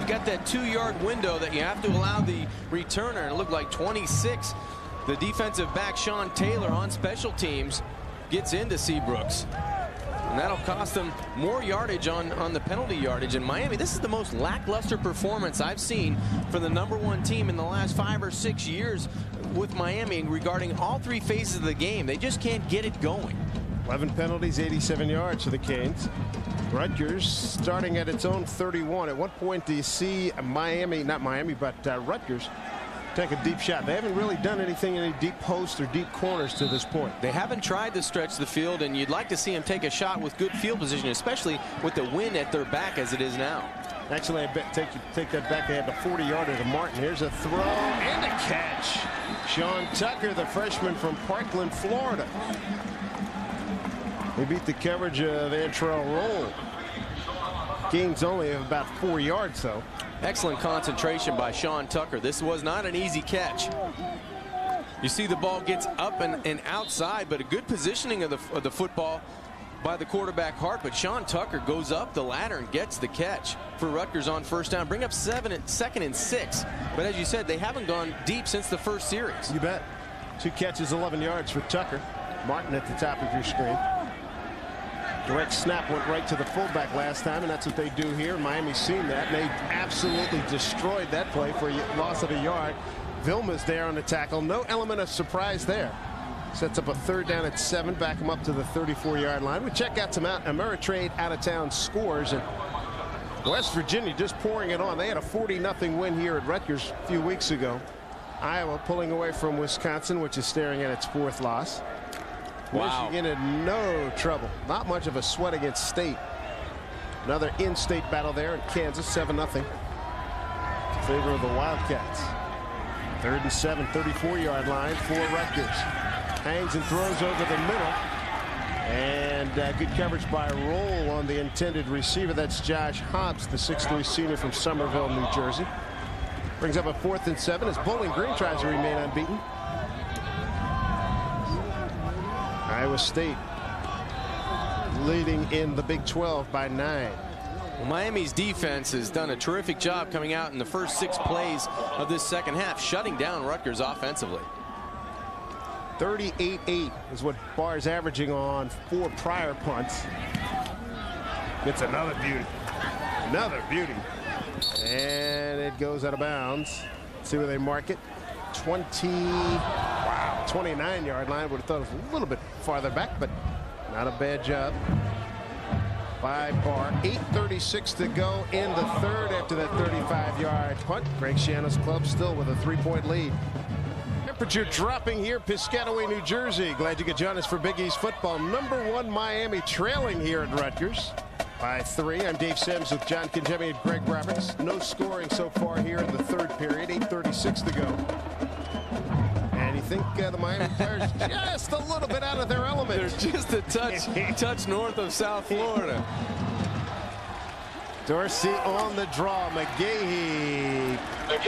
S4: You got that 2-yard window that you have to allow the returner. It looked like 26. The defensive back, Sean Taylor, on special teams, gets into Seabrooks. And that'll cost them more yardage on the penalty yardage. In Miami, this is the most lackluster performance I've seen for the #1 team in the last 5 or 6 years with Miami regarding all 3 phases of the game. They just can't get it going.
S1: 11 penalties, 87 yards for the Canes. Rutgers starting at its own 31. At what point do you see Rutgers take a deep shot? They haven't really done anything in any deep posts or deep corners to this point.
S4: They haven't tried to stretch the field, and you'd like to see them take a shot with good field position, especially with the wind at their back as it is now.
S1: Actually, I bet take that back. They had the 40-yarder to Martin. Here's a throw and a catch. Sean Tucker, the freshman from Parkland, Florida. He beat the coverage of Antrell Roll. Gains only of about 4 yards, though.
S4: Excellent concentration by Sean Tucker. This was not an easy catch. You see the ball gets up and outside, but a good positioning of the football by the quarterback Hart, but Sean Tucker goes up the ladder and gets the catch for Rutgers on first down. Bring up 2nd and 6. But as you said, they haven't gone deep since the first series.
S1: You bet. 2 catches, 11 yards for Tucker. Martin at the top of your screen. Direct snap went right to the fullback last time, and that's what they do here. Miami's seen that, and they absolutely destroyed that play for a loss of a yard. Vilma's there on the tackle. No element of surprise there. Sets up a 3rd down at 7. Back him up to the 34-yard line. We check out some Ameritrade out-of-town scores. And West Virginia just pouring it on. They had a 40-0 win here at Rutgers a few weeks ago. Iowa pulling away from Wisconsin, which is staring at its 4th loss.
S4: Wow.
S1: Michigan in no trouble. Not much of a sweat against State. Another in-state battle there in Kansas, 7-0 in favor of the Wildcats. 3rd and 7, 34-yard line for Rutgers. Hangs and throws over the middle. And good coverage by Roll on the intended receiver. That's Josh Hobbs, the 6'3 senior from Somerville, New Jersey. Brings up a 4th and 7 as Bowling Green tries to remain unbeaten. Iowa State leading in the Big 12 by 9.
S4: Well, Miami's defense has done a terrific job coming out in the first 6 plays of this second half, shutting down Rutgers offensively.
S1: 38-8 is what Barr's averaging on 4 prior punts. It's another beauty. Another beauty. And it goes out of bounds. Let's see where they mark it. 29-yard line. Would have thought it was a little bit farther back, but not a bad job by Barr. 8:36 to go in the 3rd after that 35-yard punt. Greg Schiano's club still with a 3-point lead. Temperature dropping here, Piscataway, New Jersey. Glad you could join us for Big East football. #1 Miami trailing here at Rutgers by 3. I'm Dave Sims with John Congemi and Greg Roberts. No scoring so far here in the 3rd period. 8:36 to go. And you think the Miami players just a little bit out of their element.
S4: They're just a touch north of South Florida.
S1: Dorsey on the draw. McGahee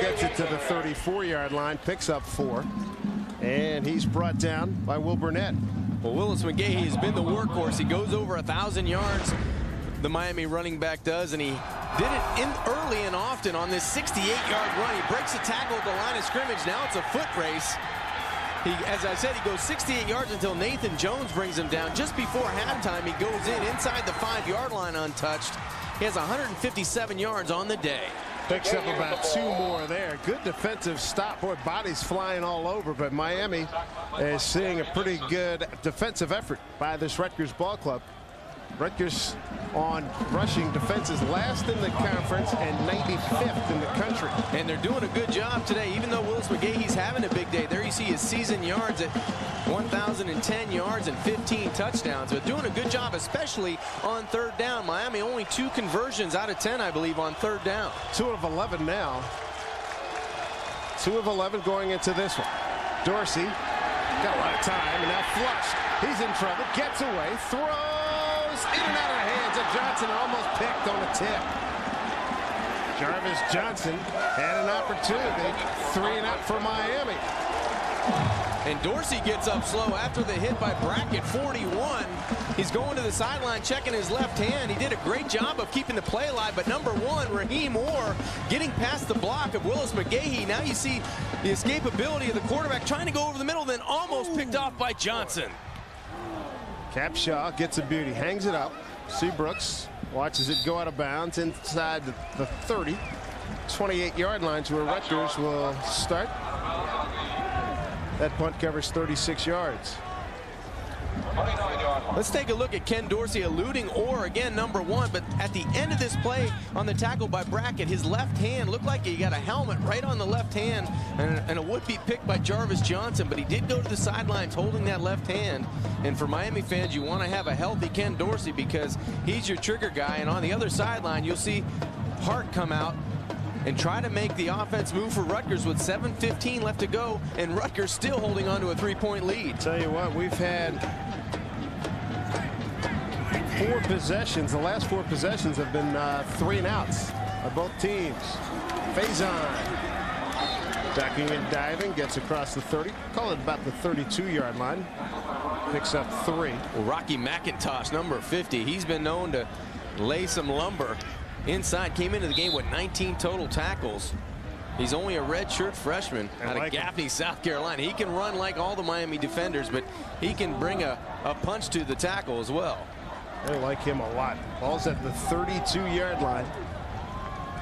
S1: gets it to the 34-yard line, picks up 4. And he's brought down by Will Burnett.
S4: Well, Willis McGahee has been the workhorse. He goes over 1,000 yards. The Miami running back does, and he did it early and often on this 68-yard run. He breaks a tackle at the line of scrimmage. Now it's a foot race. As I said, he goes 68 yards until Nathan Jones brings him down. Just before halftime, he goes inside the 5-yard line untouched. He has 157 yards on the day.
S1: Picks up about 2 more there. Good defensive stop. Boy, bodies flying all over, but Miami is seeing a pretty good defensive effort by this Rutgers ball club. Rutgers on rushing defense is last in the conference and 95th in the country.
S4: And they're doing a good job today, even though Willis McGahee's having a big day. There you see his season yards at 1,010 yards and 15 touchdowns. But doing a good job, especially on 3rd down. Miami only 2 conversions out of 10, I believe, on 3rd down.
S1: 2 of 11 now. 2 of 11 going into this one. Dorsey got a lot of time, and now Flush. He's in trouble, gets away, throws. In and out of the hands of Johnson, almost picked on a tip. Jarvis Johnson had an opportunity. 3 and out for Miami.
S4: And Dorsey gets up slow after the hit by Brackett, 41. He's going to the sideline, checking his left hand. He did a great job of keeping the play alive, but #1, Raheem Orr, getting past the block of Willis McGahee. Now you see the escapability of the quarterback trying to go over the middle, then almost picked off by Johnson.
S1: Capshaw gets a beauty, hangs it up. Seabrooks watches it go out of bounds inside the 30. 28-yard line to where Rutgers will start. That punt covers 36 yards.
S4: Let's take a look at Ken Dorsey eluding Orr again, #1, but at the end of this play on the tackle by Brackett, his left hand looked like he got a helmet right on the left hand, and a would-be pick by Jarvis Johnson, but he did go to the sidelines holding that left hand. And for Miami fans, you want to have a healthy Ken Dorsey because he's your trigger guy, and on the other sideline, you'll see Hart come out and try to make the offense move for Rutgers with 7:15 left to go, and Rutgers still holding on to a 3-point lead.
S1: Tell you what, we've had 4 possessions. The last 4 possessions have been 3 and outs by both teams. Faison ducking and diving, gets across the 30. Call it about the 32-yard line. picks up 3.
S4: Well, Rocky McIntosh, number 50, he's been known to lay some lumber inside. Came into the game with 19 total tackles. He's only a redshirt freshman out of Gaffney, South Carolina. He can run like all the Miami defenders, but he can bring a punch to the tackle as well.
S1: They like him a lot. Ball's at the 32-yard line.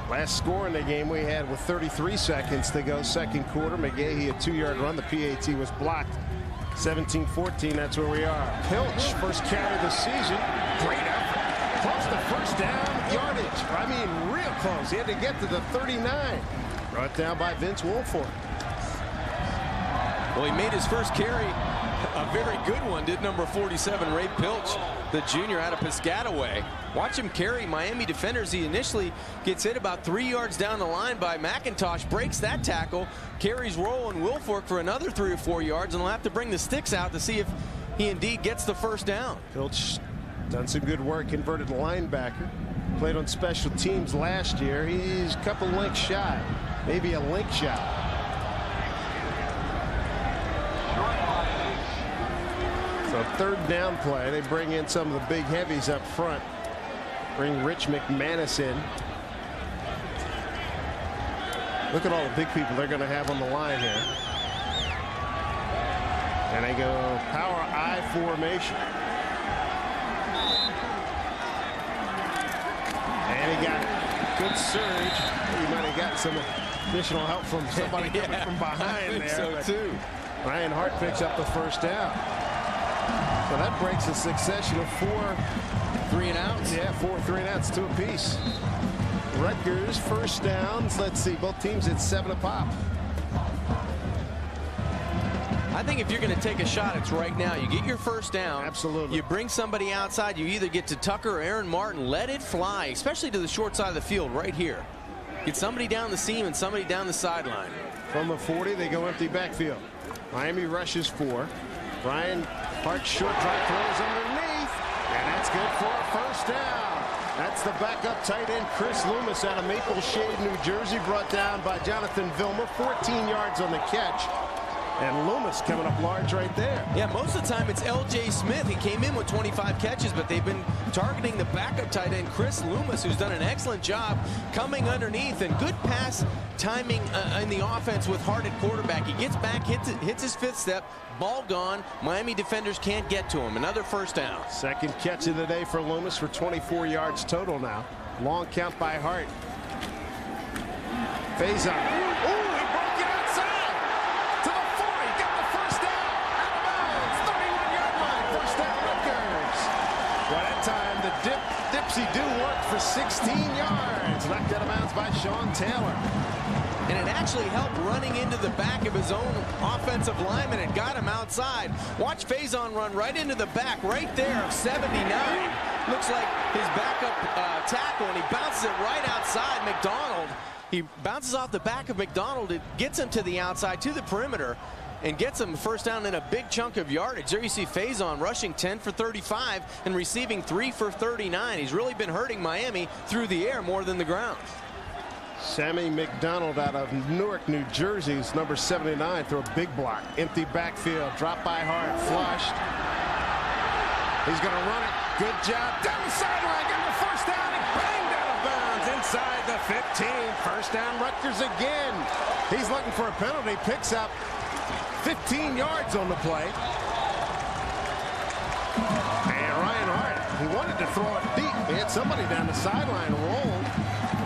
S1: Last score in the game we had with 33 seconds to go, second quarter. McGahee, a 2-yard run. The PAT was blocked. 17-14, that's where we are. Pilch, first carry of the season. Great effort. Close to first down yardage. I mean, real close. He had to get to the 39. Brought down by Vince Wilfork.
S4: Well, he made his first carry a very good one, did number 47, Ray Pilch, the junior out of Piscataway. Watch him carry Miami defenders. He initially gets hit about 3 yards down the line by McIntosh, breaks that tackle, carries Roll and Wilfork for another 3 or 4 yards, and they'll have to bring the sticks out to see if he indeed gets the first down.
S1: Pilch done some good work, converted linebacker. Played on special teams last year. He's a couple links shy, maybe a link shot. So third down play. They bring in some of the big heavies up front. Bring Rich McManus in. Look at all the big people they're going to have on the line here. And they go power I formation. And he got good surge. He might have got some additional help from somebody coming from behind there.
S4: So too.
S1: Ryan Hart picks up the first down. So that breaks a succession of 4
S4: 3-and-outs.
S1: Yeah, 4 3-and-outs, 2 apiece. Rutgers first downs. Let's see, both teams at 7 apiece.
S4: I think if you're going to take a shot, it's right now. You get your first down.
S1: Absolutely.
S4: You bring somebody outside. You either get to Tucker or Aaron Martin. Let it fly, especially to the short side of the field right here. Get somebody down the seam and somebody down the sideline.
S1: From the 40, they go empty backfield. Miami rushes 4. Ryan Hart short drop throws underneath, and that's good for a first down. That's the backup tight end Chris Loomis out of Maple Shade, New Jersey, brought down by Jonathan Vilmer. 14 yards on the catch. And Loomis coming up large right there.
S4: Yeah, most of the time it's L.J. Smith. He came in with 25 catches, but they've been targeting the backup tight end, Chris Loomis, who's done an excellent job coming underneath, and good pass timing in the offense with Hart at quarterback. He gets back, hits his 5th step, ball gone. Miami defenders can't get to him. Another first down.
S1: Second catch of the day for Loomis for 24 yards total now. Long count by Hart. Faison. Ooh, he broke it outside. To the 40. Got the first down. Out of bounds. 31-yard line. First down, Rutgers. Well, that time the dipsy-do worked for 16 yards. Knocked out of bounds by Sean Taylor.
S4: And it actually helped running into the back of his own offensive lineman and got him outside. Watch Faison run right into the back right there of 79. Looks like his backup tackle, and he bounces it right outside McDonald. He bounces off the back of McDonald. It gets him to the outside, to the perimeter, and gets him first down in a big chunk of yardage. There you see Faison rushing 10 for 35 and receiving 3 for 39. He's really been hurting Miami through the air more than the ground.
S1: Sammy McDonald out of Newark, New Jersey, is number 79, throw a big block. Empty backfield, drop by Hart, flushed. He's going to run it. Good job. Down the sideline, got the first down. He banged out of bounds inside the 15. First down, Rutgers again. He's looking for a penalty, picks up 15 yards on the play. And Ryan Hart, he wanted to throw it deep. He had somebody down the sideline roll.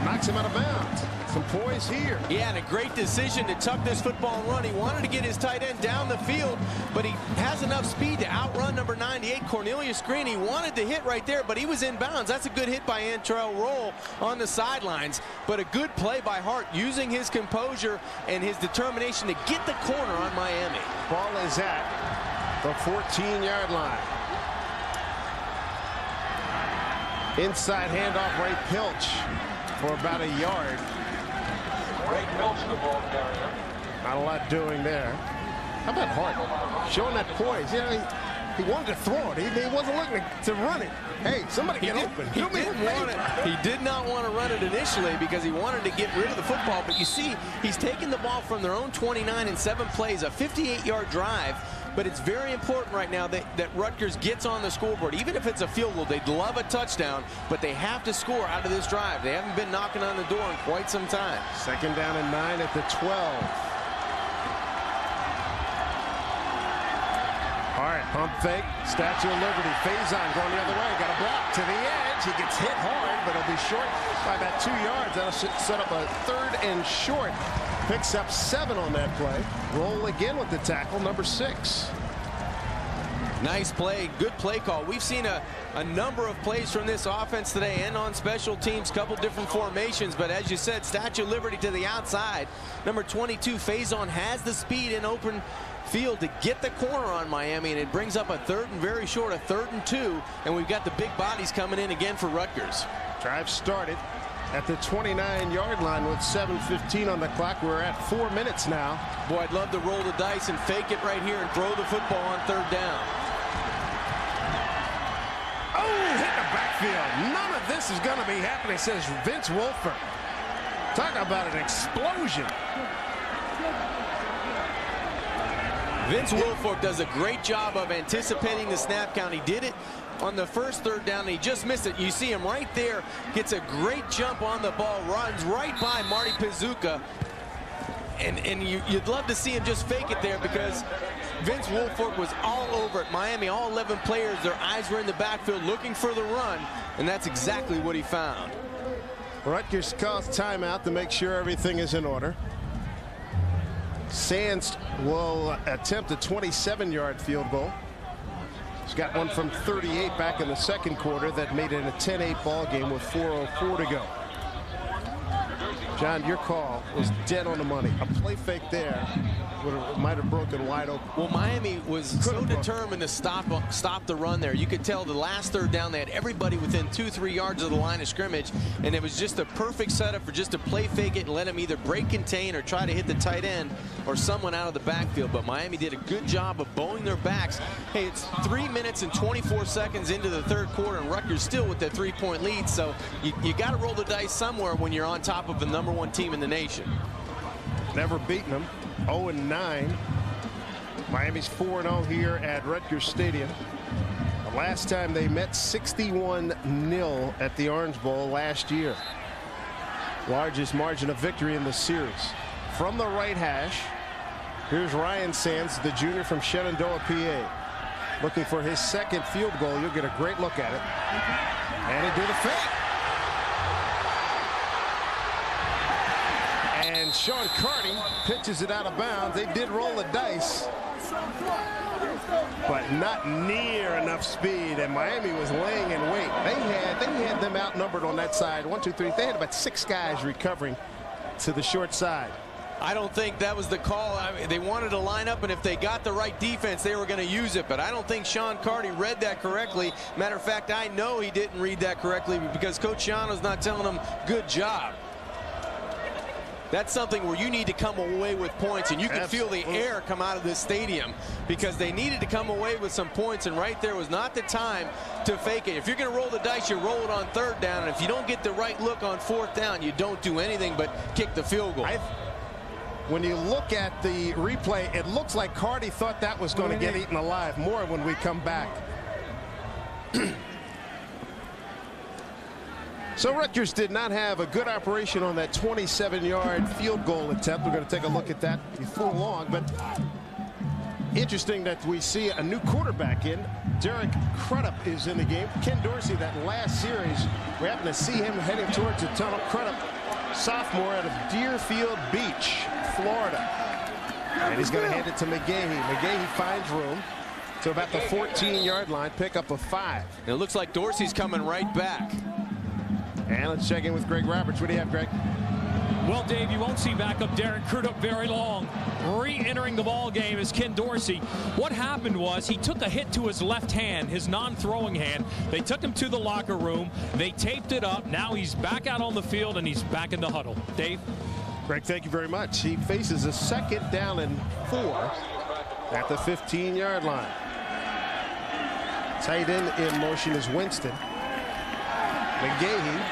S1: Knocks him out of bounds. Some poise here.
S4: Yeah, and a great decision to tuck this football and run. He wanted to get his tight end down the field, but he has enough speed to outrun number 98, Cornelius Green. He wanted to hit right there, but he was in bounds. That's a good hit by Antrell Roll on the sidelines, but a good play by Hart, using his composure and his determination to get the corner on Miami.
S1: Ball is at the 14-yard line. Inside handoff, Ray Pilch for about a yard.
S6: Ray Pilch, the ball carrier.
S1: Not a lot doing there. How about Hart? Showing that poise. You know, he wanted to throw it. He wasn't looking to run it. Hey, somebody get open.
S4: He did not want to run it initially because he wanted to get rid of the football. But you see, he's taking the ball from their own 29 in 7 plays, a 58-yard drive. but it's very important right now that Rutgers gets on the scoreboard. Even if it's a field goal, they'd love a touchdown, but they have to score out of this drive. They haven't been knocking on the door in quite some time.
S1: 2nd down and 9 at the 12. All right, pump fake, Statue of Liberty, Faison going the other way, got a block to the edge. He gets hit hard, but he'll be short by about 2 yards. That'll set up a 3rd and short. Picks up 7 on that play. Roll again with the tackle, number 6.
S4: Nice play, good play call. We've seen a number of plays from this offense today and on special teams, couple different formations, but as you said, Statue of Liberty to the outside. Number 22, Faison, has the speed in open field to get the corner on Miami, and it brings up a 3rd and very short, a 3rd and 2, and we've got the big bodies coming in again for Rutgers.
S1: Drive started at the 29-yard line with 7:15 on the clock. We're at 4 minutes now.
S4: Boy, I'd love to roll the dice and fake it right here and throw the football on 3rd down.
S1: Oh, hit the backfield. None of this is going to be happening, says Vince Wilfork. Talk about an explosion.
S4: Vince Wilfork does a great job of anticipating the snap count. He did it on the first 3rd down, and he just missed it. You see him right there, gets a great jump on the ball, runs right by Marty Pizuka, and you'd love to see him just fake it there, because Vince Wilfork was all over it. Miami, all 11 players, their eyes were in the backfield looking for the run, and that's exactly what he found.
S1: Rutgers calls timeout to make sure everything is in order. Sands will attempt a 27-yard field goal. He's got one from 38 back in the 2nd quarter that made it a 10-8 ball game with 4:04 to go. John, your call was dead on the money. A play fake there might have broken wide open.
S4: Well, Miami was so determined to stop the run there. You could tell the last 3rd down, they had everybody within 2-3 yards of the line of scrimmage, and it was just a perfect setup for just to play fake it and let him either break contain or try to hit the tight end or someone out of the backfield. But Miami did a good job of bowing their backs. Hey, it's 3 minutes and 24 seconds into the 3rd quarter, and Rutgers still with that 3-point lead, so you got to roll the dice somewhere when you're on top of the #1 team in the nation.
S1: Never beaten them. 0-9. Miami's 4-0 here at Rutgers Stadium. The last time they met, 61-0 at the Orange Bowl last year. Largest margin of victory in the series. From the right hash, here's Ryan Sands, the junior from Shenandoah, PA. Looking for his 2nd field goal. You'll get a great look at it. And he did a fake. And Sean Carney pitches it out of bounds. They did roll the dice, but not near enough speed, and Miami was laying in wait. They had them outnumbered on that side. 1, 2, 3. They had about 6 guys recovering to the short side.
S4: I don't think that was the call. I mean, they wanted to line up, and if they got the right defense, they were going to use it. But I don't think Sean Carney read that correctly. Matter of fact, I know he didn't read that correctly because Coach Shiano's not telling him good job. That's something where you need to come away with points, and you can feel the air come out of this stadium because they needed to come away with some points, and right there was not the time to fake it. If you're going to roll the dice, you roll it on 3rd down, and if you don't get the right look on 4th down, you don't do anything but kick the field goal.
S1: When you look at the replay, it looks like Cardi thought that was going to get eaten alive. More when we come back. So Rutgers did not have a good operation on that 27-yard field goal attempt. We're going to take a look at that before long. But interesting that we see a new quarterback in. Derek Crudup is in the game. Ken Dorsey, that last series, we happen to see him heading towards the tunnel. Crudup, sophomore out of Deerfield Beach, Florida. And he's going to hand it to McGahee. McGahee finds room to about the 14-yard line, pick up a 5.
S4: It looks like Dorsey's coming right back.
S1: And let's check in with Greg Roberts. What do you have, Greg?
S3: Well, Dave, you won't see backup Derek Crudup very long. Re-entering the ball game is Ken Dorsey. What happened was he took a hit to his left hand, his non-throwing hand. They took him to the locker room. They taped it up. Now he's back out on the field, and he's back in the huddle. Dave?
S1: Greg, thank you very much. He faces a 2nd down and 4 at the 15-yard line. Tight end in motion is Winston. McGahee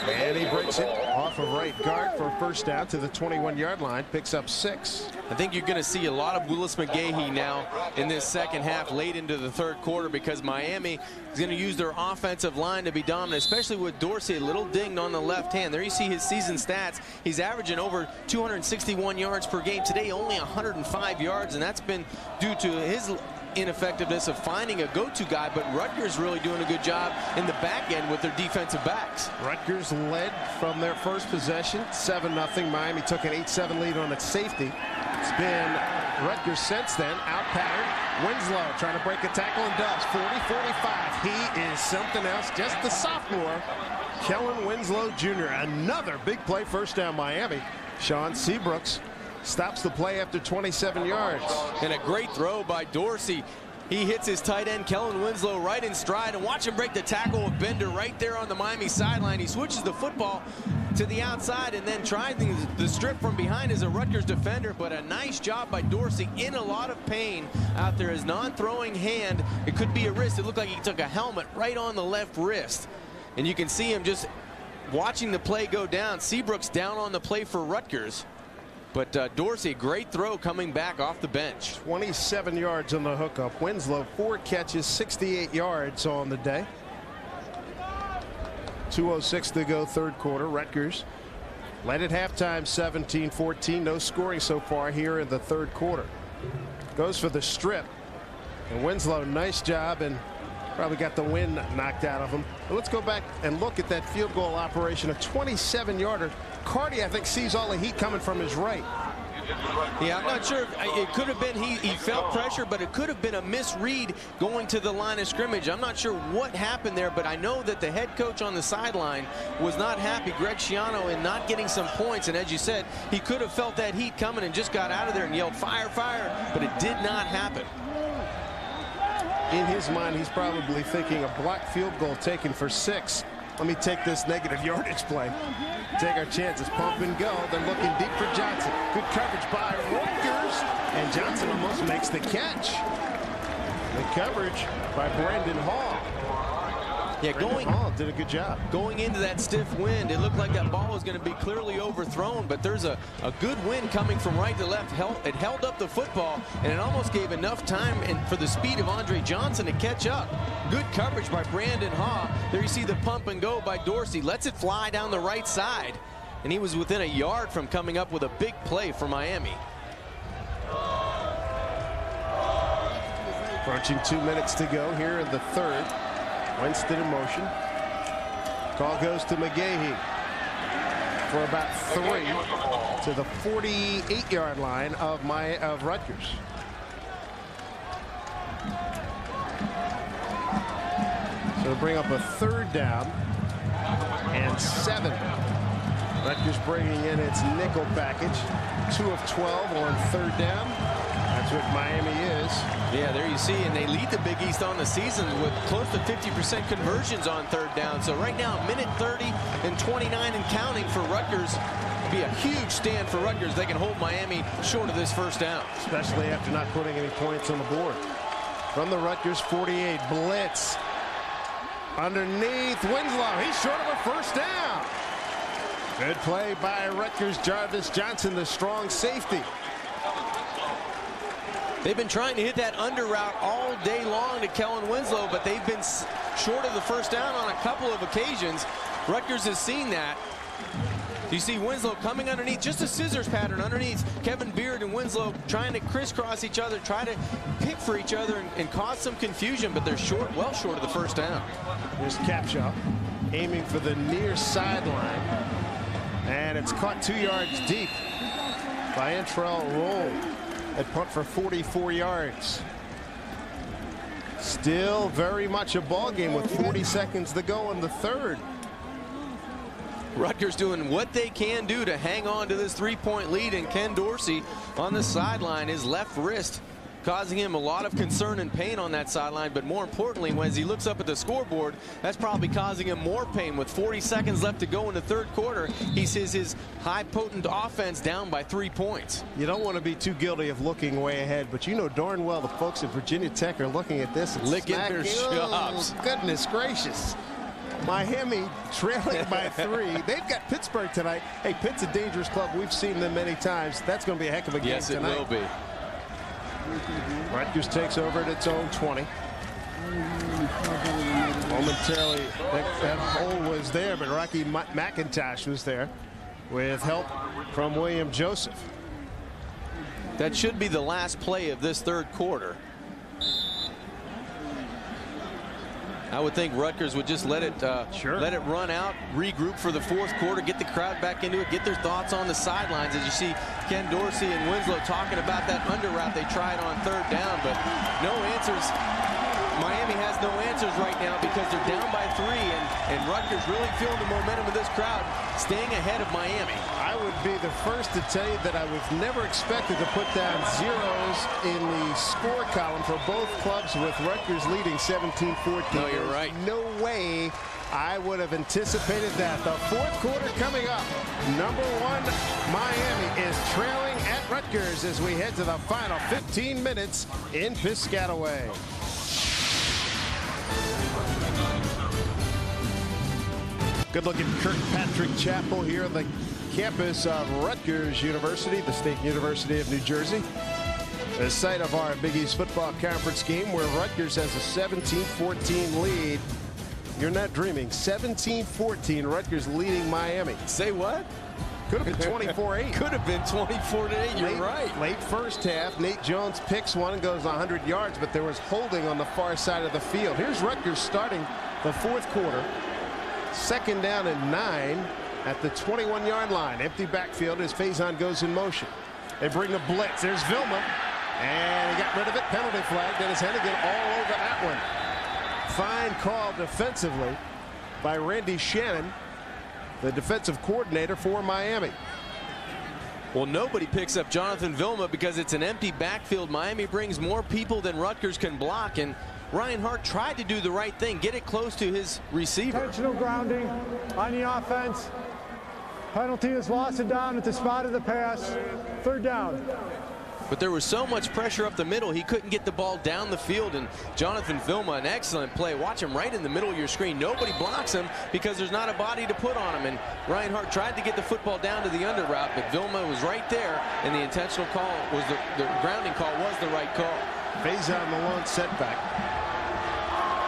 S1: And he breaks it off of right guard for a first down to the 21-yard line, picks up 6.
S4: I think you're going to see a lot of Willis McGahee now in this second half, late into the third quarter, because Miami is going to use their offensive line to be dominant, especially with Dorsey a little dinged on the left hand. There you see his season stats. He's averaging over 261 yards per game. Today, only 105 yards, and that's been due to his ineffectiveness of finding a go-to guy, but Rutgers really doing a good job in the back end with their defensive backs.
S1: Rutgers led from their first possession, 7-0. Miami took an 8-7 lead on its safety. It's been Rutgers since then, out-patterned. Winslow trying to break a tackle and does. 40-45. He is something else. Just the sophomore, Kellen Winslow Jr. Another big play, first down Miami. Sean Seabrooks stops the play after 27 yards.
S4: And a great throw by Dorsey. He hits his tight end, Kellen Winslow, right in stride. And watch him break the tackle with Bender right there on the Miami sideline. He switches the football to the outside and then tries the strip from behind as a Rutgers defender. But a nice job by Dorsey, in a lot of pain out there. His non-throwing hand, it could be a wrist. It looked like he took a helmet right on the left wrist. And you can see him just watching the play go down. Seabrooks down on the play for Rutgers. But Dorsey, great throw coming back off the bench.
S1: 27 yards on the hookup. Winslow, 4 catches, 68 yards on the day. 2:06 to go, third quarter. Rutgers led at halftime 17-14. No scoring so far here in the third quarter. Goes for the strip. And Winslow, nice job, and probably got the wind knocked out of him. But let's go back and look at that field goal operation. A 27-yarder. Carty, I think, sees all the heat coming from his right.
S4: Yeah, I'm not sure. It could have been he felt pressure, but it could have been a misread going to the line of scrimmage. I'm not sure what happened there, but I know that the head coach on the sideline was not happy, Greg Schiano, in not getting some points. And as you said, he could have felt that heat coming and just got out of there and yelled, "Fire, fire," but it did not happen.
S1: In his mind, he's probably thinking a blocked field goal taken for 6. Let me take this negative yardage play. Take our chances, pump and go. They're looking deep for Johnson. Good coverage by Rutgers, and Johnson almost makes the catch. The coverage by Brandon Hall.
S4: Yeah,
S1: Hall did a good job.
S4: Going into that stiff wind, it looked like that ball was going to be clearly overthrown, but there's a good wind coming from right to left. It held up the football, and it almost gave enough time for the speed of Andre Johnson to catch up. Good coverage by Brandon Haw. There you see the pump and go by Dorsey. Lets it fly down the right side, and he was within a yard from coming up with a big play for Miami.
S1: Approaching 2 minutes to go here in the third. Winston in motion. Call goes to McGahee for about 3 to the 48-yard line of Rutgers. So to bring up a third down and 7. Rutgers bringing in its nickel package. 2 of 12 on third down. That's what Miami is.
S4: Yeah, there you see, and they lead the Big East on the season with close to 50% conversions on third down. So right now, minute 30 and 29 and counting for Rutgers. It'd be a huge stand for Rutgers. They can hold Miami short of this first down.
S1: Especially after not putting any points on the board. From the Rutgers 48, blitz. Underneath, Winslow. He's short of a first down. Good play by Rutgers. Jarvis Johnson, the strong safety.
S4: They've been trying to hit that under route all day long to Kellen Winslow, but they've been short of the first down on a couple of occasions. Rutgers has seen that. You see Winslow coming underneath, just a scissors pattern underneath. Kevin Beard and Winslow trying to crisscross each other, try to pick for each other and cause some confusion, but they're short, well short of the first down.
S1: Here's Capshaw aiming for the near sideline, and it's caught 2 yards deep by Antrell Roll. At punt for 44 yards. Still very much a ball game with 40 seconds to go in the third.
S4: Rutgers doing what they can do to hang on to this 3-point lead, and Ken Dorsey on the sideline, his left wrist causing him a lot of concern and pain on that sideline, but more importantly, when he looks up at the scoreboard, that's probably causing him more pain. With 40 seconds left to go in the third quarter, he sees his high potent offense down by 3 points.
S1: You don't want to be too guilty of looking way ahead, but you know darn well the folks at Virginia Tech are looking at this and
S4: licking their chops.
S1: Goodness gracious. Miami trailing by 3. They've got Pittsburgh tonight. Hey, Pitt's a dangerous club. We've seen them many times. That's going to be a heck of a game tonight.
S4: Yes, it will be.
S1: Rutgers takes over at its own 20. Momentarily, that hole was there, but Rocky McIntosh was there with help from William Joseph.
S4: That should be the last play of this third quarter. I would think Rutgers would just let it run out, regroup for the fourth quarter, get the crowd back into it, get their thoughts on the sidelines. As you see Ken Dorsey and Winslow talking about that under route they tried on third down, but no answers. Miami has no answers right now because they're down by 3, and Rutgers really feeling the momentum of this crowd, staying ahead of Miami.
S1: I would be the first to tell you that I was never expected to put down zeros in the score column for both clubs, with Rutgers leading 17-14.
S4: No, you're right.
S1: No way I would have anticipated that. The fourth quarter coming up. Number 1, Miami is trailing at Rutgers as we head to the final 15 minutes in Piscataway. Good look at Kirkpatrick Chapel here on the campus of Rutgers University, the State University of New Jersey. The site of our Big East Football Conference game where Rutgers has a 17-14 lead. You're not dreaming. 17-14, Rutgers leading Miami.
S4: Say what?
S1: Could have been 24-8.
S4: Could have been 24-8. You're right.
S1: Late first half, Nate Jones picks one and goes 100 yards, but there was holding on the far side of the field. Here's Rutgers starting the fourth quarter. 2nd down and 9 at the 21-yard line. Empty backfield as Faison goes in motion. They bring the blitz. There's Vilma, and he got rid of it. Penalty flag. Dennis Hennigan all over that one. Fine call defensively by Randy Shannon, the defensive coordinator for Miami.
S4: Well, nobody picks up Jonathan Vilma because it's an empty backfield. Miami brings more people than Rutgers can block, and Ryan Hart tried to do the right thing, get it close to his receiver.
S5: Intentional grounding on the offense. Penalty is lost and down at the spot of the pass. 3rd down.
S4: But there was so much pressure up the middle, he couldn't get the ball down the field, and Jonathan Vilma, an excellent play. Watch him right in the middle of your screen. Nobody blocks him because there's not a body to put on him, and Ryan Hart tried to get the football down to the under route, but Vilma was right there, and the intentional call was the grounding call was the right call.
S1: Faison the lone setback.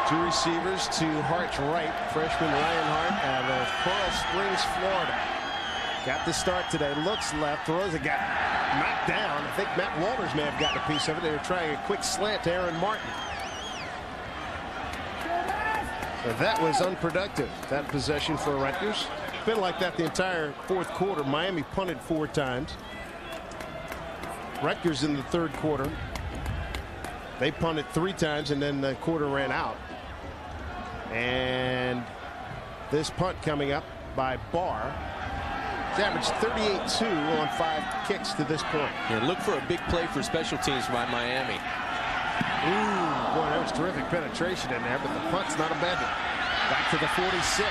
S1: 2 receivers to Hart's right, freshman Ryan Hart out of Coral Springs, Florida. Got the start today. Looks left, throws it, got knocked down. I think Matt Walters may have gotten a piece of it. They were trying a quick slant to Aaron Martin. But that was unproductive, that possession for Rutgers. Been like that the entire fourth quarter. Miami punted 4 times. Rutgers in the third quarter, they punted 3 times, and then the quarter ran out. And this punt coming up by Barr. He's averaged 38-2 on 5 kicks to this point.
S4: Yeah, look for a big play for special teams by Miami.
S1: Ooh, boy, that was terrific penetration in there, but the punt's not a bad one. Back to the 46.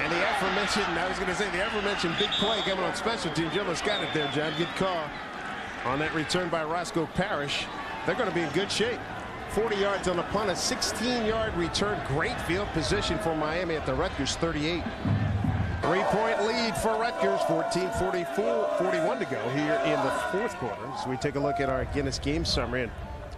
S1: And the aforementioned, I was going to say, the aforementioned big play coming on special teams. You almost got it there, John. Good call on that return by Roscoe Parrish. They're going to be in good shape. 40 yards on the punt, a 16-yard return. Great field position for Miami at the Rutgers 38. 3-point lead for Rutgers, 41 to go here in the fourth quarter. So we take a look at our Guinness game summary. And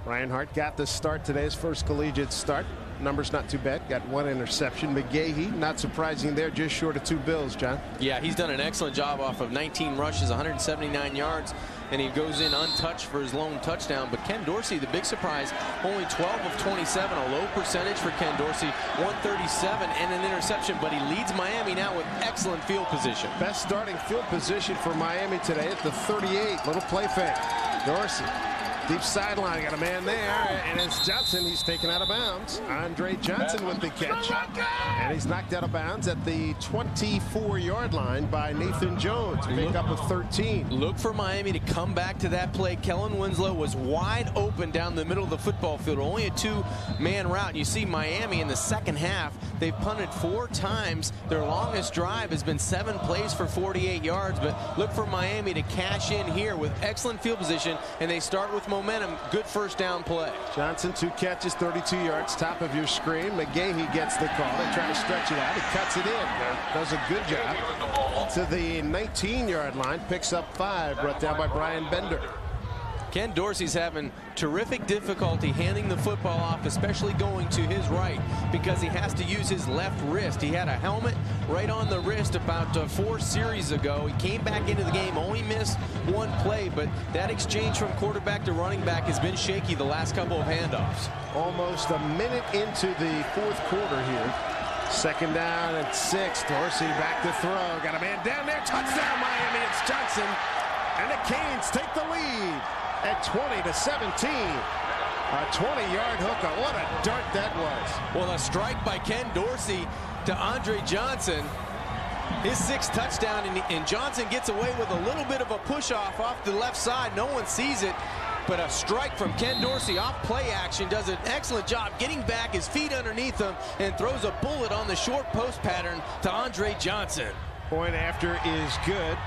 S1: Ryan Hart got the start today, his first collegiate start. Numbers not too bad. Got 1 interception. McGahee, not surprising there, just short of 2 bills, John.
S4: Yeah, he's done an excellent job off of 19 rushes, 179 yards, and he goes in untouched for his lone touchdown. But Ken Dorsey, the big surprise, only 12 of 27, a low percentage for Ken Dorsey, 137 and an interception, but he leads Miami now with excellent field position.
S1: Best starting field position for Miami today at the 38. Little play fake. Dorsey. Deep sideline, got a man there, and it's Johnson. He's taken out of bounds. Andre Johnson with the catch, and he's knocked out of bounds at the 24-yard line by Nathan Jones. Pick up a 13.
S4: Look for Miami to come back to that play. Kellen Winslow was wide open down the middle of the football field, only a 2-man route. And you see Miami in the second half, they've punted 4 times. Their longest drive has been 7 plays for 48 yards. But look for Miami to cash in here with excellent field position, and they start with momentum. Good first down play.
S1: Johnson, 2 catches, 32 yards, top of your screen. McGahee gets the call. They try to stretch it out. He cuts it in. Does a good job. To the 19-yard line, picks up 5, brought down by Brian Bender.
S4: Ken Dorsey's having terrific difficulty handing the football off, especially going to his right, because he has to use his left wrist. He had a helmet right on the wrist about 4 series ago. He came back into the game, only missed 1 play, but that exchange from quarterback to running back has been shaky the last couple of handoffs.
S1: Almost a minute into the 4th quarter here. 2nd down and 6. Dorsey back to throw. Got a man down there. Touchdown, Miami. It's Johnson. And the Canes take the lead at 20-17. A 20-yard hooker. What a dart that was.
S4: Well, a strike by Ken Dorsey to Andre Johnson. His 6th touchdown, and Johnson gets away with a little bit of a push-off the left side. No one sees it, but a strike from Ken Dorsey off play action. Does an excellent job getting back, his feet underneath him, and throws a bullet on the short post pattern to Andre Johnson.
S1: Point after is good.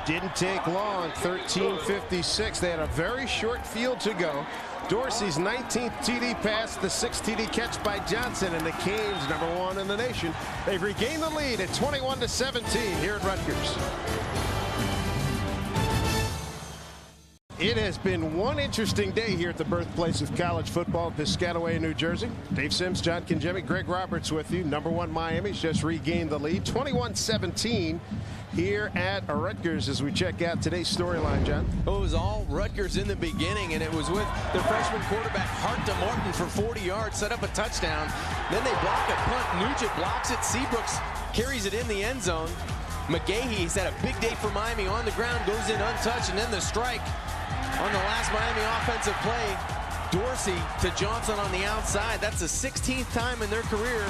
S1: Didn't take long. 13:56. They had a very short field to go. Dorsey's 19th TD pass, the 6th TD catch by Johnson, and the Canes, #1 in the nation. They've regained the lead at 21-17 here at Rutgers. It has been one interesting day here at the birthplace of college football, Piscataway, New Jersey. Dave Sims, John Kinjemi, Greg Roberts with you. #1 Miami's just regained the lead, 21-17 here at Rutgers as we check out today's storyline, John.
S4: It was all Rutgers in the beginning, and it was with the freshman quarterback Hart to Martin for 40 yards, set up a touchdown. Then they block a punt. Nugent blocks it. Seabrooks carries it in the end zone. McGahey's had a big day for Miami on the ground, goes in untouched, and then the strike on the last Miami offensive play. Dorsey to Johnson on the outside. That's the 16th time in their career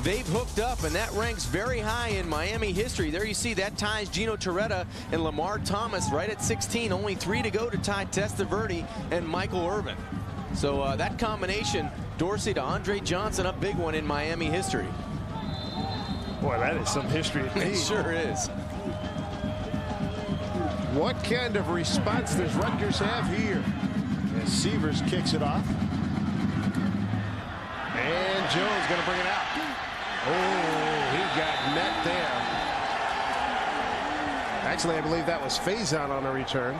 S4: they've hooked up, and that ranks very high in Miami history. There you see that ties Gino Torretta and Lamar Thomas right at 16. Only 3 to go to tie Testaverde and Michael Irvin. So that combination, Dorsey to Andre Johnson, a big one in Miami history.
S1: Boy, that is some history indeed.
S4: It sure is.
S1: What kind of response does Rutgers have here? As Severs kicks it off. And Jones going to bring it out. Oh, he got met there. Actually, I believe that was Faison on the return.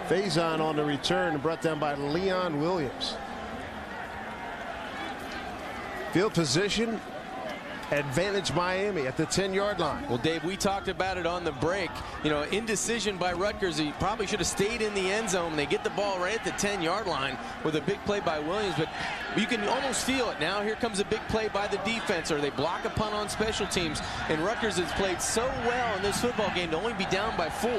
S1: Faison on the return, brought down by Leon Williams. Field position. Advantage Miami at the 10-yard line.
S4: Well, Dave, we talked about it on the break. You know, indecision by Rutgers. He probably should have stayed in the end zone. They get the ball right at the 10-yard line with a big play by Williams, but you can almost feel it now. Here comes a big play by the defense, or they block a punt on special teams. And Rutgers has played so well in this football game to only be down by 4.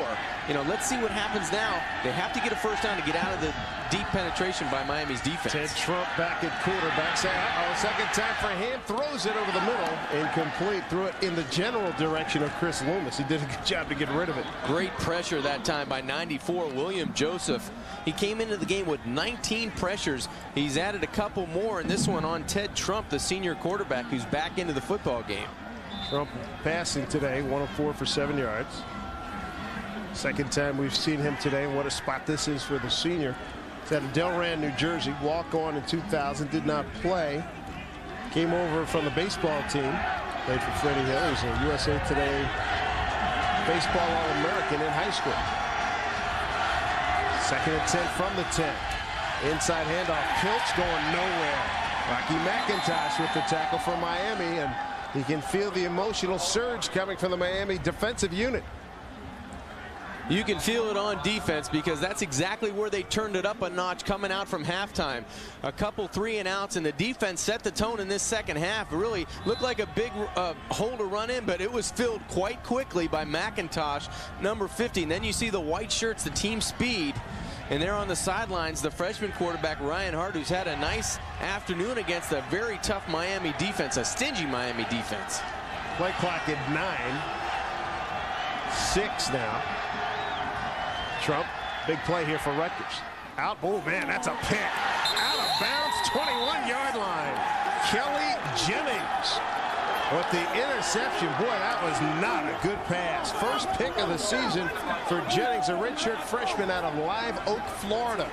S4: You know, let's see what happens now. They have to get a first down to get out of the deep penetration by Miami's defense.
S1: Ted Trump back at quarterback. Second time for him. Throws it over the middle. Incomplete. Threw it in the general direction of Chris Loomis. He did a good job to get rid of it.
S4: Great pressure that time by 94 William Joseph. He came into the game with 19 pressures. He's added a couple more, and this one on Ted Trump, the senior quarterback, who's back into the football game.
S1: Trump passing today, 1 of 4 for 7 yards. Second time we've seen him today. What a spot this is for the senior. He's out of Delran, New Jersey. Walk on in 2000. Did not play. Came over from the baseball team. Played for Freddie Hill. He's a USA Today Baseball All-American in high school. 2nd and 10 from the 10. Inside handoff. Pilch going nowhere. Rocky McIntosh with the tackle for Miami, and he can feel the emotional surge coming from the Miami defensive unit.
S4: You can feel it on defense because that's exactly where they turned it up a notch coming out from halftime. A couple 3-and-outs, and the defense set the tone in this second half. It really looked like a big hole to run in, but it was filled quite quickly by McIntosh, number 50. And then you see the white shirts, the team speed. And there on the sidelines, the freshman quarterback, Ryan Hart, who's had a nice afternoon against a very tough Miami defense, a stingy Miami defense.
S1: Play clock at 9. 6 now. Trump, big play here for Rutgers. Out, oh man, that's a pick. Out of bounds, 21-yard line. Kelly Jennings. with the interception. Boy, that was not a good pass. First pick of the season for Jennings, a redshirt freshman out of Live Oak, Florida.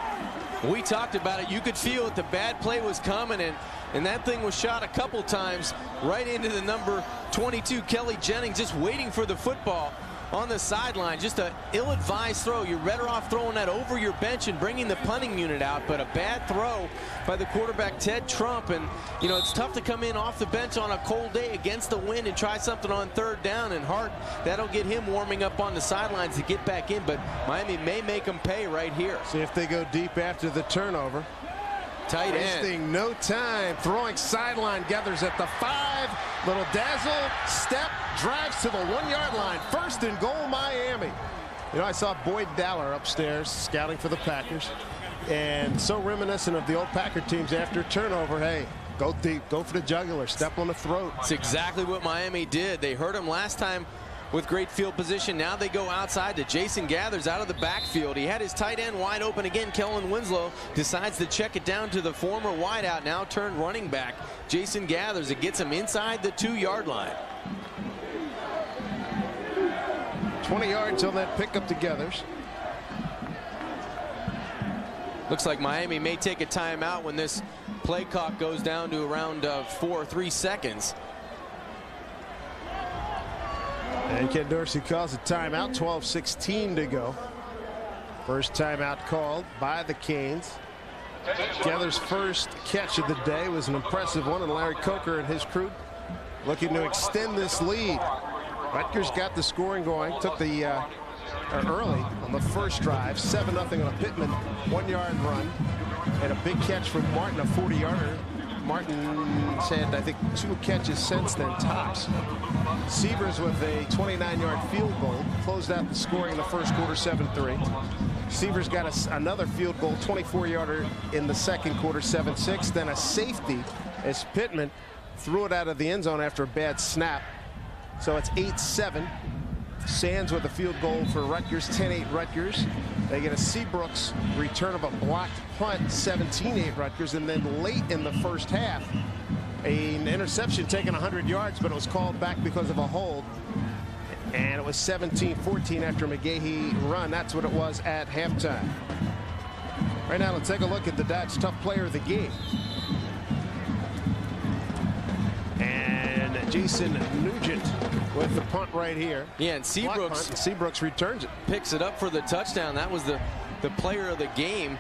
S4: We talked about it. You could feel that the bad play was coming, and that thing was shot a couple times right into the number 22, Kelly Jennings, just waiting for the football on the sideline. Just an ill-advised throw. You're better off throwing that over your bench and bringing the punting unit out, but a bad throw by the quarterback, Ted Trump. And, you know, it's tough to come in off the bench on a cold day against the wind and try something on third down. And Hart, that'll get him warming up on the sidelines to get back in, but Miami may make them pay right here.
S1: See if they go deep after the turnover.
S4: Tight end.
S1: Wasting no time. Throwing sideline, gathers at the 5. Little dazzle, step, drives to the 1-yard line. First and goal, Miami. You know, I saw Boyd Dowler upstairs scouting for the Packers, and so reminiscent of the old Packer teams after turnover. Hey, go deep, go for the jugular, step on the throat.
S4: It's exactly what Miami did. They hurt him last time with great field position. Now they go outside to Jason Gathers out of the backfield. He had his tight end wide open again. Kellen Winslow decides to check it down to the former wideout, now turned running back, Jason Gathers. It gets him inside the 2-yard line.
S1: 20 yards on that pickup to Gathers.
S4: Looks like Miami may take a timeout when this play clock goes down to around 4 or 3 seconds.
S1: And Ken Dorsey calls a timeout. 12:16 to go. First timeout called by the Canes. Gathers' first catch of the day was an impressive one, and Larry Coker and his crew looking to extend this lead. Rutgers got the scoring going, took the early on the first drive, 7-0 on a Pittman 1-yard run, and a big catch from Martin, a 40-yarder. Martin's had, I think, 2 catches since then, tops. Sievers with a 29-yard field goal closed out the scoring in the first quarter, 7-3. Sievers got another field goal, 24-yarder in the second quarter, 7-6. Then a safety as Pittman threw it out of the end zone after a bad snap. So it's 8-7. Sands with a field goal for Rutgers, 10-8 Rutgers. They get a Seabrooks return of a blocked punt, 17-8 Rutgers. And then late in the first half, an interception taken 100 yards, but it was called back because of a hold. And it was 17-14 after McGahee run. That's what it was at halftime. Right now, let's take a look at the Dodge Tough Player of the game. And Jason Nugent with the punt right here.
S4: Yeah, and
S1: Seabrooks returns it.
S4: Picks it up for the touchdown. That was the player of the game.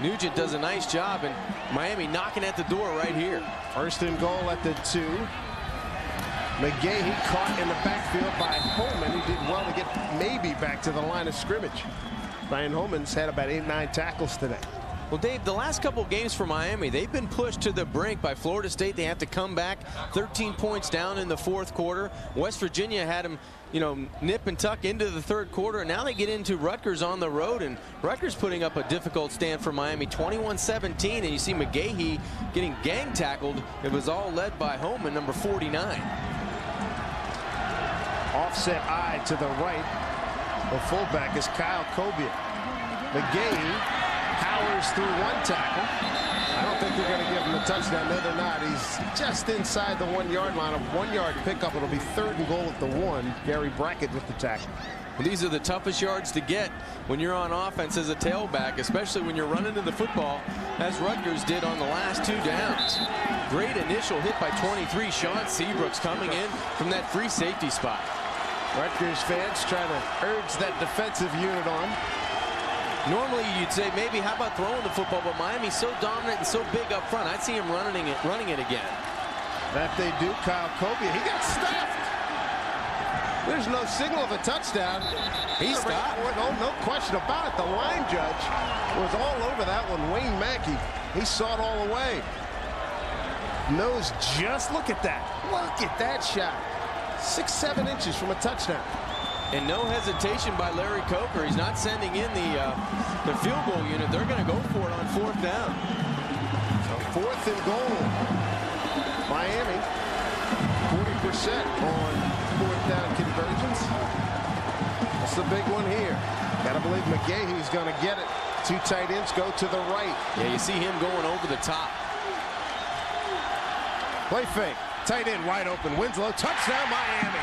S4: Nugent does a nice job, and Miami knocking at the door right here.
S1: First and goal at the 2. McGahee caught in the backfield by Holman. He did well to get maybe back to the line of scrimmage. Brian Holman's had about 8-9 tackles today.
S4: Well, Dave, the last couple of games for Miami, they've been pushed to the brink by Florida State. They have to come back 13 points down in the fourth quarter. West Virginia had them, you know, nip and tuck into the third quarter. And now they get into Rutgers on the road, and Rutgers putting up a difficult stand for Miami, 21-17. And you see McGahee getting gang tackled. It was all led by Holman, number 49.
S1: Offset eye to the right. The fullback is Kyle Kobia. McGahee powers through 1 tackle. I don't think they're going to give him a touchdown. No, they're not. He's just inside the 1-yard line. A 1-yard pickup. It'll be 3rd and goal at the 1. Gary Brackett with the tackle.
S4: Well, these are the toughest yards to get when you're on offense as a tailback, especially when you're running to the football, as Rutgers did on the last 2 downs. Great initial hit by 23. Sean Seabrooks coming in from that free safety spot.
S1: Rutgers fans trying to urge that defensive unit on.
S4: Normally you'd say maybe how about throwing the football, but Miami's so dominant and so big up front. I'd see him running it again.
S1: That they do. Kyle Kobia, he got stuffed. There's no signal of a touchdown.
S4: He stopped.
S1: No question about it. The line judge was all over that one. Wayne Mackey, he saw it all the way. Nose just, look at that. Look at that shot. 6-7 inches from a touchdown.
S4: And no hesitation by Larry Coker. He's not sending in the field goal unit. They're going to go for it on 4th down.
S1: So 4th and goal. Miami, 40% on 4th down conversions. That's the big one here. Got to believe McGahee's going to get it. 2 tight ends go to the right.
S4: Yeah, you see him going over the top.
S1: Play fake. tight end wide open. Winslow, touchdown Miami.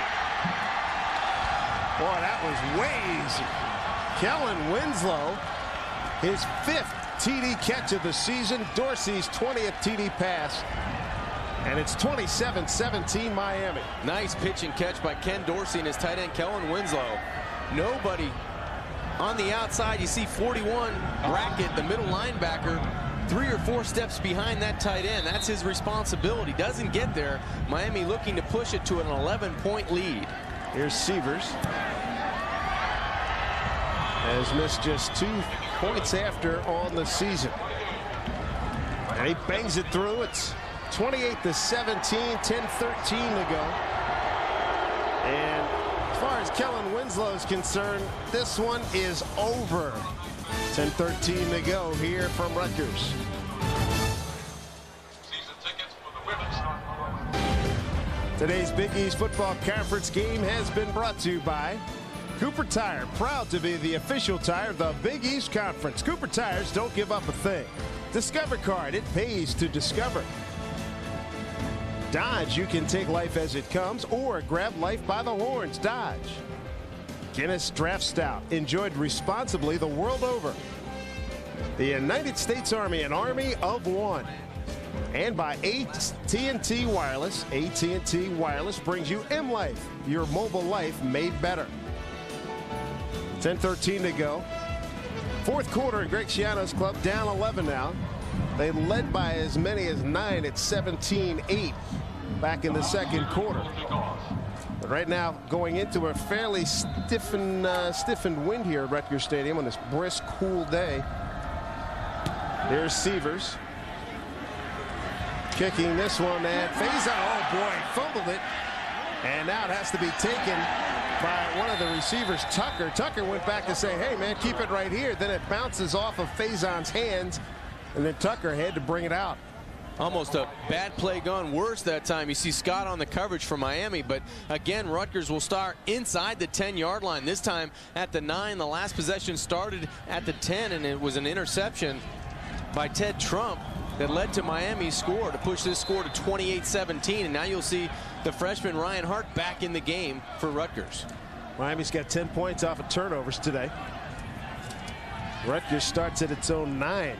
S1: Boy, that was way easy. Kellen Winslow, his 5th TD catch of the season. Dorsey's 20th TD pass. And it's 27-17 Miami.
S4: Nice pitch and catch by Ken Dorsey and his tight end Kellen Winslow. Nobody on the outside. You see 41 Brackett, the middle linebacker, 3 or 4 steps behind that tight end. That's his responsibility. Doesn't get there. Miami looking to push it to an 11-point lead.
S1: Here's Severs. Has missed just 2 points after on the season. And he bangs it through. It's 28-17, 10-13 to go. And as far as Kellen Winslow is concerned, this one is over. 10-13 to go here from Rutgers.
S6: Season tickets for the women's.
S1: Today's Big East Football Conference game has been brought to you by Cooper Tire, proud to be the official tire of the Big East Conference. Cooper Tires don't give up a thing. Discover Card, it pays to discover. Dodge, you can take life as it comes or grab life by the horns. Dodge. Guinness Draft Stout, enjoyed responsibly the world over. The United States Army, an army of one. And by AT&T Wireless. AT&T Wireless brings you M-Life, your mobile life made better. 10-13 to go. 4th quarter, and Greg Schiano's club down 11 now. They led by as many as 9 at 17-8 back in the 2nd quarter. But right now, going into a fairly stiffened wind here at Rutgers Stadium on this brisk, cool day. Here's Severs. Kicking this one at Faison. Oh, boy, fumbled it. And now it has to be taken by one of the receivers, Tucker. Tucker went back to say, hey, man, keep it right here. Then it bounces off of Faison's hands. And then Tucker had to bring it out.
S4: Almost a bad play gone worse that time. You see Scott on the coverage for Miami, but again, Rutgers will start inside the 10-yard line. This time at the 9. The last possession started at the 10, and it was an interception by Ted Trump that led to Miami's score to push this score to 28-17. And now you'll see the freshman Ryan Hart back in the game for Rutgers.
S1: Miami's got 10 points off of turnovers today. Rutgers starts at its own 9.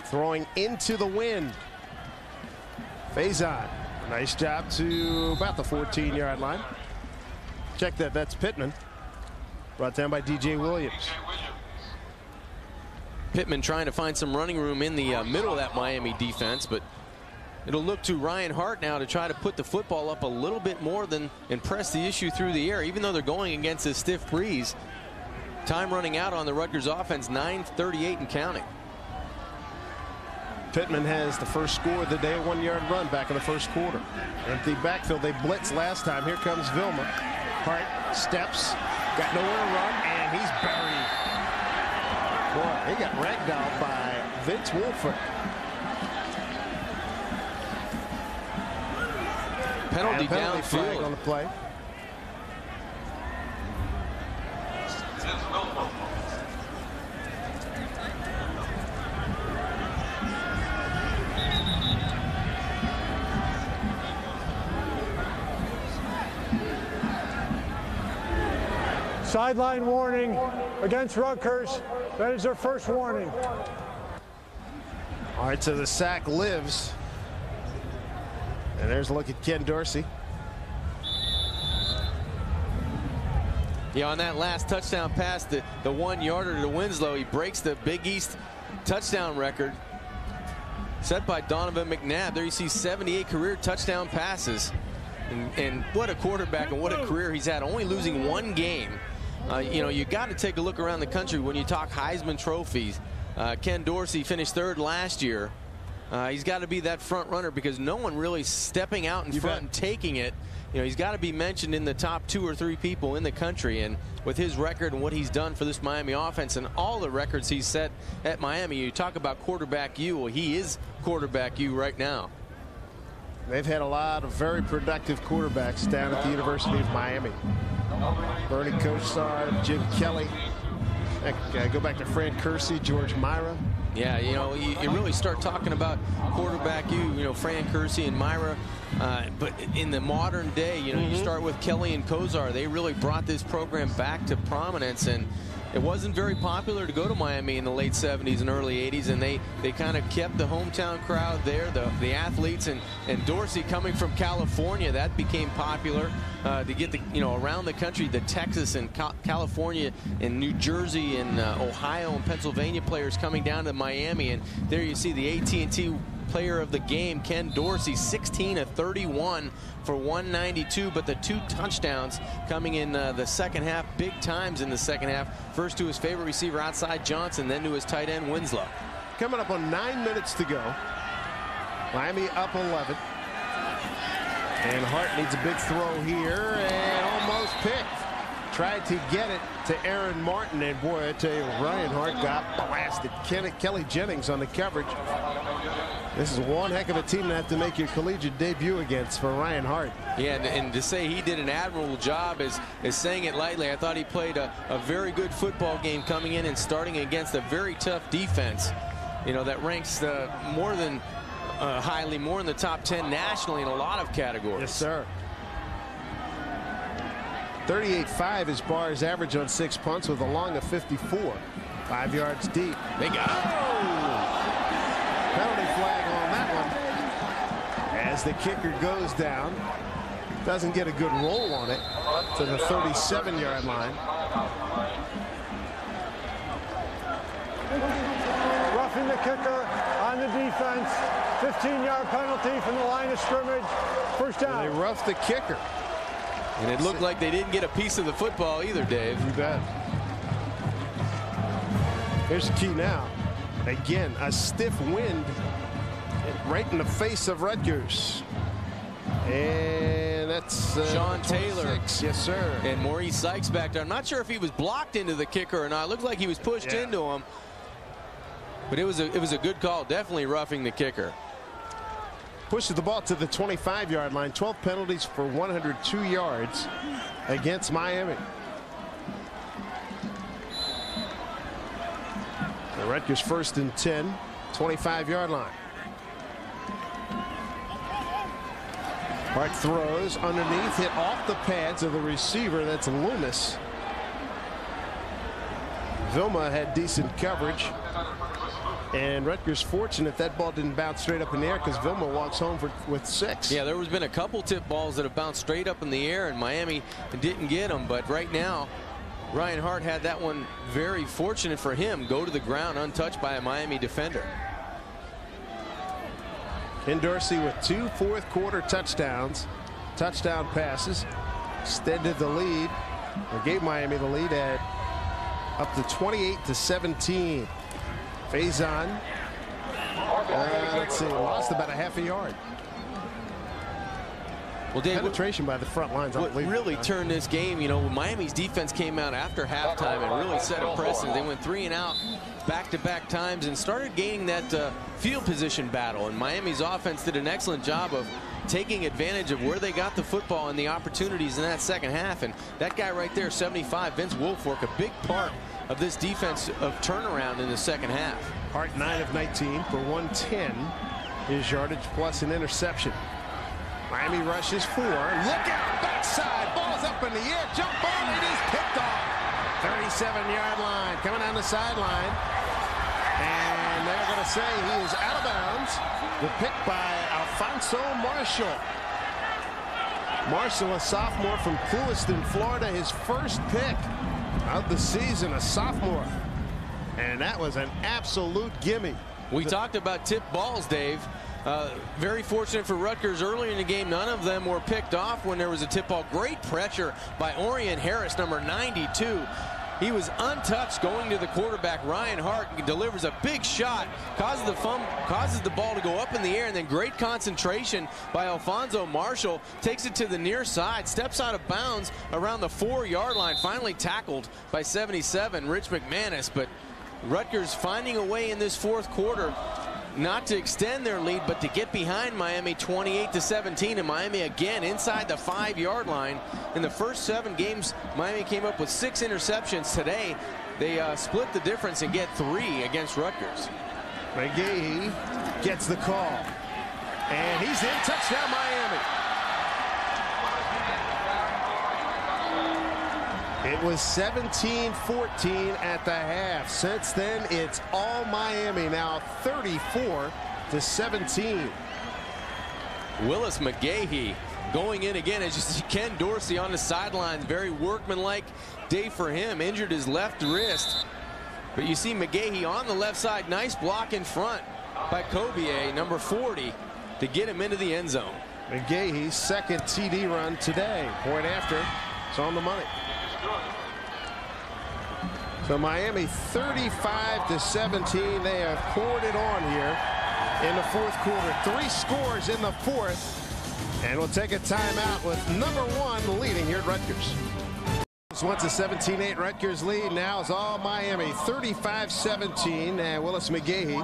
S1: Throwing into the wind. Faison. Nice job to about the 14-yard line. Check that. That's Pittman. Brought down by DJ Williams.
S4: Pittman trying to find some running room in the middle of that Miami defense, but it'll look to Ryan Hart now to try to put the football up a little bit more than and press the issue through the air, even though they're going against a stiff breeze. Time running out on the Rutgers offense, 9:38 and counting.
S1: Pittman has the first score of the day, a 1-yard run back in the 1st quarter. Empty backfield. They blitzed last time. Here comes Vilma. Hart steps, got nowhere to run, and he's buried. Boy, he got ragdolled by Vince Wilford.
S4: Penalty
S1: flag
S4: downfield
S1: on the play.
S5: Sideline warning against Rutgers. That is their first warning.
S1: All right, so the sack lives. And there's a look at Ken Dorsey.
S4: Yeah, on that last touchdown pass, the 1-yarder to Winslow, he breaks the Big East touchdown record set by Donovan McNabb. There you see 78 career touchdown passes. And what a quarterback and what a career he's had, only losing 1 game. You know, you got to take a look around the country when you talk Heisman trophies. Ken Dorsey finished 3rd last year. He's got to be that front runner because no one really stepping out in front and taking it. You know, he's got to be mentioned in the top 2 or 3 people in the country. And with his record and what he's done for this Miami offense and all the records he's set at Miami, you talk about quarterback U. Well, he is quarterback U right now.
S1: They've had a lot of very productive quarterbacks down at the University of Miami. Bernie Kosar, Jim Kelly. Go back to Fran Kersey, George Myra.
S4: Yeah, you know, you really start talking about quarterback, you know, Fran Kersey and Myra. But in the modern day, you know, you start with Kelly and Kozar. They really brought this program back to prominence, and it wasn't very popular to go to Miami in the late 70s and early 80s, and they kind of kept the hometown crowd there, the athletes, and Dorsey coming from California, that became popular to get the, you know, around the country, the Texas and California and New Jersey and Ohio and Pennsylvania players coming down to Miami. And there you see the AT&T player of the game, Ken Dorsey, 16 of 31 for 192, but the 2 touchdowns coming in the second half, big times in the second half. First to his favorite receiver outside Johnson, then to his tight end Winslow.
S1: Coming up on 9 minutes to go. Miami up 11. And Hart needs a big throw here and almost picked. Tried to get it to Aaron Martin, and boy, I tell you, Ryan Hart got blasted. Kelly Jennings on the coverage. This is one heck of a team to have to make your collegiate debut against for Ryan Hart.
S4: Yeah, and to say he did an admirable job is saying it lightly. I thought he played a very good football game coming in and starting against a very tough defense. You know, that ranks more than highly, more in the top 10 nationally in a lot of categories.
S1: Yes, sir. 38.5 is Barr's average on 6 punts with a long of 54. 5 yards deep.
S4: They got
S1: penalty flag on that one as the kicker goes down. Doesn't get a good roll on it to the 37-yard line.
S5: Roughing the kicker on the defense. 15-yard penalty from the line of scrimmage. First down.
S1: And they roughed the kicker.
S4: And it looked like they didn't get a piece of the football either, Dave.
S1: You bet. Here's the key now. Again, a stiff wind right in the face of Rutgers. And that's
S4: Sean Taylor.
S1: Yes, sir.
S4: And Maurice Sykes back there. I'm not sure if he was blocked into the kicker or not. It looked like he was pushed into him. But it was a good call. Definitely roughing the kicker.
S1: Pushes the ball to the 25-yard line. 12 penalties for 102 yards against Miami. The Rutgers 1st and 10, 25-yard line. Hart throws underneath, hit off the pads of the receiver. That's Loomis. Vilma had decent coverage. And Rutgers fortunate that ball didn't bounce straight up in the air because Vilma walks home with 6.
S4: Yeah, there has been a couple tip balls that have bounced straight up in the air, and Miami didn't get them. But right now, Ryan Hart had that one very fortunate for him. Go to the ground untouched by a Miami defender.
S1: Ken Dorsey with 2 fourth-quarter touchdowns. Touchdown passes. Extended the lead. Or gave Miami the lead at up to 28-17. Faison, let's see, lost about a half a yard.
S4: Well, Dave,
S1: penetration by the front lines.
S4: What really turned this game, you know, Miami's defense came out after halftime and really set a precedent. They went 3 and out back-to-back times and started gaining that field position battle. And Miami's offense did an excellent job of taking advantage of where they got the football and the opportunities in that second half. And that guy right there, 75, Vince Wilfork, a big part of this defense of turnaround in the second half.
S1: Hart 9 of 19 for 110. His yardage plus an interception. Miami rushes 4. Look out, backside, ball's up in the air, jump ball, it is picked off. 37-yard line, coming down the sideline. And they're going to say he is out of bounds. The pick by Alfonso Marshall. Marshall, a sophomore from Clewiston, Florida, his first pick of the season, a sophomore. And that was an absolute gimme.
S4: We talked about tip balls, Dave. Very fortunate for Rutgers early in the game. None of them were picked off when there was a tip ball. Great pressure by Orion Harris, number 92. He was untouched going to the quarterback. Ryan Hart delivers a big shot, causes the ball to go up in the air, and then great concentration by Alfonso Marshall. Takes it to the near side, steps out of bounds around the 4-yard line. Finally tackled by 77, Rich McManus. But Rutgers finding a way in this fourth quarter not to extend their lead, but to get behind Miami 28-17, and Miami again inside the 5-yard line. In the first 7 games, Miami came up with 6 interceptions. Today, they split the difference and get 3 against Rutgers.
S1: McGahee gets the call. And he's in. Touchdown, Miami. It was 17-14 at the half. Since then, it's all Miami now, 34-17.
S4: Willis McGahee going in again. As you see Ken Dorsey on the sidelines, very workmanlike day for him. Injured his left wrist. But you see McGahee on the left side. Nice block in front by Kobier, number 40, to get him into the end zone.
S1: McGahee's second TD run today. Point after. It's on the money. So Miami 35-17. They have poured it on here in the fourth quarter. 3 scores in the fourth. And we'll take a timeout with number 1 leading here at Rutgers. Once a 17-8 Rutgers lead. Now it's all Miami, 35-17. And Willis McGahee,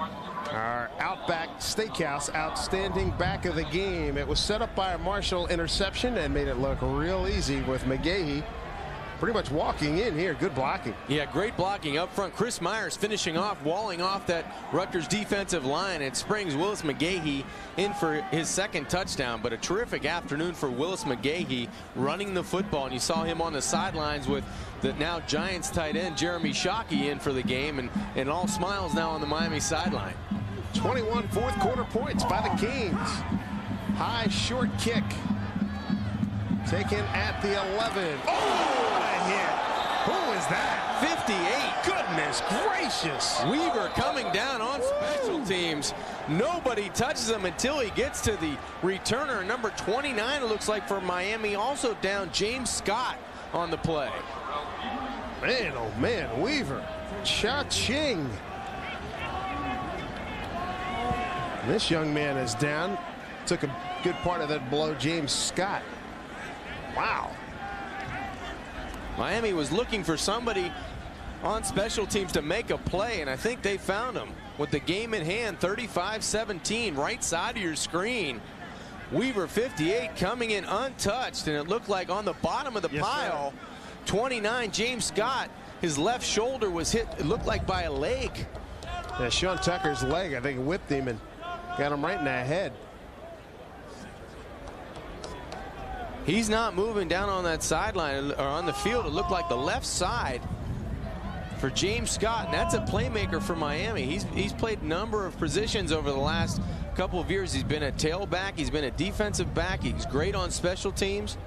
S1: our Outback Steakhouse outstanding back of the game. It was set up by a Marshall interception and made it look real easy with McGahee pretty much walking in here. Good blocking.
S4: Yeah, great blocking up front. Chris Myers finishing off, walling off that Rutgers defensive line. It springs Willis McGahee in for his second touchdown. But a terrific afternoon for Willis McGahee running the football. And you saw him on the sidelines with the now Giants tight end Jeremy Shockey in for the game. And all smiles now on the Miami sideline.
S1: 21 fourth quarter points by the Kings. High short kick. Taken at the 11. Oh, what a hit. Who is that?
S4: 58.
S1: Goodness gracious.
S4: Weaver coming down on special teams. Nobody touches him until he gets to the returner. Number 29, it looks like, for Miami. Also down, James Scott on the play.
S1: Man, oh man, Weaver. Cha-ching. This young man is down. Took a good part of that blow, James Scott. Wow.
S4: Miami was looking for somebody on special teams to make a play, and I think they found him with the game in hand. 35-17, right side of your screen. Weaver, 58, coming in untouched, and it looked like on the bottom of the pile, 29, James Scott, his left shoulder was hit, it looked like by a leg.
S1: Yeah, Sean Tucker's leg, I think, whipped him and got him right in the head.
S4: He's not moving down on that sideline or on the field. It looked like the left side for James Scott. And that's a playmaker for Miami. He's played a number of positions over the last couple of years. He's been a tailback. He's been a defensive back. He's great on special teams.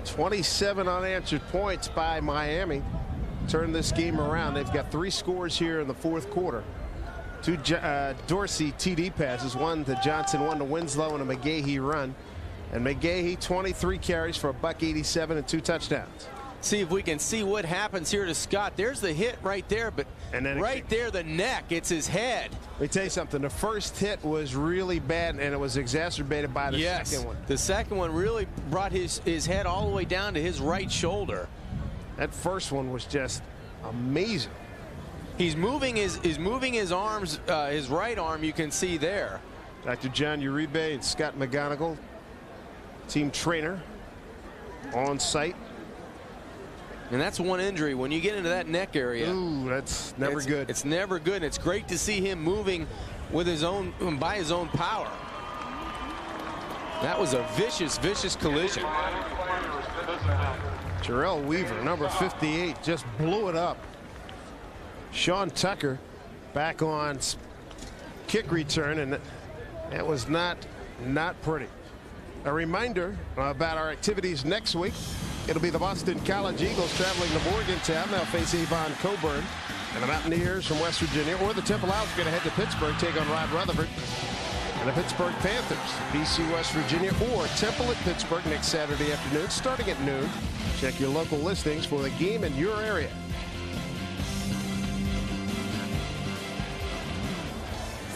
S1: 27 unanswered points by Miami. Turn this game around. They've got 3 scores here in the fourth quarter. 2 Dorsey TD passes, 1 to Johnson, 1 to Winslow, and a McGahee run. And McGahee, 23 carries for $187 and 2 touchdowns.
S4: See if we can see what happens here to Scott. There's the hit right there, but right there, the neck, it's his head.
S1: Let me tell you something. The first hit was really bad, and it was exacerbated by the second one.
S4: The second one really brought his head all the way down to his right shoulder.
S1: That first one was just amazing.
S4: He's moving his arms, his right arm, you can see there.
S1: Dr. John Uribe and Scott McGonigal, team trainer, on site.
S4: And that's one injury. When you get into that neck area,
S1: ooh, that's never good.
S4: It's never good. And it's great to see him moving with his own, by his own power. That was a vicious, vicious collision.
S1: Jarrell Weaver, number 58, just blew it up. Sean Tucker back on kick return, and that was not pretty. A reminder about our activities next week. It'll be the Boston College Eagles traveling to Morgantown. They'll face Avon Coburn and the Mountaineers from West Virginia, or the Temple Owls going to head to Pittsburgh, take on Rod Rutherford and the Pittsburgh Panthers. BC West Virginia or Temple at Pittsburgh next Saturday afternoon starting at noon. Check your local listings for the game in your area.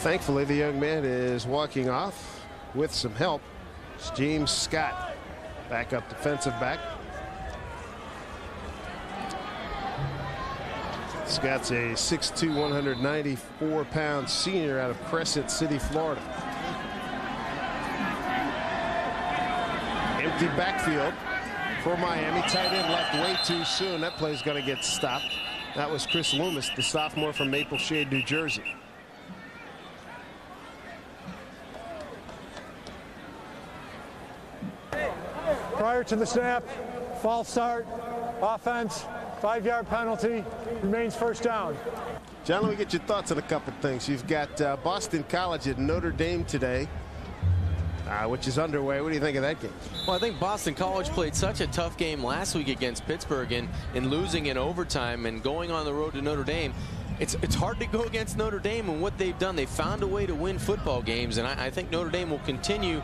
S1: Thankfully, the young man is walking off with some help. It's James Scott, backup defensive back. Scott's a 6'2", 194-pound senior out of Crescent City, Florida. Empty backfield for Miami. Tight end left way too soon. That play's going to get stopped. That was Chris Loomis, the sophomore from Maple Shade, New Jersey.
S5: Prior to the snap, false start, offense, 5-yard penalty, remains first down.
S1: John, let me get your thoughts on a couple things. You've got Boston College at Notre Dame today, which is underway. What do you think of that game?
S4: Well, I think Boston College played such a tough game last week against Pittsburgh in losing in overtime and going on the road to Notre Dame. It's hard to go against Notre Dame and what they've done. They found a way to win football games, and I think Notre Dame will continue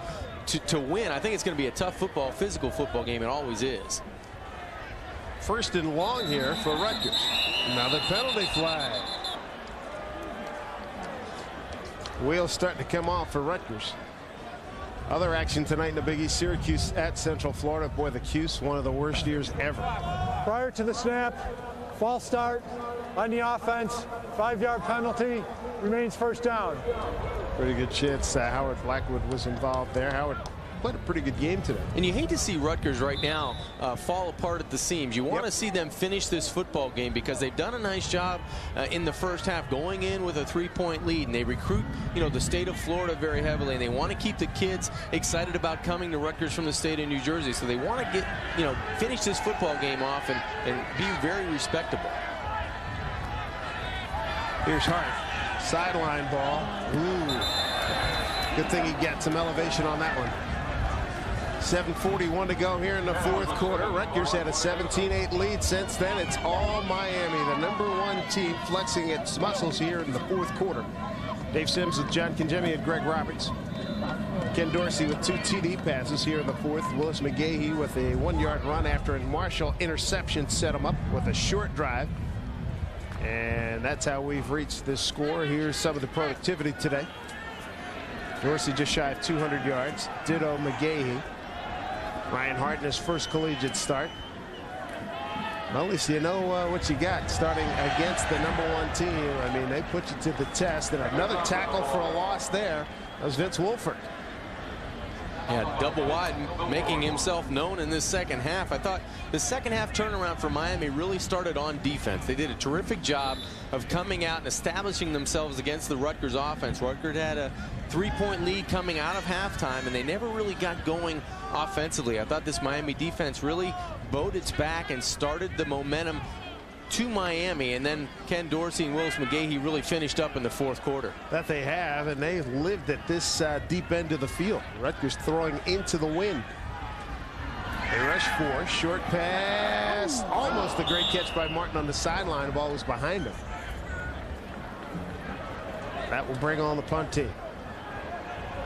S4: to win. I think it's going to be a tough physical football game. It always is.
S1: First and long here for Rutgers. Another penalty flag. Wheels starting to come off for Rutgers. Other action tonight in the Big East, Syracuse at Central Florida. Boy, the Cuse, one of the worst years ever.
S5: Prior to the snap, false start on the offense, 5-yard penalty, remains first down.
S1: Pretty good chance Howard Blackwood was involved there. Howard played a pretty good game today.
S4: And you hate to see Rutgers right now fall apart at the seams. You want to see them finish this football game because they've done a nice job in the first half going in with a 3-point lead, and they recruit the state of Florida very heavily, and they want to keep the kids excited about coming to Rutgers from the state of New Jersey. So they want to get finish this football game off and be very respectable.
S1: Here's Hart. Sideline ball. Ooh. Good thing he got some elevation on that one. 7:41 to go here in the fourth quarter. Rutgers had a 17-8 lead. Since then, it's all Miami, the #1 team, flexing its muscles here in the fourth quarter. Dave Sims with John Congemi and Greg Roberts. Ken Dorsey with 2 TD passes here in the fourth. Willis McGahee with a 1-yard run after a Marshall interception set him up with a short drive. And that's how we've reached this score. Here's some of the productivity today. Dorsey just shy of 200 yards. Ditto McGahee. Ryan Hart in his first collegiate start. Well, at least you know what you got starting against the #1 team. I mean, they put you to the test. And another tackle for a loss there. That was Vince Wolford.
S4: Yeah, double wide, making himself known in this second half. I thought the second half turnaround for Miami really started on defense. They did a terrific job of coming out and establishing themselves against the Rutgers offense. Rutgers had a 3-point lead coming out of halftime, and they never really got going offensively. I thought this Miami defense really bowed its back and started the momentum to Miami, and then Ken Dorsey and Willis McGahee really finished up in the fourth quarter.
S1: That they have, and they've lived at this deep end of the field. Rutgers throwing into the wind. They rush 4, short pass, almost a great catch by Martin on the sideline. The ball was behind him. That will bring on the punt team.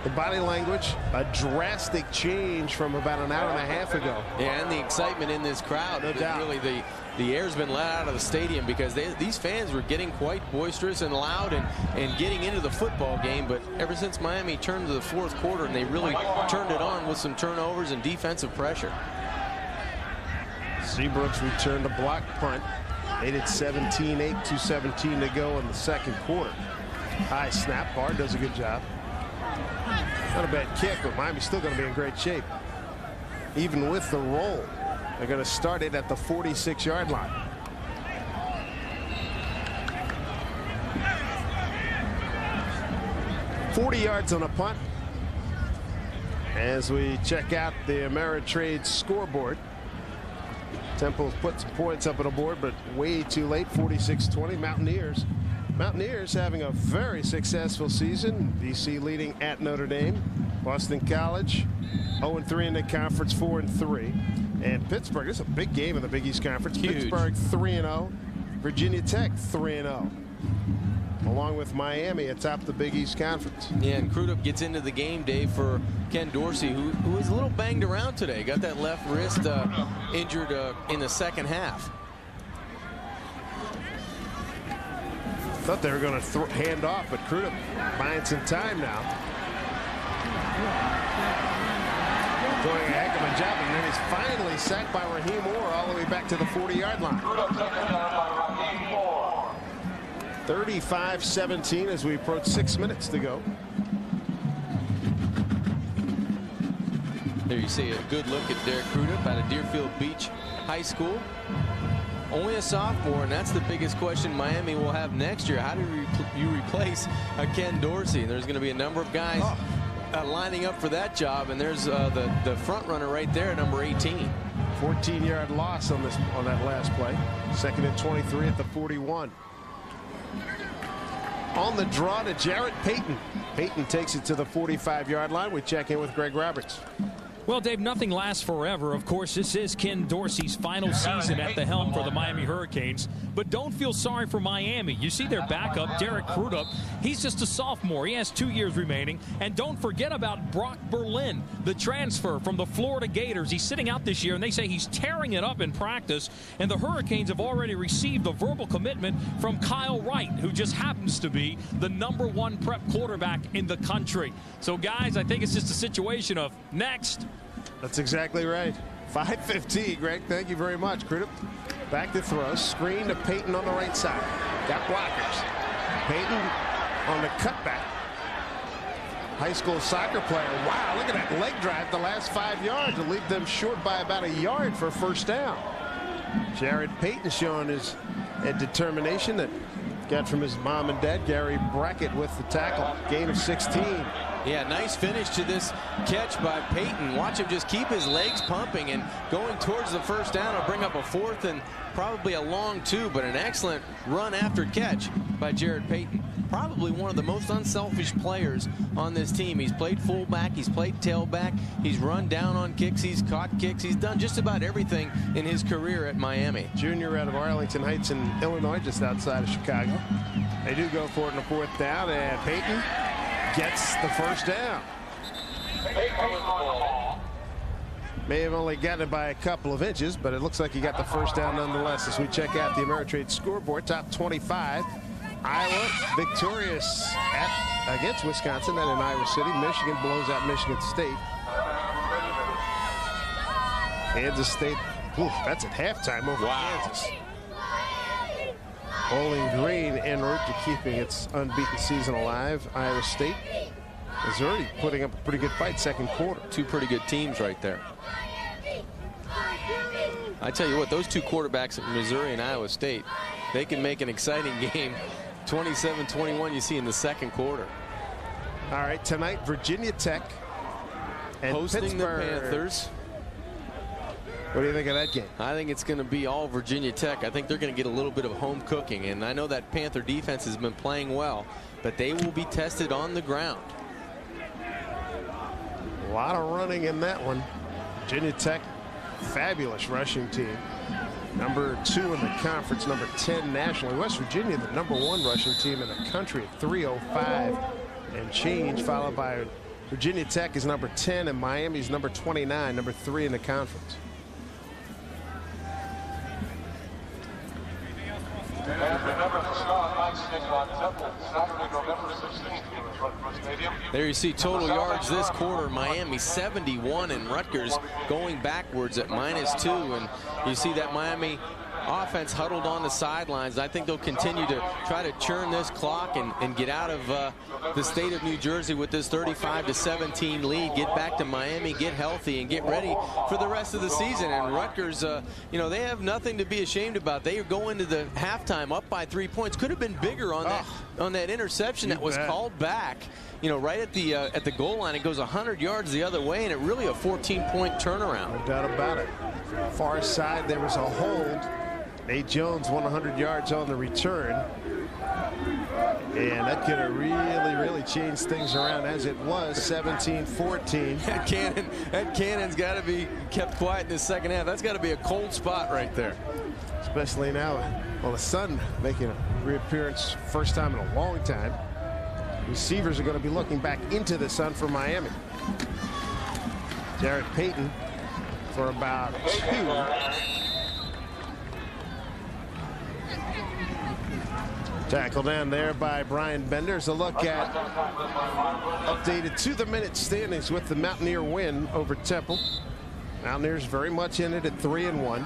S1: The body language, a drastic change from about an hour and a half ago.
S4: Yeah, and the excitement in this crowd.
S1: No doubt.
S4: Really, the air's been let out of the stadium because these fans were getting quite boisterous and loud and getting into the football game. But ever since Miami turned to the fourth quarter, and they really turned it on with some turnovers and defensive pressure.
S1: Seabrooks returned a block punt. They did 17-8, 2:17 to go in the second quarter. High snap. Barr does a good job. Not a bad kick, but Miami's still going to be in great shape. Even with the roll, they're going to start it at the 46-yard line. $40 yards on a punt. As we check out the Ameritrade scoreboard. Temple's put some points up on the board, but way too late. 46-20. Mountaineers having a very successful season. BC leading at Notre Dame. Boston College 0-3 in the conference, 4-3. And Pittsburgh, this is a big game in the Big East Conference.
S4: Huge.
S1: Pittsburgh 3-0. Virginia Tech 3-0. Along with Miami atop the Big East Conference.
S4: Yeah, and Crudup gets into the game, Dave, for Ken Dorsey, who is a little banged around today. Got that left wrist injured in the second half.
S1: Thought they were going to hand off, but Crudup buying some time now. Doing a heck of a job, and then he's finally sacked by Raheem Orr all the way back to the 40-yard line. 35-17 as we approach 6 minutes to go.
S4: There you see a good look at Derek Crudup out of Deerfield Beach High School. only a sophomore, and that's the biggest question Miami will have next year. How do you replace Ken Dorsey? And there's going to be a number of guys lining up for that job, and there's the front runner right there, number 18.
S1: 14-yard loss on that last play. 2nd and 23 at the 41. On the draw to Jarrett Payton. Payton takes it to the 45-yard line. We check in with Greg Roberts.
S3: Well, Dave, nothing lasts forever. Of course, this is Ken Dorsey's final season at the helm for the Miami Hurricanes. But don't feel sorry for Miami. You see their backup, Derek Crudup. He's just a sophomore. He has 2 years remaining. And don't forget about Brock Berlin, the transfer from the Florida Gators. He's sitting out this year, and they say he's tearing it up in practice. And the Hurricanes have already received a verbal commitment from Kyle Wright, who just happens to be the #1 prep quarterback in the country. So, guys, I think it's just a situation of next.
S1: That's exactly right. 5:15, Greg. Thank you very much. Crudup back to throw. Screen to Payton on the right side. Got blockers. Payton on the cutback. High school soccer player. Wow, look at that leg drive the last 5 yards to leave them short by about a yard for a first down. Jarrett Payton showing his determination that got from his mom and dad. Gary Brackett with the tackle. Gain of 16.
S4: Yeah, nice finish to this catch by Payton. Watch him just keep his legs pumping and going towards the first down. Will bring up a 4th and probably a long 2, but an excellent run after catch by Jarrett Payton. Probably one of the most unselfish players on this team. He's played fullback, he's played tailback, he's run down on kicks, he's caught kicks, he's done just about everything in his career at Miami.
S1: Junior out of Arlington Heights in Illinois, just outside of Chicago. They do go for it on the 4th down, and Payton gets the first down. May have only gotten it by a couple of inches, but it looks like he got the first down nonetheless. As we check out the Ameritrade scoreboard, top 25. Iowa victorious against Wisconsin and in Iowa City. Michigan blows out Michigan State. Kansas State, that's at halftime over Kansas. Bowling Green en route to keeping its unbeaten season alive. Iowa State is already putting up a pretty good fight second quarter. 2 pretty good teams right there.
S4: I tell you what, those 2 quarterbacks at Missouri and Iowa State, they can make an exciting game. 27-21 you see in the second quarter.
S1: All right, tonight Virginia Tech and
S4: hosting
S1: Pittsburgh.
S4: the Panthers.
S1: What do you think of that game?
S4: I think it's going to be all Virginia Tech. I think they're going to get a little bit of home cooking, and I know that Panther defense has been playing well, but they will be tested on the ground.
S1: A lot of running in that one. Virginia Tech, fabulous rushing team. Number 2 in the conference, number 10 nationally. West Virginia, the #1 rushing team in the country at 305 and change, followed by Virginia Tech is number 10 and Miami's number 29, number 3 in the conference.
S4: There you see total yards this quarter. Miami 71 and Rutgers going backwards at -2. And you see that Miami offense huddled on the sidelines. I think they'll continue to try to churn this clock and get out of the state of New Jersey with this 35-17 lead. Get back to Miami, get healthy, and get ready for the rest of the season. And Rutgers, you know, they have nothing to be ashamed about. They go into the halftime up by 3 points. Could have been bigger on that interception that was called back. You know, right at the goal line, it goes 100 yards the other way, and it really a 14-point turnaround.
S1: No doubt about it. Far side, there was a hold. Nate Jones won 100 yards on the return. And that could have really changed things around. As it was 17-14.
S4: That cannon's got to be kept quiet in the second half. That's got to be a cold spot right there.
S1: Especially now, well, the sun making a reappearance first time in a long time. Receivers are going to be looking back into the sun for Miami. Jarrett Payton for about 2. Tackle down there by Brian Benders. A look at updated to-the-minute standings with the Mountaineer win over Temple. Mountaineers very much in it at 3-1.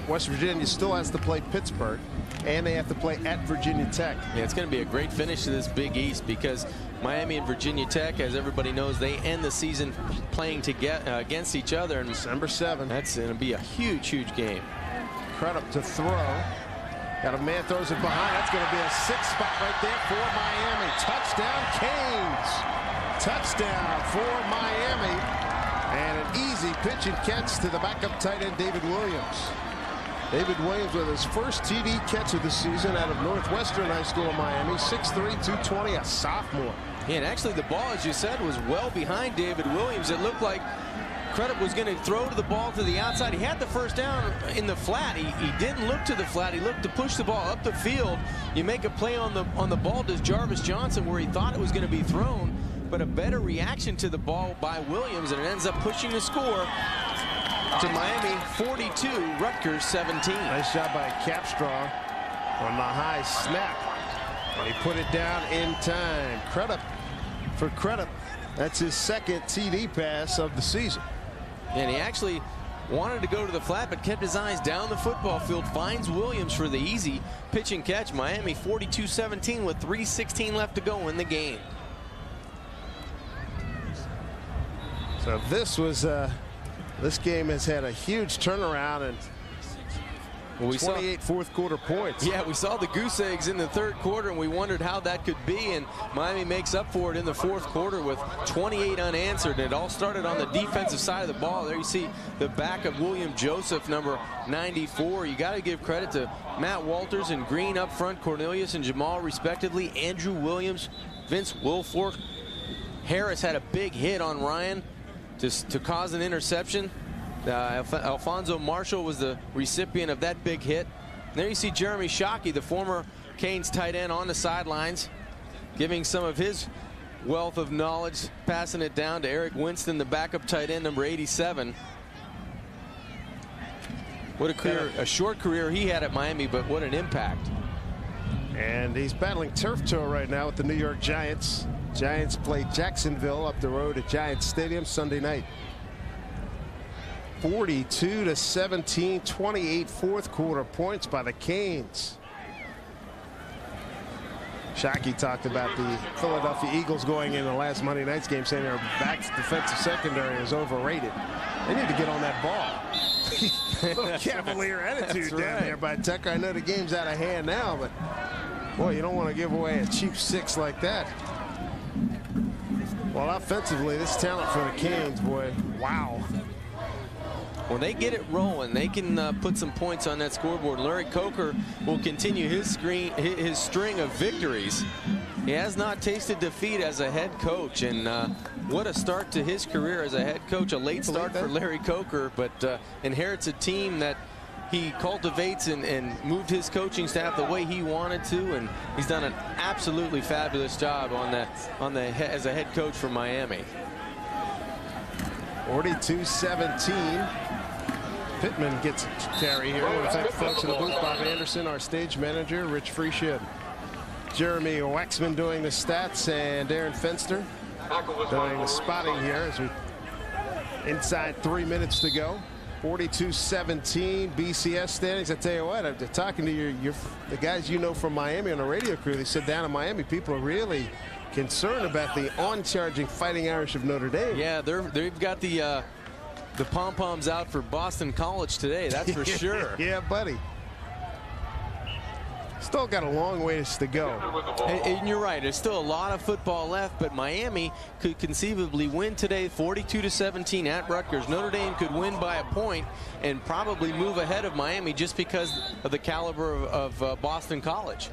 S1: West Virginia still has to play Pittsburgh, and they have to play at Virginia Tech.
S4: Yeah, it's going to be a great finish to this Big East because Miami and Virginia Tech, as everybody knows, they end the season playing against each other. And
S1: December 7th.
S4: That's going to be a huge game.
S1: Crudup to throw. Got a man, throws it behind. That's going to be a 6 spot right there for Miami. Touchdown, Canes. Touchdown for Miami. And an easy pitch and catch to the backup tight end, David Williams. David Williams with his first TD catch of the season out of Northwestern High School in Miami. 6'3", 220, a sophomore.
S4: Yeah, and actually the ball, as you said, was well behind David Williams. It looked like Crudup was going to throw to the ball to the outside. He had the first down in the flat. He didn't look to the flat. He looked to push the ball up the field. You make a play on the ball to Jarvis Johnson where he thought it was going to be thrown, but a better reaction to the ball by Williams, and it ends up pushing the score to Miami 42, Rutgers 17.
S1: Nice job by Capstraw on the high snap. And he put it down in time. Crudup for Crudup. That's his second TD pass of the season.
S4: And he actually wanted to go to the flat, but kept his eyes down the football field. Finds Williams for the easy pitch and catch. Miami 42-17 with 3:16 left to go in the game.
S1: So this game has had a huge turnaround, and
S4: Well, we
S1: 28 fourth quarter points.
S4: Yeah, we saw the goose eggs in the third quarter, and we wondered how that could be, and Miami makes up for it in the fourth quarter with 28 unanswered. And it all started on the defensive side of the ball. There you see the back of William Joseph, number 94. You got to give credit to Matt Walters and Green up front, Cornelius and Jamal respectively, Andrew Williams, Vince Wilfork. Harris had a big hit on Ryan to cause an interception. Alfonso Marshall was the recipient of that big hit. And there you see Jeremy Shockey, the former Canes tight end, on the sidelines, giving some of his wealth of knowledge, passing it down to Eric Winston, the backup tight end, number 87. What a career, a short career he had at Miami, but what an impact.
S1: And he's battling turf toe right now with the New York Giants. Giants play Jacksonville up the road at Giants Stadium Sunday night. 42-17, 28 fourth quarter points by the Canes. Shockey talked about the Philadelphia Eagles going in the last Monday night's game, saying their back's defensive secondary is overrated. They need to get on that ball. Little cavalier attitude down there by Tucker. I know the game's out of hand now, but boy, you don't want to give away a cheap 6 like that. Well, offensively, this talent for the Canes, boy, wow.
S4: When they get it rolling, they can put some points on that scoreboard. Larry Coker will continue his string of victories. He has not tasted defeat as a head coach, and what a start to his career as a head coach. A late start for Larry Coker, but inherits a team that he cultivates and moved his coaching staff the way he wanted to, and he's done an absolutely fabulous job as a head coach for Miami.
S1: 42-17. Pittman gets a carry here. I want to thank folks in the booth, Bob Anderson, our stage manager, Rich Friesha, Jeremy Waxman doing the stats, and Aaron Fenster doing the spotting here as we inside 3 minutes to go. 42-17 BCS standings. I tell you what, after talking to the guys you know from Miami on the radio crew, they said down in Miami people are really concerned about the on-charging Fighting Irish of Notre Dame.
S4: Yeah, they've got the pom-poms out for Boston College today, that's for sure.
S1: Yeah, buddy. Still got a long ways to go.
S4: And you're right, there's still a lot of football left, but Miami could conceivably win today 42-17 at Rutgers. Notre Dame could win by a point and probably move ahead of Miami just because of the caliber of Boston College.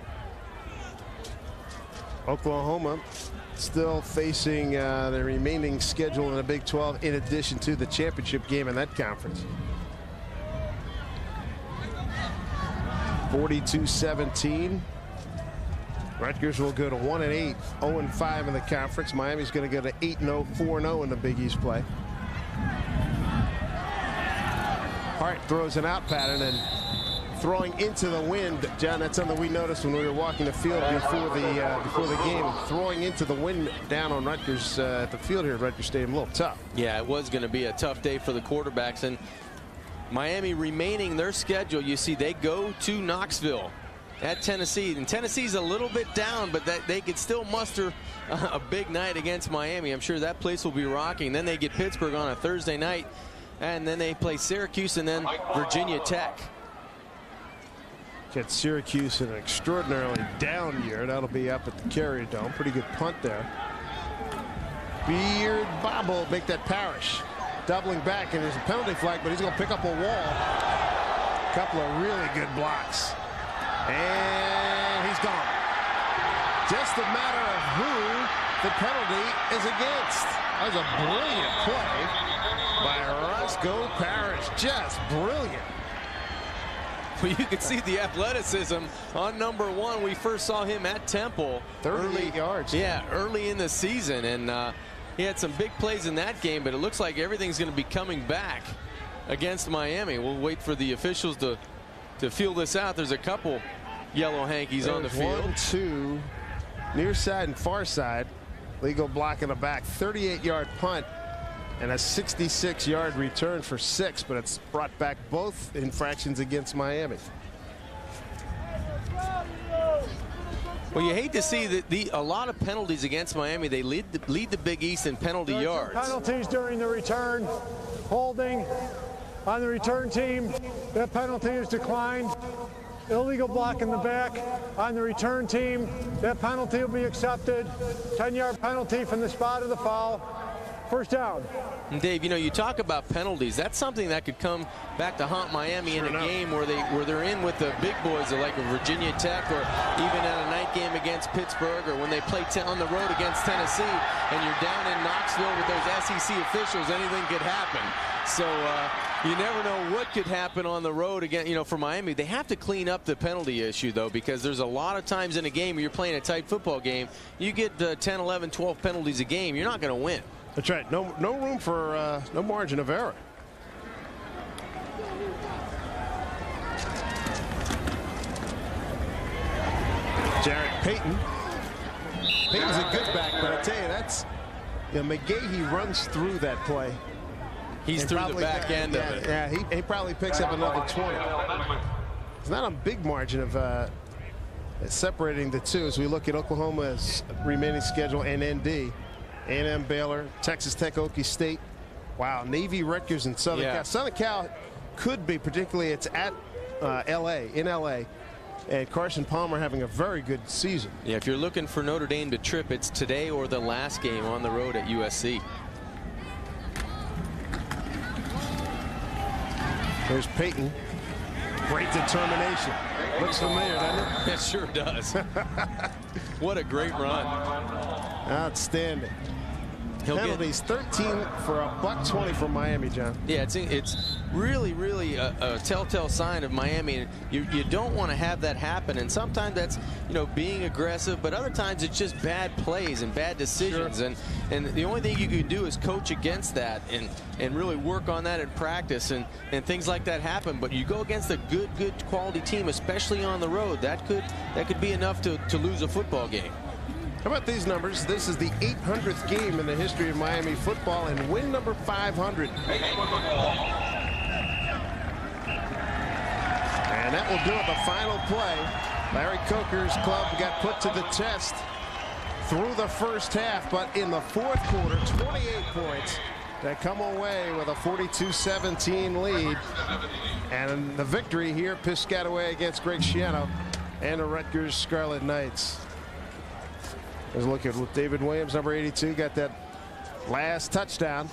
S1: Oklahoma still facing the remaining schedule in the Big 12 in addition to the championship game in that conference. 42-17. Rutgers will go to 1-8, 0-5 in the conference. Miami's going to go to 8-0, 4-0 in the Big East play. Hart throws an out pattern and throwing into the wind. John, that's something we noticed when we were walking the field before the game. Throwing into the wind down on Rutgers at the field here at Rutgers Stadium, a little tough.
S4: Yeah, it was going to be a tough day for the quarterbacks, and Miami remaining their schedule, you see they go to Knoxville at Tennessee, and Tennessee's a little bit down, but they could still muster a big night against Miami. I'm sure that place will be rocking. Then they get Pittsburgh on a Thursday night, and then they play Syracuse and then Virginia Tech.
S1: Get Syracuse in an extraordinarily down year. That'll be up at the Carrier Dome. Pretty good punt there. Beard Bobble make that Parrish. Doubling back, and there's a penalty flag, but he's going to pick up a wall. A couple of really good blocks. And he's gone. Just a matter of who the penalty is against. That was a brilliant play by Roscoe Parrish. Just brilliant.
S4: Well, you can see the athleticism on number 1. We first saw him at Temple.
S1: 38 yards.
S4: Yeah, early in the season. And he had some big plays in that game, but it looks like everything's going to be coming back against Miami. We'll wait for the officials to feel this out. There's a couple yellow hankies on the field.
S1: 1, 2, near side and far side. Legal block in the back. 38-yard punt and a 66-yard return for 6, but it's brought back both infractions against Miami.
S4: Well, you hate to see that a lot of penalties against Miami. They lead the Big East in penalty yards.
S5: Penalties during the return. Holding on the return team. That penalty is declined. Illegal block in the back on the return team. That penalty will be accepted. 10-yard penalty from the spot of the foul. First down.
S4: And Dave, you know, you talk about penalties. That's something that could come back to haunt Miami in a game where they're in with the big boys like Virginia Tech, or even at a night game against Pittsburgh, or when they play on the road against Tennessee and you're down in Knoxville with those SEC officials. Anything could happen. So you never know what could happen on the road again. You know, for Miami, they have to clean up the penalty issue, though, because there's a lot of times in a game where you're playing a tight football game, you get 10, 11, 12 penalties a game, you're not going to win.
S1: That's right. No room for no margin of error. Jarrett Payton. Payton's a good back, but I tell you, that's, you know, McGahee runs through that play.
S4: He's through the back end of it.
S1: Yeah, he probably picks up another 20. It's not a big margin of separating the two as we look at Oklahoma's remaining schedule and ND. A&M, Baylor, Texas Tech, Okie State. Wow, Navy, Rutgers, and Southern Cal. Southern Cal could be, particularly it's at in LA, and Carson Palmer having a very good season.
S4: Yeah, if you're looking for Notre Dame to trip, it's today or the last game on the road at USC.
S1: There's Payton. Great determination. Looks familiar, doesn't it?
S4: It sure does. What a great run.
S1: Outstanding. Penalties 13 for a $120 from Miami, John.
S4: Yeah, it's really a telltale sign of Miami. You don't want to have that happen, and sometimes that's, you know, being aggressive, but other times it's just bad plays and bad decisions. Sure. And the only thing you can do is coach against that and really work on that in practice, and things like that happen. But you go against a good quality team, especially on the road, that could be enough to lose a football game.
S1: How about these numbers? This is the 800th game in the history of Miami football and win number 500. And that will do it. The final play. Larry Coker's club got put to the test through the first half, but in the fourth quarter, 28 points to come away with a 42-17 lead. And the victory here, Piscataway against Greg Schiano and the Rutgers Scarlet Knights. Let's look at David Williams, number 82, got that last touchdown.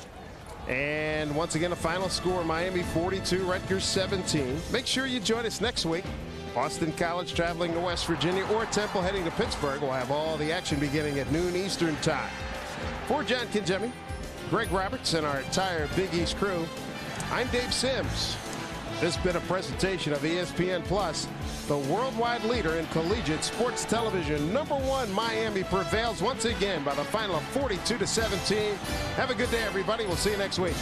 S1: And once again, a final score, Miami 42, Rutgers 17. Make sure you join us next week. Boston College traveling to West Virginia, or Temple heading to Pittsburgh. We'll have all the action beginning at noon Eastern time. For John Kinjemi, Greg Roberts, and our entire Big East crew, I'm Dave Sims. This has been a presentation of ESPN Plus, the worldwide leader in collegiate sports television. Number 1, Miami prevails once again by the final of 42-17. Have a good day, everybody. We'll see you next week.